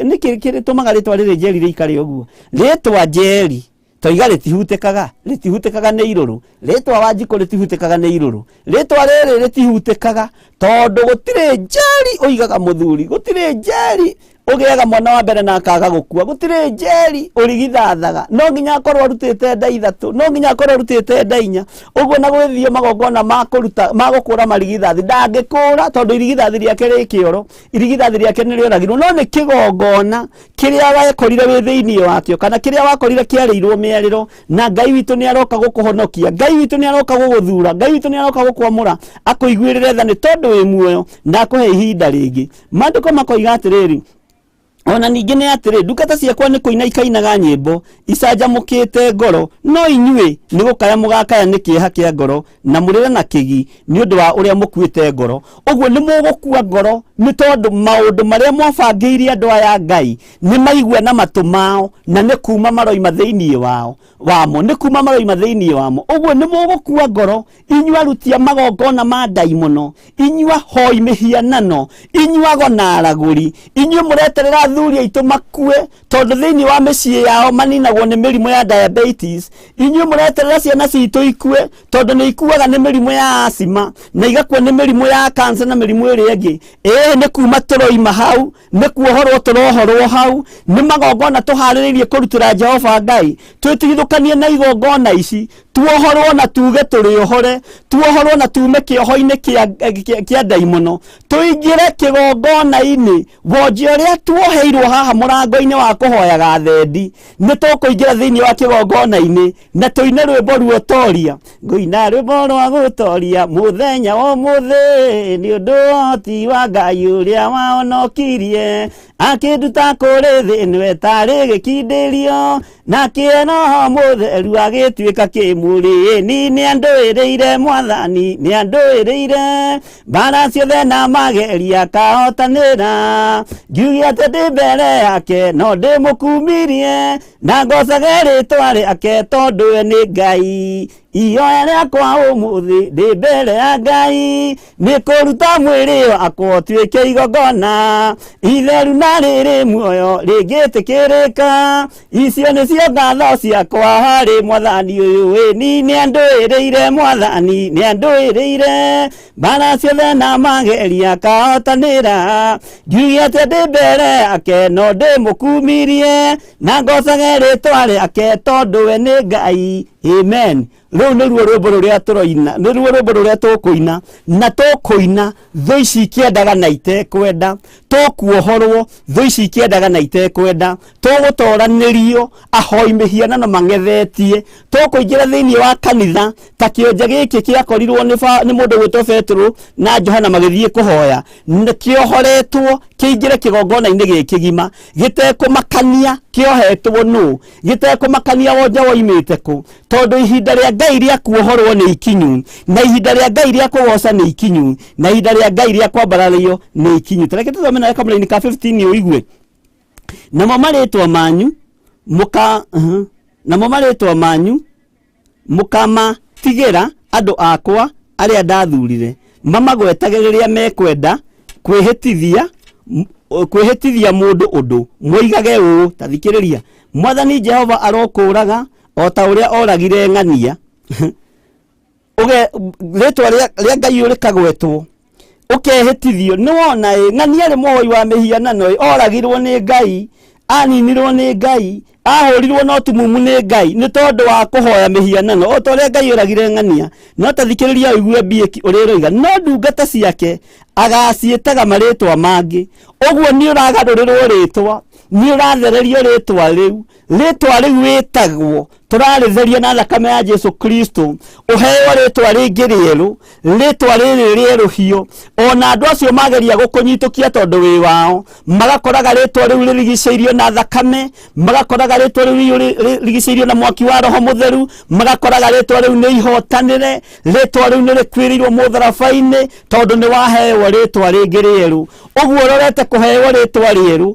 niki tumaga ritwa riri Njeri rikare uguo ritwa Njeri toiga ritihutikaga ni iruru ritwa Wanjiku ritihutikaga ni iruru ritwa riri ritihutikaga tondu gutire Njeri oigaga muthuri gutire Njeri ugiaga mwana wa mbere na akaga gukua gutire Njeri urigithathaga no nginya akorwo arutite nda ithatu no nginya akorwo arutite nda inya uguo na gwithio magongona makuruta magukura marigithathi ndangikura tondu irigithathi riake ri kioro irigithathi riake ni rioragirwo no ni kigongona kiria wakorire wi thiini wakio kana kiria wakorire kiarirwo mieriro na Ngai witu ni aroka gukuhonokia Ngai witu ni aroka guguthura Ngai witu ni aroka gukwamura akuiguirire tha ni tondu wi muoyo na akuhe ihinda ringi maandiko makoiga atiriri ona ningi ni atiri ndungata ciakwa ni kuina ikainaga nyimbo icanjamukite ngoro no inyue ni gukaya mugakaya ni kieha kia ngoro na murire na kigi ni undu wa uria mukuite ngoro uguo ni mugukua ngoro ni tondu maundu maria mwabangiire andu aya Ngai ni maigua na matu mao na ni kuma maroima thiini wamo ni kuma maroima thiini wamo uguo ni mugukua ngoro inyua rutia magongona ma ndai muno inyua hoi mihianano inyua gona araguri inyua mureterera athuri aitu makue tondu thiini wa micii yao maninagwo ni mirimu ya diabetes inyue mureterera ciana citu ikue tondu ni ikuaga ni mirimu ya asima na igakua ni mirimu ya cancer na mirimu iri ingi ni kuma turoima hau ni kuohorwo turohorwo hau ni magongona tuhariririe kurutira Jehova Ngai twitigithukanie na igongona ici tuohorwo na tuge turiohore tuohorwo na tume kioho-ini kia ndai muno tuingire kigongona-ini wonje uria tuoheirwo haha murango-ini wa kuhoyaga thendi ni tukuingira thiini wa kigongona-ini na tuine rwimbo ruotoria nguina rwimbo rwa gutoria muthenya wa muthi ni undu ti wa Ngai uria wahonokirie akinduta kuri thiini wetari gikindirio na kieno mutheru agituika kimuri ni anduiriire Mwathani ni anduiriire bara ciothe na mageria kahotanira ngiuge ati ndi mbere yake no ndimukumirie na ngocage ritwa riake tondu we ni Ngai ihoya riakwa umuthi ndi mbere ya Ngai ni kuruta mwiri wakwa tuike igongona itheru na riri muoyo ringitikirika icio nicio ngatho ciakwa hari Mwathani uyu wi ni anduiriire Mwathani ni anduiriire bara ciothe na mageria kahotanira ngiuge ati ndi mbere yake no ndimukumirie na ngocage ritwa riake tondu we ni Ngai Amen. Rĩu nĩruo rwĩmbo rũrĩa tũroina, nĩruo rwĩmbo rũrĩa tũkũina, na tũkũina thũ ici ikĩendaga na itekwenda, tũkuohorwo thũ ici ikĩendaga na itekwenda, tũgũtoranĩrio ahoi mĩhianano mang'ethetie, tũkũingĩra thĩinĩ wa kanitha ta kĩonje gĩkĩ kĩakorirwo nĩ mũndũ gwĩtwo Petro na Johana magĩthiĩ kũhoya, kĩohoretwo kĩingĩre kĩgongona-inĩ gĩkĩ gima, gĩtekũmakania kĩohetwo nũ, gĩtekũmakania wonja woimĩte kũ, tondũ ihinda rĩa Ngai rĩa kuohorwo nĩ ikinyu, na ihinda rĩa Ngai rĩa kũgoca nĩ ikinyu, na ihinda rĩa Ngai rĩa kwambarario nĩ ikinyu. Tareke tũthome na kamũra-inĩ ka 15 ũigue. Namo marĩtwa manyu mũkamatigĩra andũ akwa arĩa ndathurire, mamagwetage rĩrĩa mekwenda kwĩhĩtithia mũndũ ũndũ, moigage ũũ, ta thikĩrĩria, Mwathani Jehova arokũraga o ta ũrĩa oragire ng'ania. Rĩtwa rĩa Ngai rĩkagwetwo, ũkehĩtithio. Nĩwona ng'ania arĩ mũhoi wa mĩhianano, oragirwo nĩ Ngai, aninirwo nĩ Ngai, ahũrirwo no tumumu nĩ Ngai, nĩ tondũ wa kũhoya mĩhianano, o ta ũrĩa Ngai oragire ng'ania. No ta thikĩrĩria ũigue Bieki ũrĩa roiga, no ndungata ciake agaciĩtaga marĩtwa mangĩ. Ũguo nĩ ũragarũrĩrwo rĩtwa, nĩ ũrathererio rĩtwa rĩu wĩtagwo, tũrarĩtheria na thakame ya Jesu Kristo, ũheo rĩtwa rĩngĩ rĩerũ, rĩtwa rĩrĩ rĩerũhio. Ona andũ acio mageria gũkũnyitũkia tondũ wĩ wao, magakoraga rĩtwa rĩu rĩrigicĩirio na thakame, magakoraga rĩtwa rĩu rĩrigicĩirio na mwaki wa Roho Mũtheru, magakoraga rĩtwa rĩu nĩ ihotanĩre, rĩtwa rĩu nĩ rĩkwĩrĩirwo mũtharabai-inĩ tondũ nĩ waheo rĩtwa rĩngĩ rĩerũ. Ũguo ũrorete kũheo rĩtwa rĩerũ,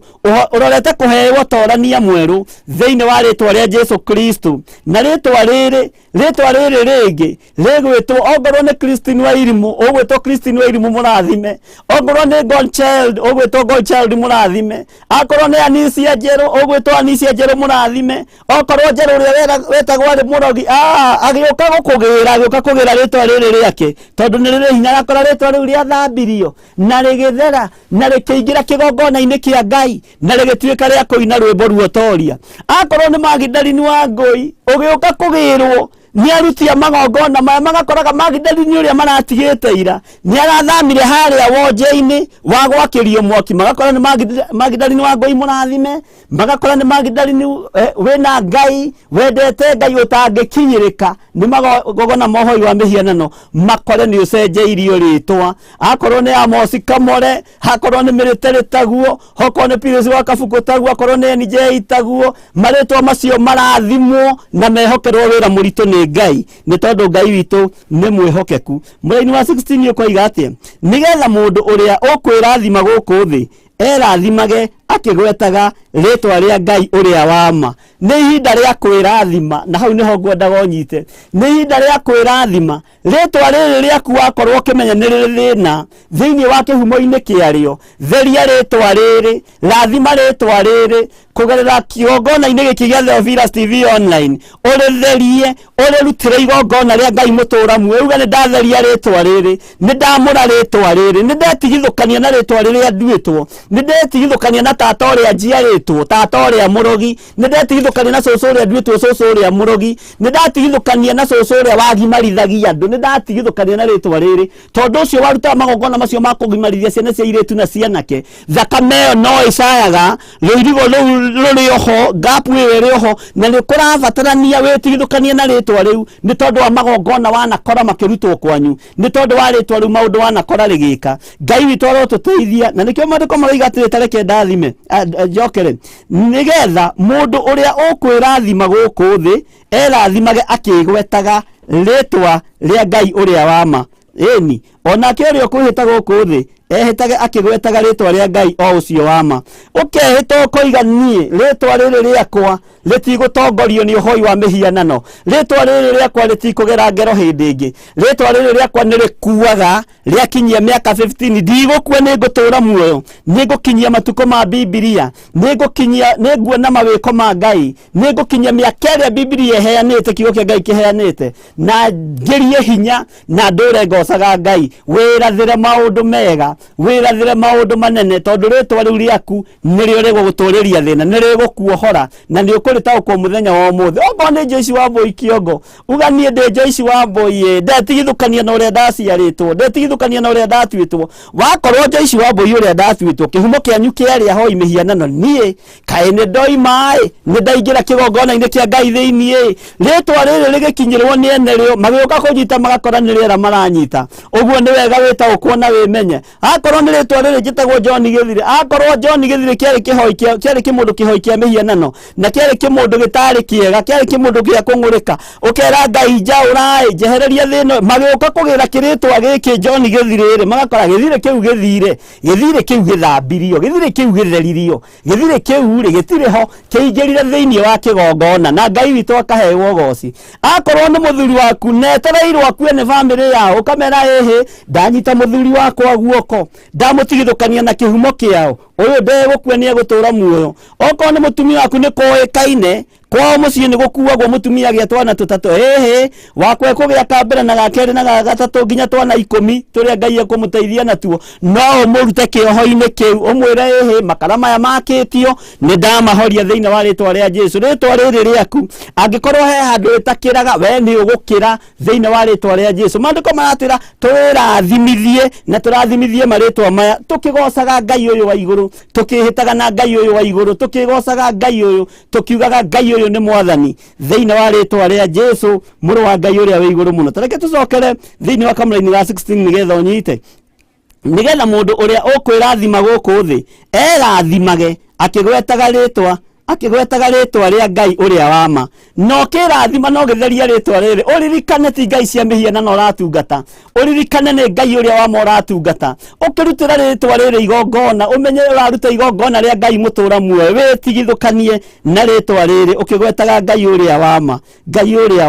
ũrorete kũheo torania mwerũ thĩinĩ wa rĩtwa rĩa Jesu Kristo. Na rĩtwa rĩrĩ rĩngĩ rĩgwĩtwo, ongorwo nĩ Christine wa Irimũ, ũgwĩtwo Christine wa Irimũ mũrathime, ongorwo nĩ Godchild, ũgwĩtwo Godchild mũrathime, akorwo nĩ Anisia Njerũ, ũgwĩtwo Anisia Njerũ mũrathime, okorwo Njerũ ũrĩa wetagwo arĩ mũrogi, agĩũka kũgĩra rĩtwa rĩrĩ rĩake, tondũ nĩ rĩrĩ hinya. Akora rĩtwa rĩu rĩathambirio na rĩgĩthera na rĩkĩingĩra kĩgongona-inĩ kĩa Ngai na rĩgĩtuĩka rĩa kũina rwĩmbo ruotoria. Akorwo nĩ Magdalene wa Ngũi, ũgĩũka kũgĩrwo nĩ aruti a magongona maya, magakoraga Magdalene ũrĩa maratigĩte ira nĩ arathamire harĩa wonje-inĩ wa gwakĩrio mwaki, magakora nĩ Magdalene wa Ngũi mũrathime, magakora nĩ Magdalene wĩna Ngai, wendete Ngai ũtangĩkinyĩrĩka nĩ magongona mohoi wa mĩhianano, makore nĩ ũcenjeirio rĩtwa. Akorwo nĩ Amos Kamore, hakorwo nĩ Mĩrĩte taguo, hakorwo nĩ Pius wa Kabuku taguo, akorwo nĩ NJ taguo, marĩtwa macio marathimwo na mehokerwo wĩra mũritũ nĩ Ngai, nĩ tondũ Ngai witũ nĩ mwĩhokeku. Mũraini wa 16 ũkoiga atĩa? Nĩgetha mũndũ ũrĩa ũkwĩrathima gũkũ thĩ erathimage akĩgwetaga rĩtwa rĩa Ngai ũrĩa wa ma. Nĩ ihinda rĩa kwĩrathima, na hau nĩho ngwendaga ũnyite. Nĩ ihinda rĩa kwĩrathima, rĩtwa rĩrĩ rĩaku wakorwo ũkĩmenya nĩ rĩrĩ thĩna thĩinĩ wa kĩhumo-inĩ kĩarĩo, theria rĩtwa rĩrĩ, rathima rĩtwa rĩrĩ kũgerera kĩgongona-inĩ gĩkĩ gĩa THEOPHILUS TV online, ũrĩtherie, ũrĩrutĩre igongona rĩa Ngai mũtũũra muoyo. Uga nĩ ndatheria rĩtwa rĩrĩ, nĩ ndamũra rĩtwa rĩrĩ, nĩ ndetigithũkania na rĩtwa rĩrĩa nduĩtwo, nĩ ndetigithũkania na tata ũrĩa njiarĩtwo, tata ũrĩa mũrogi, nĩ ndetigithũkania na cũcũ ũrĩa nduĩtwo, cũcũ ũrĩa mũrogi, nĩ ndatigithũkania na cũcũ ũrĩa wagimarithagia andũ, nĩ ndatigithũkania na rĩtwa rĩrĩ, tondũ ũcio warutaga magongona macio ma kũgimarithia ciana cia airĩtu na cianake, thakame ĩyo no ĩcayaga, rũirigo rũu rũrĩ oho, ngapu ĩyo ĩrĩ oho, na nĩ kũrabatarania wĩtigithũkanie na rĩtwa rĩu, nĩ tondũ wa magongona wanakora makĩrutwo kwanyu, nĩ tondũ wa rĩtwa rĩu maũndũ wanakora rĩgĩka. Ngai witũ arotũteithia, na nĩkĩo maandĩko maroiga atĩrĩ, tareke ndathime njokere, nĩgetha mũndũ ũrĩa ũkwĩrathima gũkũ thĩ erathimage akĩgwetaga rĩtwa rĩa Ngai ũrĩa wa ma. Ĩni onake ũrĩa ũkwĩhĩta gũkũ thĩ ehĩtage akĩgwetaga rĩtwa rĩa Ngai o ũcio wa ma. Ũkehĩta ũkoiga niĩ rĩtwa rĩrĩ rĩakwa rĩtigũtongorio nĩ ũhoi wa mĩhianano, rĩtwa rĩrĩ rĩakwa rĩtikũgera ngero hĩndĩ ĩngĩ, rĩtwa rĩrĩ rĩakwa nĩ rĩkuaga rĩakinyia mĩaka 15, ndigũkua nĩ ngũtũũra muoyo, nĩ ngũkinyia matukũ ma Bibilia, nĩ nguona mawĩko ma Ngai, nĩ ngũkinyia mĩaka ĩrĩa Bibilia ĩheanĩte, kiugo kĩa Ngai kĩheanĩte, na ngĩrie hinya na ndũre ngocaga Ngai, wĩrathĩre maũndũ mega, wirathire maundu manene tondu ritwa riu riaku nirio rigugutuuriria thina nirigukuohora na niukuritaukwo muthenya wa umuthi ogo ni Joyce Wambui kiongo uganie ndi Joyce Wambui ndetigithukania na uria ndaciaritwo ndetigithukania na uria ndatwitwo wakorwo Joyce Wambui uria ndatwitwo kihumo kianyu kiari ahoi mihianano nie kae ni ndoimai ni ndaingira kigongona-ini kia Ngai thiini ritwa riri rigikinyirwo ni enerio magiuka kunyita magakora ni riera maranyita uguo ni wega witaukwo na wimenye akorwo ni ritwa riri njitagwo John Githire akorwo John Githire kiari kimundu kihoi kia mihianano na kiari kimundu gitari kiega kiari kimundu gia kungurika ukera Ngai njaurai jehereria thino magiuka kugira kiritwa giki John Githire magakora Githire kiu githambirio Githire kiu githeririo Githire kiu ri gitire ho kiingirire thiini wa kigongona na Ngai witu akahewo goci akorwo ni muthuri waku netereirwo akue ni family yao ukamera hehe ndanyita muthuri wakwa guoko ndamutigithukania na kihumo kiao uyu ndegukue ni egutura muoyo okorwo ni mutumia waku ni koekaine kwa muciĩ ni gukuagwo mutumia gĩa twana tutatu wakwe kugia kambere na gakeri na gatatu nginya twana 10 turia Ngai ekumuteithia natuo no umurute kioho-ini kiu umwire makara maya makitio ni ndamahoria thiini wa ritwa ria Jesu ritwa riri riaku angikorwo he handu itakiraga we ni ugukira thiini wa ritwa ria Jesu mandiko maratwira twirathimithie na turathimithie maritwa maya tukigocaga Ngai uyu wa iguru tukihitaga na Ngai uyu wa iguru tukigocaga Ngai uyu tukiugaga Ngai uyu ni mwathani thiini wa ritwa ria Jesu muru wa Ngai uria wi iguru muno tareke tucokere thiini wa kamera-ini ga 16 nigetha unyite nigetha mundu uria ukwirathima guku thi erathimage akigwetaga ritwa ria Ngai uria wama no kirathima no githeria ritwa riri uririkane ti Ngai cia mihianano uratungata uririkane ni Ngai uria wama uratungata ukirutira ritwa riri igongona umenye uraruta igongona ria Ngai mutura muoyo witigithukanie na ritwa riri ukigwetaga Ngai uria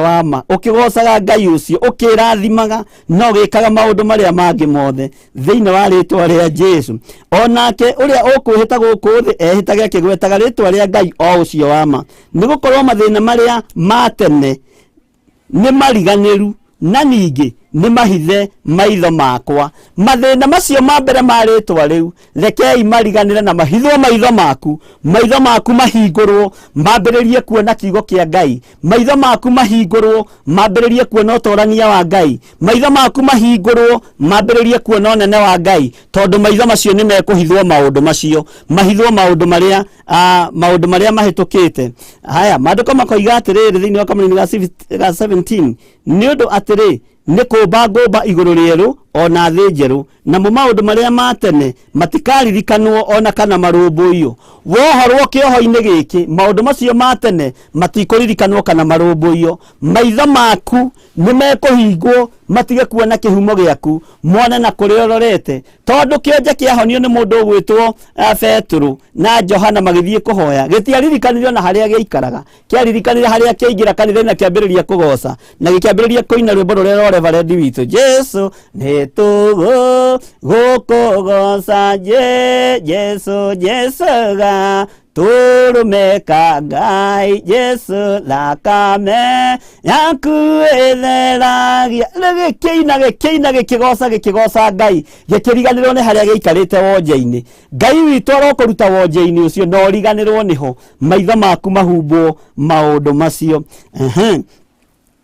wama ukigocaga Ngai ucio ukirathimaga no gikaga maundu maria mangi mothe thiini wa ritwa ria Jesu onake uria ukwihita guku thi ehitage akigwetaga ritwa ria Ngai o ucio wama nigukorwo mathina maria matene ni mariganiru na ningi ni mahithe maitho makwa mathina macio ma mbere ma ritwa riu rekei mariganire na mahithwo maitho maku mahingurwo mambiririe kuona kiugo kia Ngai maitho maku mahingurwo mambiririe kuona utorania wa Ngai maitho maku mahingurwo mambiririe kuona nene wa Ngai tondu maitho macio ni mekuhithwo maundu macio mahithwo maundu maria mahitukite haya mandiko makoiga atiriri thiini wa kamera-ini ga 17 ni undu atiri ni kumba ngumba iguru rieru ona thi njeru na maundu maria matene matikaririkanwo ona kana marumbuio wohorwo kioho-ini giki maundu macio matene matikurikanwo kana marumbuio maitho maku ni mekuhingwo matige kuona kihumo giaku mwana na kuriororete tondu kionje kiahonio ni mundu ugwitwo Petro na Johana magithie kuhoya gitiaririkanirwo na haria giikaraga kiaririkanire haria kiingira kanitha na kiambiriria kugoca na gikiambiriria kuina rwimbo ruria Reverend witu Jesu ni tugo gukugoca Jesu ga turumeka Ngai Jesu thakame yaku etheragia gikiina gikigoca Ngai gikiriganirwo ni haria giikarite wonje-ini Ngai witu arokuruta wonje-ini ucio no riganirwo niho maitho maku mahumbwo maundu macio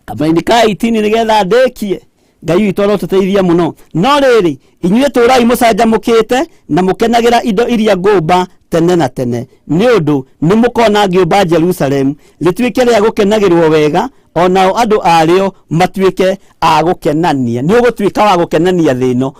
kamera-ini ka 18 nigetha ndekie Ngai witu arotuteithia muno no riri inyuĩ turai mucanjamukite na mukenagira indo iria ngumba tene na tene ni undu ni mukona ngiumba Jerusalem rituike ria gukenagirwo wega onao andu ario matuike a gukenania ni ugutuika wa gukenania thino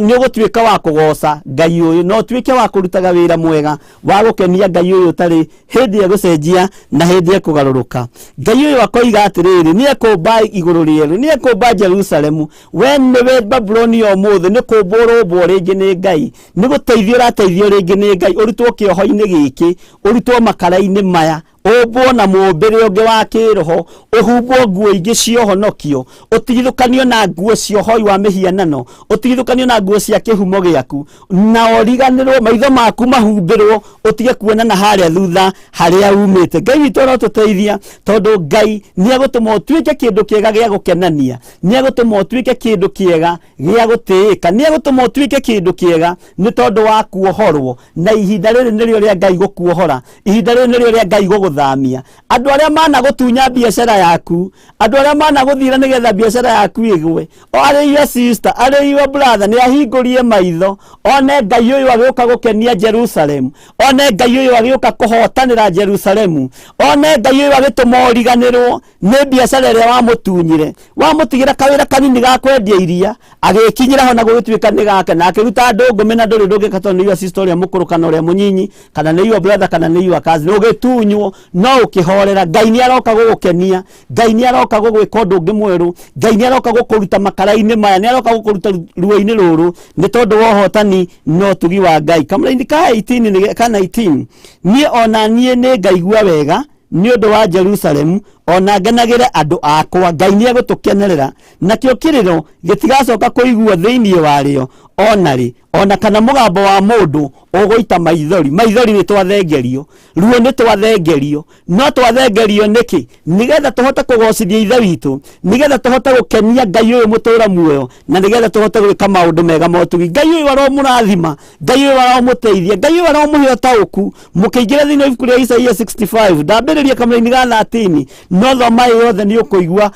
ni ugutuika wa kugoca Ngai uyu no tuike wa kurutaga wira mwega wa gukenia Ngai uyu tari hindi ya gucenjia na hindi ya kugaruruka Ngai uyu akoiga atiriri ni ekumba iguru rieru ni ekumba Jerusalem we Babyloni yo muthe ni kumburwo ringi ni Ngai ni guteithio rateithio ringi ni Ngai urutwo kioho-ini giki urutwo makara-ini maya ũmbwo na mũmbĩre ũngĩ wa kĩroho, ũhumbwo nguo ingĩ cia ũhonokio, ũtigithũkanio na nguo cia ũhoi wa mĩhianano, ũtigithũkanio na nguo cia kĩhumo gĩaku, na ũriganĩrwo maitho maku mahumbĩrwo, ũtige kuonana harĩa thutha harĩa umĩte. Ngai witũ arotũteithia, tondũ Ngai nĩegũtũma ũtuĩke kĩndũ kĩega gĩa gũkenania, nĩegũtũma ũtuĩke kĩndũ kĩega gĩa gũtĩĩka, nĩegũtũma ũtuĩke kĩndũ kĩega nĩ tondũ wa kuohorwo. Na ihinda rĩrĩ nĩrĩo rĩa Ngai gũkuohora, ihinda rĩrĩ nĩrĩo rĩa Ngai gũgũthamia. Andũ arĩa mana gũtunya biacara yaku, andũ arĩa mana gũthira nĩgetha biacara yaku ĩgwe, o arĩ your sister, arĩ your brother, nĩ ahingũrie maitho, one Ngai ũyũ agĩũka gũkenia Jerusalem, one Ngai ũyũ agĩũka kũhotanĩra Jerusalemu, one Ngai ũyũ agĩtũma ũriganĩrwo nĩ biacara ĩrĩa wamũtunyire, wamũtigĩra kawĩra kanini ga kwendia iria, agĩkinyĩra ho na gũgĩtuĩka nĩ gake, na akĩruta ndũngũme na ndũrĩ ndũngĩka tondũ nĩ your sister ũrĩa mũkũrũ kana ũrĩa mũnyinyi, kana nĩ your brother kana nĩ your cousin, ũgĩtunywo no ũkĩhorera. Ngai nĩ aroka gũgũkenia, Ngai nĩ aroka gũgwĩka ũndũ ũngĩ mwerũ, Ngai nĩ aroka gũkũruta makara-inĩ maya, nĩ aroka gũkũruta ruo-inĩ rũrũ nĩ tondũ wa ũhotani no tugi wa Ngai. Kamũra-inĩ ka 18 kana 19, niĩ ona niĩ nĩ ngaigua wega nĩ ũndũ wa Jerusalemu, ona ngenagĩre andũ akwa. Ngai nĩ egũtũkenerera, nakĩo kĩrĩro gĩtigacoka kũiguo thĩinĩ warĩo onarĩ, ona kana mũgambo wa mũndũ ũgũita maithori. Maithori nĩ twathengerio, ruo nĩ twathengerio, no twathengerio nĩkĩ? Nĩgetha tũhote kũgocithia ithe witũ, nĩgetha tũhote gũkenia Ngai ũyũ mũtũra muoyo, na nĩgetha tũhote gwĩka maũndũ mega ma ũtugi. Ngai ũyũ aromũrathima, Ngai ũyũ aromũteithia, Ngai ũyũ aromũhe ũtaũku. Mũkĩingĩra thĩinĩ wa ibuku rĩa Isaia 65 ndambĩrĩria kamũra-inĩ ga 13, no thoma yothe nĩ ũkũigua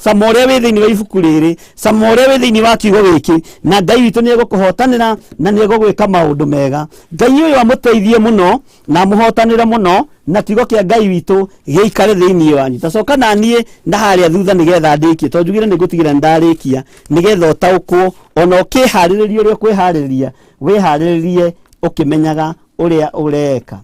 cama ũrĩa wĩ thĩinĩ wa ibuku rĩrĩ, cama ũrĩa wĩ thĩinĩ wa kiugo gĩkĩ, na Ngai witũ nĩ egũkũhotanĩra na nĩ egũgwĩka maũndũ mega. Ngai ũyũ amũteithie mũno na mũhotanĩre mũno, na kiugo kĩa Ngai witũ gĩikare thĩinĩ wanyu. Tacoka na niĩ na harĩa thutha nĩgetha ndĩkie, tondũ njugire nĩ ngũtigĩra ndarĩkia, nĩgetha ũtaũkwo ona ũkĩharĩrĩrie ũrĩa ũkwĩharĩrĩria, wĩharĩrĩrie ũkĩmenyaga ũrĩa ũreka.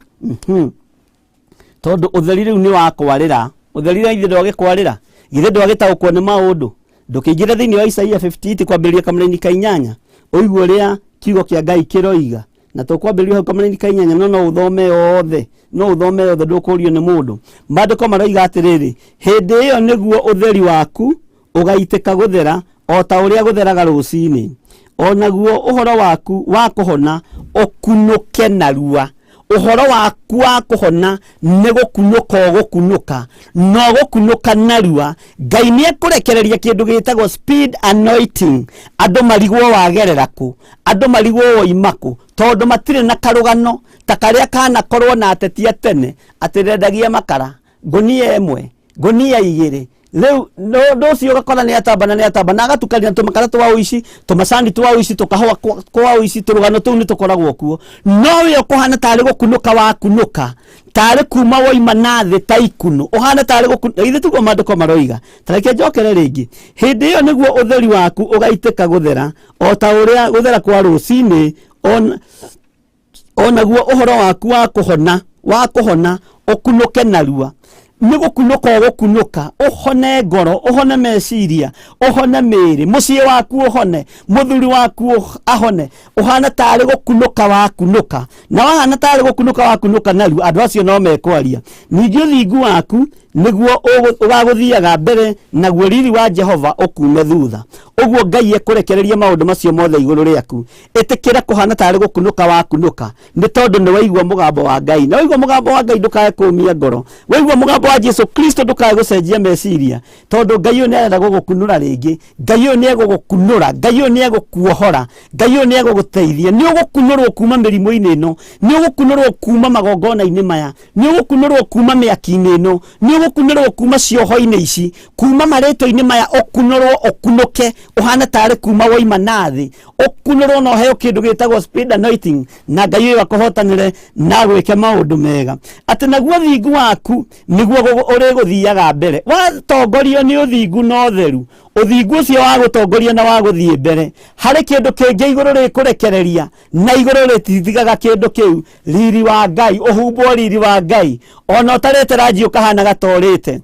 Tondũ ũtheri rĩu nĩ wa kwarĩra, ũtheri rĩu ithe ndwagĩkwarĩra, githĩ ndwagĩtaũkwo nĩ maũndũ. Ndũkĩingĩre thĩinĩ wa Isaia 58 kwambĩrĩria kamũra-inĩ ka 8, ũigua ũrĩa kiugo kĩa Ngai kĩroiga, na tũkwambĩrĩria hau kamũra-inĩ ka 8, no ũthome yothe, no ũthome yothe, ndũkũrio nĩ mũndũ. Maandĩko maroiga atĩrĩrĩ, hĩndĩ ĩyo nĩguo ũtheri waku ũgaitĩka gũthera o ta ũrĩa gũtheraga rũcinĩ, o naguo ũhoro waku wa kũhona ũkunũke narua. Ũhoro waku wa kũhona nĩ gũkunũka ũgũkunũka, no gũkunũka narua. Ngai nĩ ekũrekereria kĩndũ gĩtagwo speed anointing. Andũ marigwo wagerera kũ, andũ marigwo woima kũ, tondũ matirĩ na karũgano ta karĩa kanakorwo na ateti a tene, atĩ ndendagia makara ngũnia ĩmwe, ngũnia igĩrĩ. Rĩu no ũcio ũgakora nĩ atamba na agatukania tũmakara twa ũici, tũmacani twa ũici, tũkahũa kwa ũici, tũrũgano tũu nĩ tũkoragwo kuo. No wĩ ũkũhana tarĩ gũkunũka wakunũka, tarĩ kuma woima na thĩ ta ikuno, ũhana tarĩ gũkunũka. Ithe tiguo maandĩko maroiga. Tareke njokere rĩngĩ, hĩndĩ ĩyo nĩguo ũtheri waku ũgaitĩka gũthera o ta ũrĩa gũthera kwa rũcinĩ, o naguo ũhoro waku wa kũhona ũkunũke narua. Nĩ gũkunũka ũgũkunũka, ũhone ngoro, ũhone meciria, ũhone mĩĩrĩ, mũciĩ waku ũhone, mũthuri waku ahone, ũhana tarĩ gũkunũka wakunũka. Na wahana tarĩ gũkunũka wakunũka narua, andũ acio no mekwaria. Ningĩ ũthingu waku nĩguo ũgagũthiaga mbere, naguo riri wa Jehova ũkume thutha. Ũguo Ngai ekũrekereria maũndũ macio mothe igũrũ rĩaku. Ĩtĩkĩra kũhana tarĩ gũkunũka wakunũka, nĩ tondũ nĩ waigua mũgambo wa Ngai. Na waigua mũgambo wa Ngai ndũkae kũũmia ngoro, waigua mũgambo wa Jesu Kristo ndũkae gũcenjia meciria, tondũ Ngai ũyũ nĩ arenda gũgũkunũra rĩngĩ. Ngai ũyũ nĩ egũgũkunũra, Ngai ũyũ nĩ egũkuohora, Ngai ũyũ nĩ egũgũteithia. Nĩ ũgũkunũrwo kuma mĩrimũ-inĩ ĩno, nĩ ũgũkunũrwo kuma magongona-inĩ maya, nĩ ũgũkunũrwo kuma mĩaki-inĩ ĩno, nĩ ũgũkunũrwo kuma cioho-inĩ ici, kuma marĩtwa-inĩ maya, ũkunũrwo ũkunũke, ũhana tarĩ kuma woima na thĩ, ũkunũrwo na ũheo kĩndũ gĩtagwo speed anointing, na Ngai ũyũ akũhotanĩre na gwĩke maũndũ mega. Atĩ naguo thingu waku nĩguo ũrĩgũthiaga mbere. Watongorio nĩ ũthingu na ũtheru, ũthingu ũcio wa gũtongoria na wa gũthiĩ mbere, harĩ kĩndũ kĩngĩ igũrũ rĩkũrekereria, na igũrũ rĩtithigaga kĩndũ kĩu, riri wa Ngai, ũhumbwo riri wa Ngai, ona ũtarĩte rangi ũkahana gatorĩte.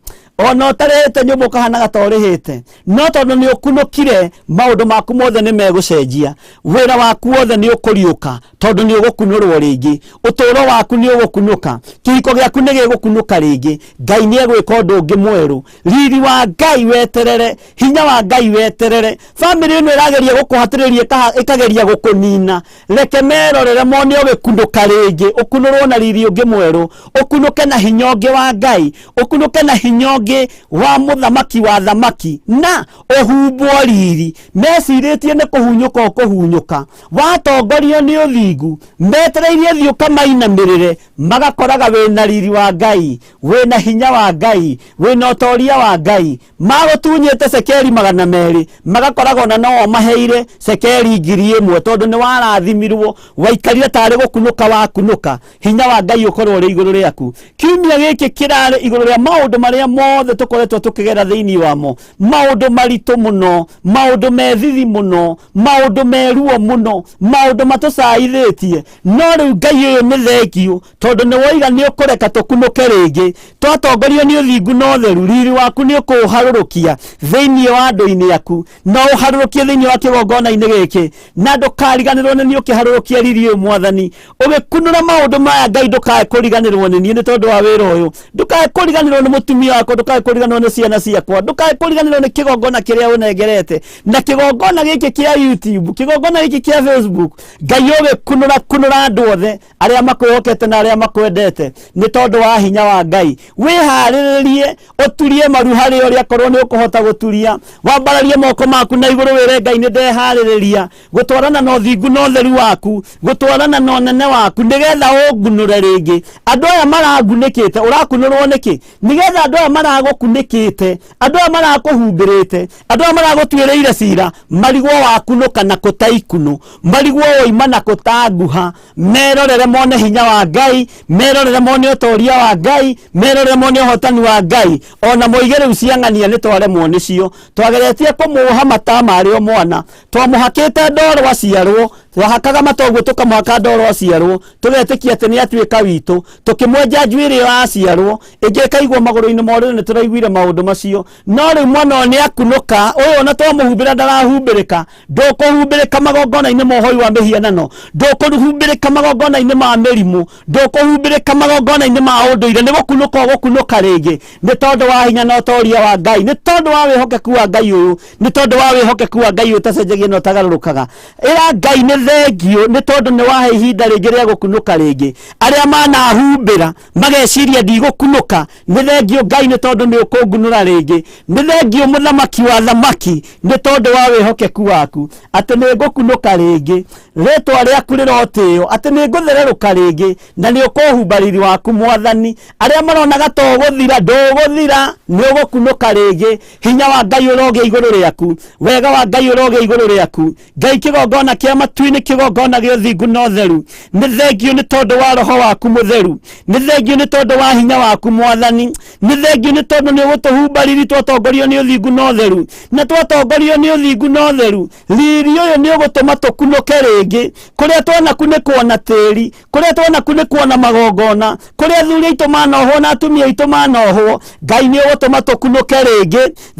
ona utarehete nyumba ukahana gatorehete no tondu ni ukunukire maundu maku mothe ni megucenjia wira waku wothe ni ukuriuka tondu ni ugukunurwo ringi uturo waku ni ugukunuka kihiko giaku ni gigukunuka ringi Ngai ni egwika undu ungi mweru riri wa Ngai weterere hinya wa Ngai weterere family ino irageria gukuhatiriria ikageria gukunina reke merorere mone ugikunuka ringi ukunurwo na riri ungi mweru ukunuke na hinya ungi wa Ngai ukunuke na hinya ungi wa muthamaki wa thamaki na uhumbwo riri mesiritie ni kuhunyuka ukuhunyuka watongorio ni uthingu metereirie thiuka mainamirire magakoraga wina riri wa Ngai wina hinya wa Ngai wina utoria wa Ngai magutunyete sekeri 200 magakoraga ona no maheire sekeri 1000 tondu ni warathimirwo waikarire tari gukunuka wakunuka hinya wa Ngai ukorwo ri iguru riaku kiumia giki kirare iguru ria maundu maria mothe tukoretwo tukigera thiini wamo maundu maritu muno maundu methithi muno maundu meruo muno maundu matucaithitie no riu Ngai uyu ni thengio tondu ni woiga ni ukureka tukunuke ringi twatongorio ni uthingu no theru riri waku ni ukuharurukia thiini wa andu-ini aku no uharurukie thiini wa kigongona-ini giki na ndukariganirwo ni ukiharurukia riri uyu mwathani ugikunura maundu maya Ngai ndukae kuriganirwo ni tondu wa wira uyu ndukae kuriganirwo ni mutumia wako ndukae kuriganirwo ni ciana ciakwa ndukae kuriganirwo ni kigongona kiria unengerete na kigongona giki kia YouTube kigongona giki kia Facebook Ngai ugikunura andu othe aria makwihokete na aria makwendete ni tondu wa hinya wa Ngai wihariririe uturie maru hari uria korwo ni ukuhota guturia wambararie moko maku na iguru wire Ngai ni ndehaririria gutwarana na uthingu no theru waku gutwarana na nene waku nigetha ungunure ringi andu aya maragunikite urakunurwo niki nigetha andu aya maragukunikite andu aya marakuhumbirite andu aya maragutwireire cira marigwo wakunuka na kutaikunu marigwo oima na kutanguha merorere mone hinya wa Ngai merorere mone utoria wa Ngai merorere mone uhotani wa Ngai ona moigere uciang'ania ni twaremwo nicio twageretie kumuha mata mari o mwana twamuhakite ndoro aciarwo twahakaga matoguo tukamuhaka ndoro aciarwo tugetikia ati ni atuika witu tukimwenja njuiri yo aciarwo ingi kaigwo maguru-ini moru ni turaiguire maundu macio no riu mwana ni akunuka uyu ona twamuhumbira ndarahumbirika ndukuhumbirika magongona-ini ma uhoi wa mihianano ndukuhumbirika magongona-ini ma mirimu ndukuhumbirika magongona-ini ma unduire ni gukunuka gukunuka ringi ni tondu wa hinya na utoria wa Ngai ni tondu wa wihokeku wa Ngai uyu ni tondu wa wihokeku wa Ngai utacenjagia na utagarurukaga ira Ngai ni thengio ni tondu ni wahe ihinda ringi ria gukunuka ringi aria manahumbira mageciria ndigukunuka ni thengio Ngai ni tondu ni ukungunura ringi ni thengio muthamaki wa thamaki ni tondu wa wihokeku waku ati ni gukunuka ringi ritwa riaku rirotio ati ni nguthereruka ringi na ni ukuhumba riri waku mwathani aria maronaga to guthira nduguthira ni ugukunuka ringi hinya wa Ngai urogia iguru riaku wega wa Ngai urogia iguru riaku Ngai kigongona kia matu-ini kigongona gio thingu no theru ni thengio ni tondu wa roho waku mutheru ni thengio ni tondu wa hinya waku mwathani ni thengio ni tondu ni ugutuhumba riri twatongorio ni uthingu no theru na twatongorio ni uthingu no theru riri uyu ni ugutuma tukunuke ringi kuria twana kunikwo na tiri kuria twana kunikwo na magongona kuria thuri aitu manohwo na atumia aitu manohwo Ngai ni ugutuma tukunuke ringi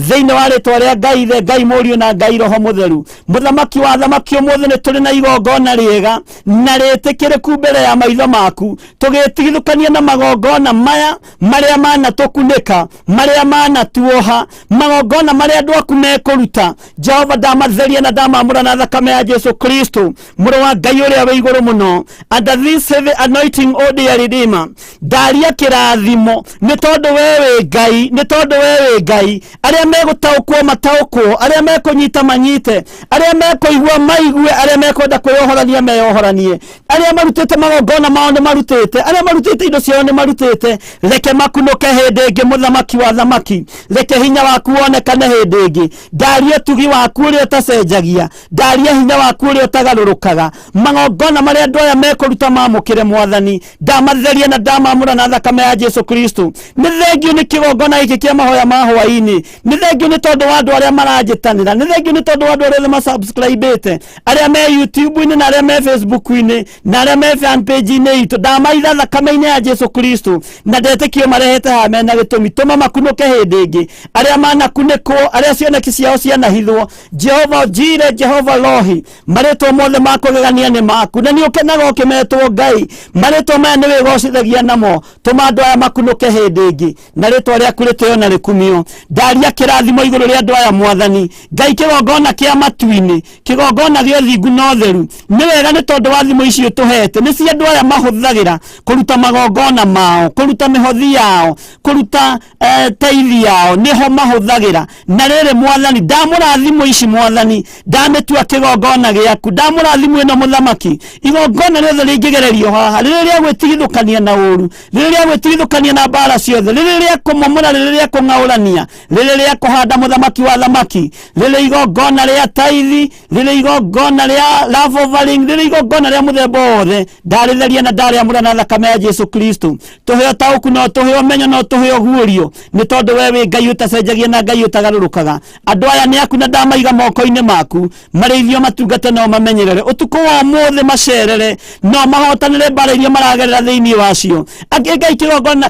thiini wa ritwa ria Ngai the Ngai Muriu na Ngai Roho Mutheru muthamaki wa thamaki umuthi ni turi na igongona riega na ritikiriku mbere ya maitho maku tugitigithukania na magongona maya maria mana tukunika maria mana tuoha magongona maria andu aku mekuruta Jehova ndamatheria na ndamamura na thakame ya Jesu Kristo muru wa Ngai uria we iguru muno under this heavy anointing o dear Redeemer ndaria kirathimo ni tondu wewe Ngai ni tondu wewe Ngai aria megutaukwo mataukwo aria mekunyita manyite aria mekuigwa maigue aria mekwenda kwiohorania meyohoranie aria marutite magongona mao ni marutite aria marutite indo ciao ni marutite reke makunuke hindi ingi muthamaki wa thamaki reke hinya waku wonekane hindi ingi ndaria tugi waku uria utacenjagia ndaria hinya waku uria utagarurukaga magongona maria andu aya mekuruta mamukire mwathani ndamatheria na ndamamura na thakame ya Jesu Kristo ni thengio ni kigongona giki kia Mahoya Ma Hwai-Ini ni thengio ni tondu wa andu aria maranjitanira ni thengio ni tondu wa andu aria ma subscribe aria me YouTube YouTube-inĩ na arĩa me Facebook-inĩ na arĩa me fan page-inĩ itũ ndamaitha thakame-inĩ ya Jesu Kristo na ndetĩkio marehete haha mena gĩtũmi tũma makunũke hĩndĩ ĩngĩ arĩa manakunĩkwo arĩa cioneki ciao cianahithwo Jehova Jire Jehova Rohi marĩtwo mothe makũgegania nĩ maku na nĩ ũkenaga ũkĩmetwo Ngai marĩtwo maya nĩ wĩgocithagia namo tũma andũ aya makunũke hĩndĩ ĩngĩ na rĩtwa rĩaku rĩtĩo na rĩkumio ndaria kĩrathimo igũrũ rĩa andũ aya Mwathani Ngai kĩgongona kĩa matu-inĩ kĩgongona gĩa ũthingu na ũtheru nĩ wega nĩ tondũ wa thimo icio tũhete nĩ cia andũ aya mahũthagĩra kũruta magongona mao kũruta mĩhothi yao kũruta teithi yao nĩho mahũthagĩra na rĩrĩ Mwathani ndamũrathimo ici Mwathani ndamĩtua kĩgongona gĩaku ndamũrathimo ĩno mũthamaki igongona rĩothe rĩingĩgererio haha rĩrĩ rĩa gwĩtigithũkania na ũru rĩrĩ rĩa gwĩtigithũkania na mbara ciothe rĩrĩ rĩa kũmomora rĩrĩ rĩa kũng'aũrania rĩrĩ rĩa kũhanda mũthamaki wa thamaki rĩrĩ igongona rĩa taithi rĩrĩ igongona rĩa love offering rĩrĩ igongona rĩa mũthemba wothe ndarĩtheria na ndarĩamũra na thakame ya Jesu Kristo tũheo taũku no tũheo menyo no tũheo guũrio nĩ tondũ we wĩ Ngai ũtacenjagia na Ngai ũtagarũrũkaga andũ aya nĩ aku na ndamaiga moko-inĩ maku marĩithio matungate no mamenyerere ũtukũ wa ũmũthĩ macerere no mahotanĩre mbara iria maragerera thĩinĩ wacio angĩ Ngai kĩgongona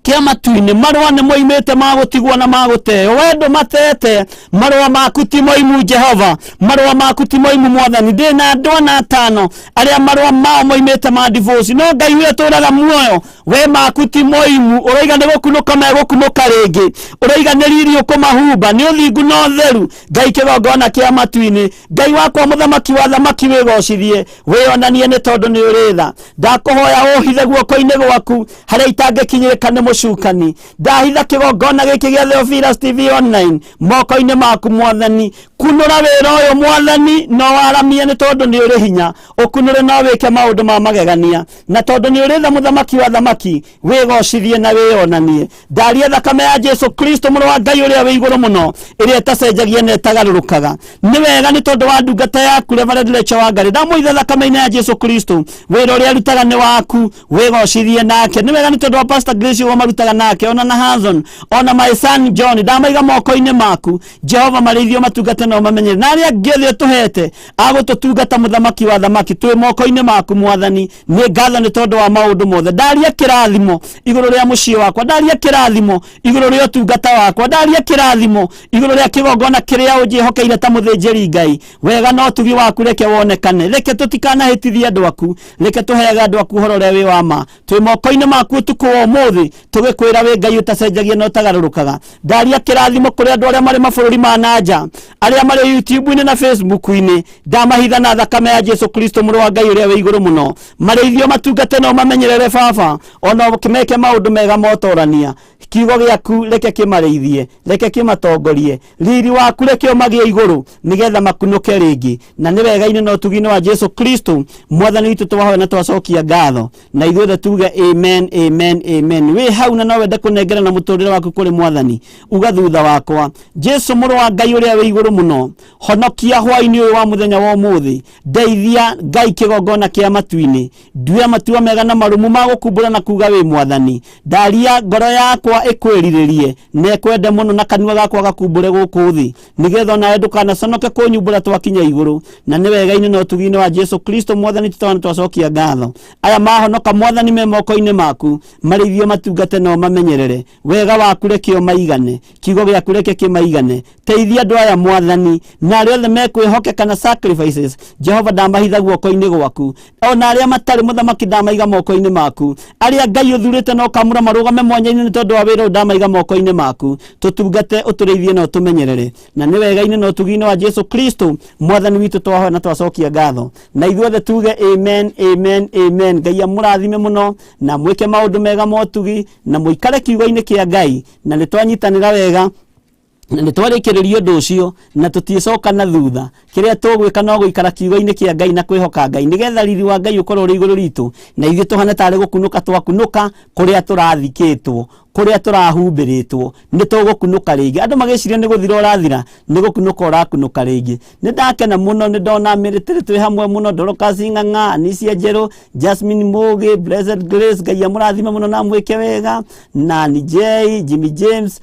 kia matu-inĩ marũa nĩ moimĩte magũtigwo na magũteo wendo matete marũa maku ti moimu Jehova marũa maku ti moimu Mwathani ndĩna andũ ana atano arĩa marũa mao moimĩte ma divorce no Ngai ũrĩa tũraga muoyo we maku ti moimu ũroiga nĩ gũkunũka megũkunũka rĩngĩ ũroiga nĩ riri ũkũmahumba nĩ ũthingu na ũtheru Ngai kĩgongona kia matu-inĩ Ngai wakwa mũthamaki wa thamaki wĩgocithie wĩonanie nĩ tondũ nĩ ũrĩ tha ndakũhoya ũhithe guoko-inĩ gwaku harĩa itangĩkinyĩrĩka nĩ mũcukani ndahitha kĩgongona gĩkĩ gĩa THEOPHILUS TV online moko-inĩ maku Mwathani kunũra wĩra ũyũ Mwathani no waramie nĩ tondũ nĩ ũrĩ hinya ũkunũre no wĩke maũndũ ma magegania na tondũ nĩ ũrĩ tha mũthamaki wa thamaki wĩgocithie na wĩonanie ndaria thakame ya Jesu Kristo mũrũ wa Ngai ũrĩa wĩ igũrũ mũno ĩrĩa ĩtacenjagia na ĩtagarũrũkaga nĩ wega nĩ tondũ wa ndungata yaku Reverend Rachel Wangari ndamũitha thakame-inĩ ya Jesu Kristo wĩra ũrĩa arutaga nĩ waku wĩgocithie nake nĩ wega nĩ tondũ wa Pastor Grace marutaga nake ona na Hanson ona my son John ndamaiga moko-inĩ maku Jehova marĩithio matungate no mamenyere na arĩa angĩ tũhete agũtũtungata mũthamaki wa thamaki twĩ moko-inĩ maku Mwathani nĩ ngatho nĩ tondũ wa maũndũ mothe ndaria kĩrathimo igũrũ rĩa mũciĩ wakwa ndaria kĩrathimo igũrũ rĩa ũtungata wakwa ndaria kĩrathimo igũrũ rĩa kĩgongona kĩrĩa ũnjĩhokeire ta mũthĩnjĩri Ngai wega no tugi waku reke wonekane reke tũtikanahĩtithie andũ aku reke tũheaga andũ aku ũhoro ũrĩa wĩ wa ma twĩ moko-inĩ maku ũtukũ wa ũmũthĩ tũgĩkwĩra wĩ Ngai ũtacenjagia na ũtagarũrũkaga ndaria kĩrathimo kũrĩ andũ arĩa marĩ mabũrũri ma nanja arĩa marĩ YouTube-inĩ na Facebook-inĩ ndamahitha na thakame ya Jesu Kristo mũrũ wa Ngai ũrĩa wĩ igũrũ mũno marĩithio matungate no mamenyerere baba ona kĩmeke maũndũ mega motorania kiugo gĩaku reke kĩmarĩithie reke kĩmatongorie riri waku reke ũmagie igũrũ nĩgetha makunũke rĩngĩ na nĩ wega-inĩ no tugi-inĩ wa Jesu Kristo Mwathani witũ twahoya na twacokia ngatho na ithuothe tuge amen amen amen we hau na no wende kũnengera na mũtũrĩre waku kũrĩ Mwathani uga thutha wakwa Jesu mũrũ wa Ngai ũrĩa wĩ igũrũ mũno honokia hwaĩ-inĩ ũyũ wa mũthenya wa ũmũthĩ ndeithia Ngai kĩgongona kĩa matu-inĩ ndue matua mega na marũmu ma gũkumbũra na kuga wĩ Mwathani ndaria ngoro yakwa ĩkwĩrirĩrie na kwende mũno na kanua gakwa gakumbũre gũkũ thĩ nĩgetha nawe ndũkanaconoke kũnyumbũra twakinya igũrũ na nĩ wega-inĩ no tugi-inĩ wa Jesu Kristo Mwathani tũtwana twacokia ngatho aya mahonoka Mwathani me moko-inĩ maku marĩithio matungate no mamenyerere wega waku reke ũmaigane kiugo gĩaku reke kĩmaigane teithia andũ aya Mwathani na arĩa othe mekwĩhokeka na sacrifices Jehova ndamahitha guoko-inĩ gwaku ona arĩa matarĩ mũthamaki ndamaiga moko-inĩ maku arĩa Ngai ũthurĩte no kamũra marũgame mwanya-inĩ nĩ tondũ wa wĩra ndamaiga moko-inĩ maku tũtungate ũtũrĩithie na ũtũmenyerere na nĩ wega-inĩ no tugi-inĩ wa Jesu Kristo Mwathani witũ twahoya na twacokia ngatho na ithuothe tuge amen amen amen Ngai amũrathime mũno na mwĩke maũndũ mega motugi na mũikare kiugo-inĩ kĩa Ngai na nĩ twanyitanĩra wega na nĩ twarĩkĩrĩria ũndũ ũcio na tũticoka na thutha kĩrĩa tũgwĩka no gũikara kiugo-inĩ kĩa Ngai na kwĩhoka Ngai nĩgetha riri wa Ngai ũkorwo ũrĩ igũrũ ritũ na ithuĩ tũhane tarĩ gũkunũka twakunũka kũrĩa tũrathikĩtwo kuria turahumbĩrĩtwo nĩ tũgũkunũka rĩngĩ. Andũ magĩciria nĩ gũthira ũrathira, nĩ gũkunũka ũrakunũka rĩngĩ. Nĩ ndakena mũno, nĩ ndona mĩrĩtĩrĩ twĩ hamwe mũno, Dorcas Ng'ang'a, Anicia Njerũ, Jasmine Mũgĩ, Blessed Grace, Ngai amũrathime mũno na mwĩke wega, na ni J, Jimmy James,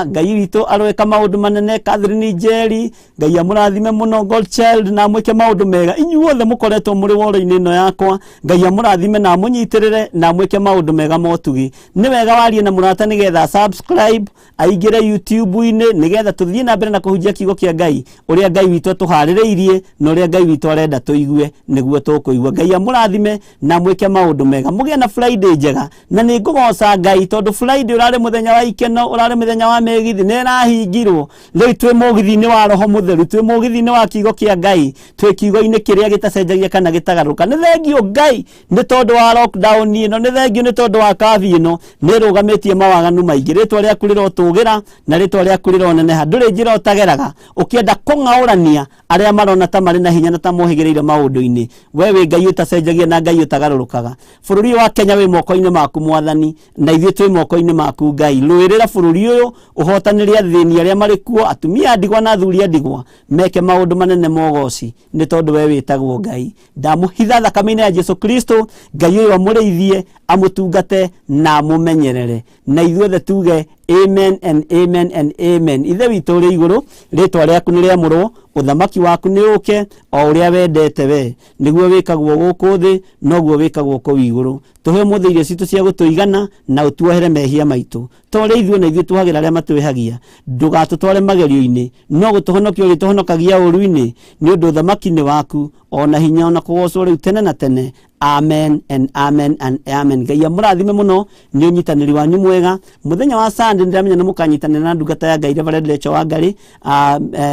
Ngai witũ arweka maũndũ manene, Catherine Njeri, Ngai amũrathime mũno, Goldchild na mwĩke maũndũ mega. Inyuothe mũkoretwo mũrĩ woro-inĩ ĩno yakwa, Ngai amũrathime na mũnyitĩrĩre na mwĩke maũndũ mega motugi. Nĩ wega warie na mũrata nĩgetha subscribe, aingĩre YouTube-inĩ nĩgetha tũthiĩ na mbere na kũhunjia kiugo kĩa Ngai ũrĩa Ngai witũ tũharĩrĩirie na ũrĩa Ngai witũ arenda tũigue nĩguo tũkũigua. Ngai amũrathime na mwĩke maũndũ mega. Mũgĩe na Friday njega, na nĩ ngũgoca Ngai tondũ Friday ũrarĩ mũthenya wa ikeno, ũrarĩ mũthenya wa megithi, nĩ ĩrahingirwo. Rĩu twĩ mũgithi-inĩ wa Roho Mũtheru, twĩ mũgithi-inĩ wa kiugo kĩa Ngai, twĩ kiugo-inĩ kĩrĩa gĩtacenjagia kana gĩtagarũrũka. Nĩ thengio Ngai nĩ tondũ wa lockdown ĩno, nĩ thengio nĩ tondũ wa kabi ĩno, nĩ rũgamĩtie mawaganu maingĩ. Rĩtwa rĩaku rĩrotũgĩra na rĩtwa rĩaku rĩroneneha. Ndũrĩ njĩra ũtageraga ũkĩenda kũng'aũrania arĩa marona ta marĩ na hinya na ta mohĩgĩrĩire maũndũ-inĩ. We wĩ Ngai ũtacenjagia na Ngai ũtagarũrũkaga. Bũrũri wa Kenya wĩ moko-inĩ maku Mwathani, na ithuĩ twĩ moko-inĩ maku Ngai. Rũĩrĩra bũrũri ũyũ, ũhotanĩre athĩni arĩa marĩ kuo, atumia ndigwa na athuri ndigwa, meke maũndũ manene mogoci nĩ tondũ we wĩtagwo Ngai. Ndamũhitha thakame-inĩ ya Jesu Kristo, Ngai ũyũ amũrĩithie, amũtungate na amũmenyerere. Na ithuothe tuge amen and amen and amen. Ithe witũ ũrĩ igũrũ, rĩtwa rĩaku nĩ rĩamũrwo, ũthamaki waku nĩ ũke o ũrĩa wendete we. Nĩguo wĩkagwo gũkũ thĩ, noguo wĩkagwo kũu igũrũ. Tũhe ũmũthĩ irio citũ cia gũtũigana na ũtuohere mehia maitũ. Tũrĩ ithuĩ na ithuĩ tuhagĩra arĩa matwĩhagia. Ndũgatũtware magerio-inĩ, no gũtũhonokia ũgĩtũhonokagia ũũru-inĩ, nĩ ũndũ ũthamaki nĩ waku, ona hinya ona kũgocwo rĩu tene na tene. Amen and amen and amen. Ngai amũrathime mũno, nĩ ũnyitanĩri wanyu mwega. Mũthenya wa Sunday ndĩramenya nĩ mũkanyitanĩra na ndungata ya Ngai Reverend Rachel Wangarĩ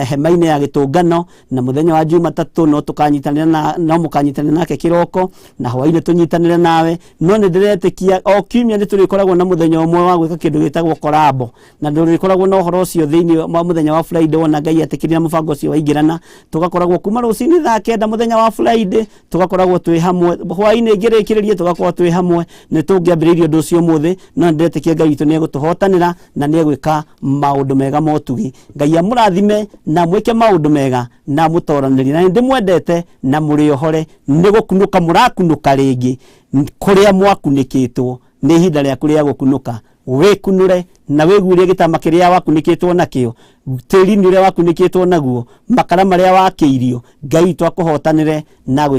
hema-inĩ ya gĩtũngano, na mũthenya wa Jumatatũ no tũkanyitanĩra no mũkanyitanĩra nake kĩroko, na hwaĩ-inĩ tũnyitanĩre nawe. No nĩ ndĩretĩkia o kiumia nĩ tũrĩkoragwo na mũthenya ũmwe wa gwĩka kĩndũ gĩtagwo korabo, na ndũrĩkoragwo na ũhoro ũcio thĩinĩ wa mũthenya wa Friday. Wona Ngai etĩkĩrire mũbango ũcio waingĩrana, tũgakoragwo kuma rũcinĩ thaa 9 mũthenya wa Friday, tũgakoragwo twĩ hamwe. Hwaĩ-inĩ ngĩrĩkĩrĩrie tũgakorwo twĩ hamwe, nĩ tũngĩambĩrĩirie ũndũ ũcio ũmũthĩ, no ndĩretĩkia Ngai witũ nĩ egũtũhotanĩra na nĩ egwĩka maũndũ mega motugi. Ngai amũrathime na mwĩke maũndũ mega na mũtoranĩri, na ndĩmwendete na mũrĩ ohore. Nĩ gũkunũka mũrakunũka rĩngĩ kũrĩa mwakunĩkĩtwo, nĩ ihinda rĩaku rĩa gũkunũka. Wĩkunũre na wĩgurie gĩtama kĩrĩa wakunĩkĩtwo nakĩo, tĩri-inĩ ũrĩa wakunĩkĩtwo naguo, makara marĩa wakĩirio. Ngai twakũhotanĩre na gwĩke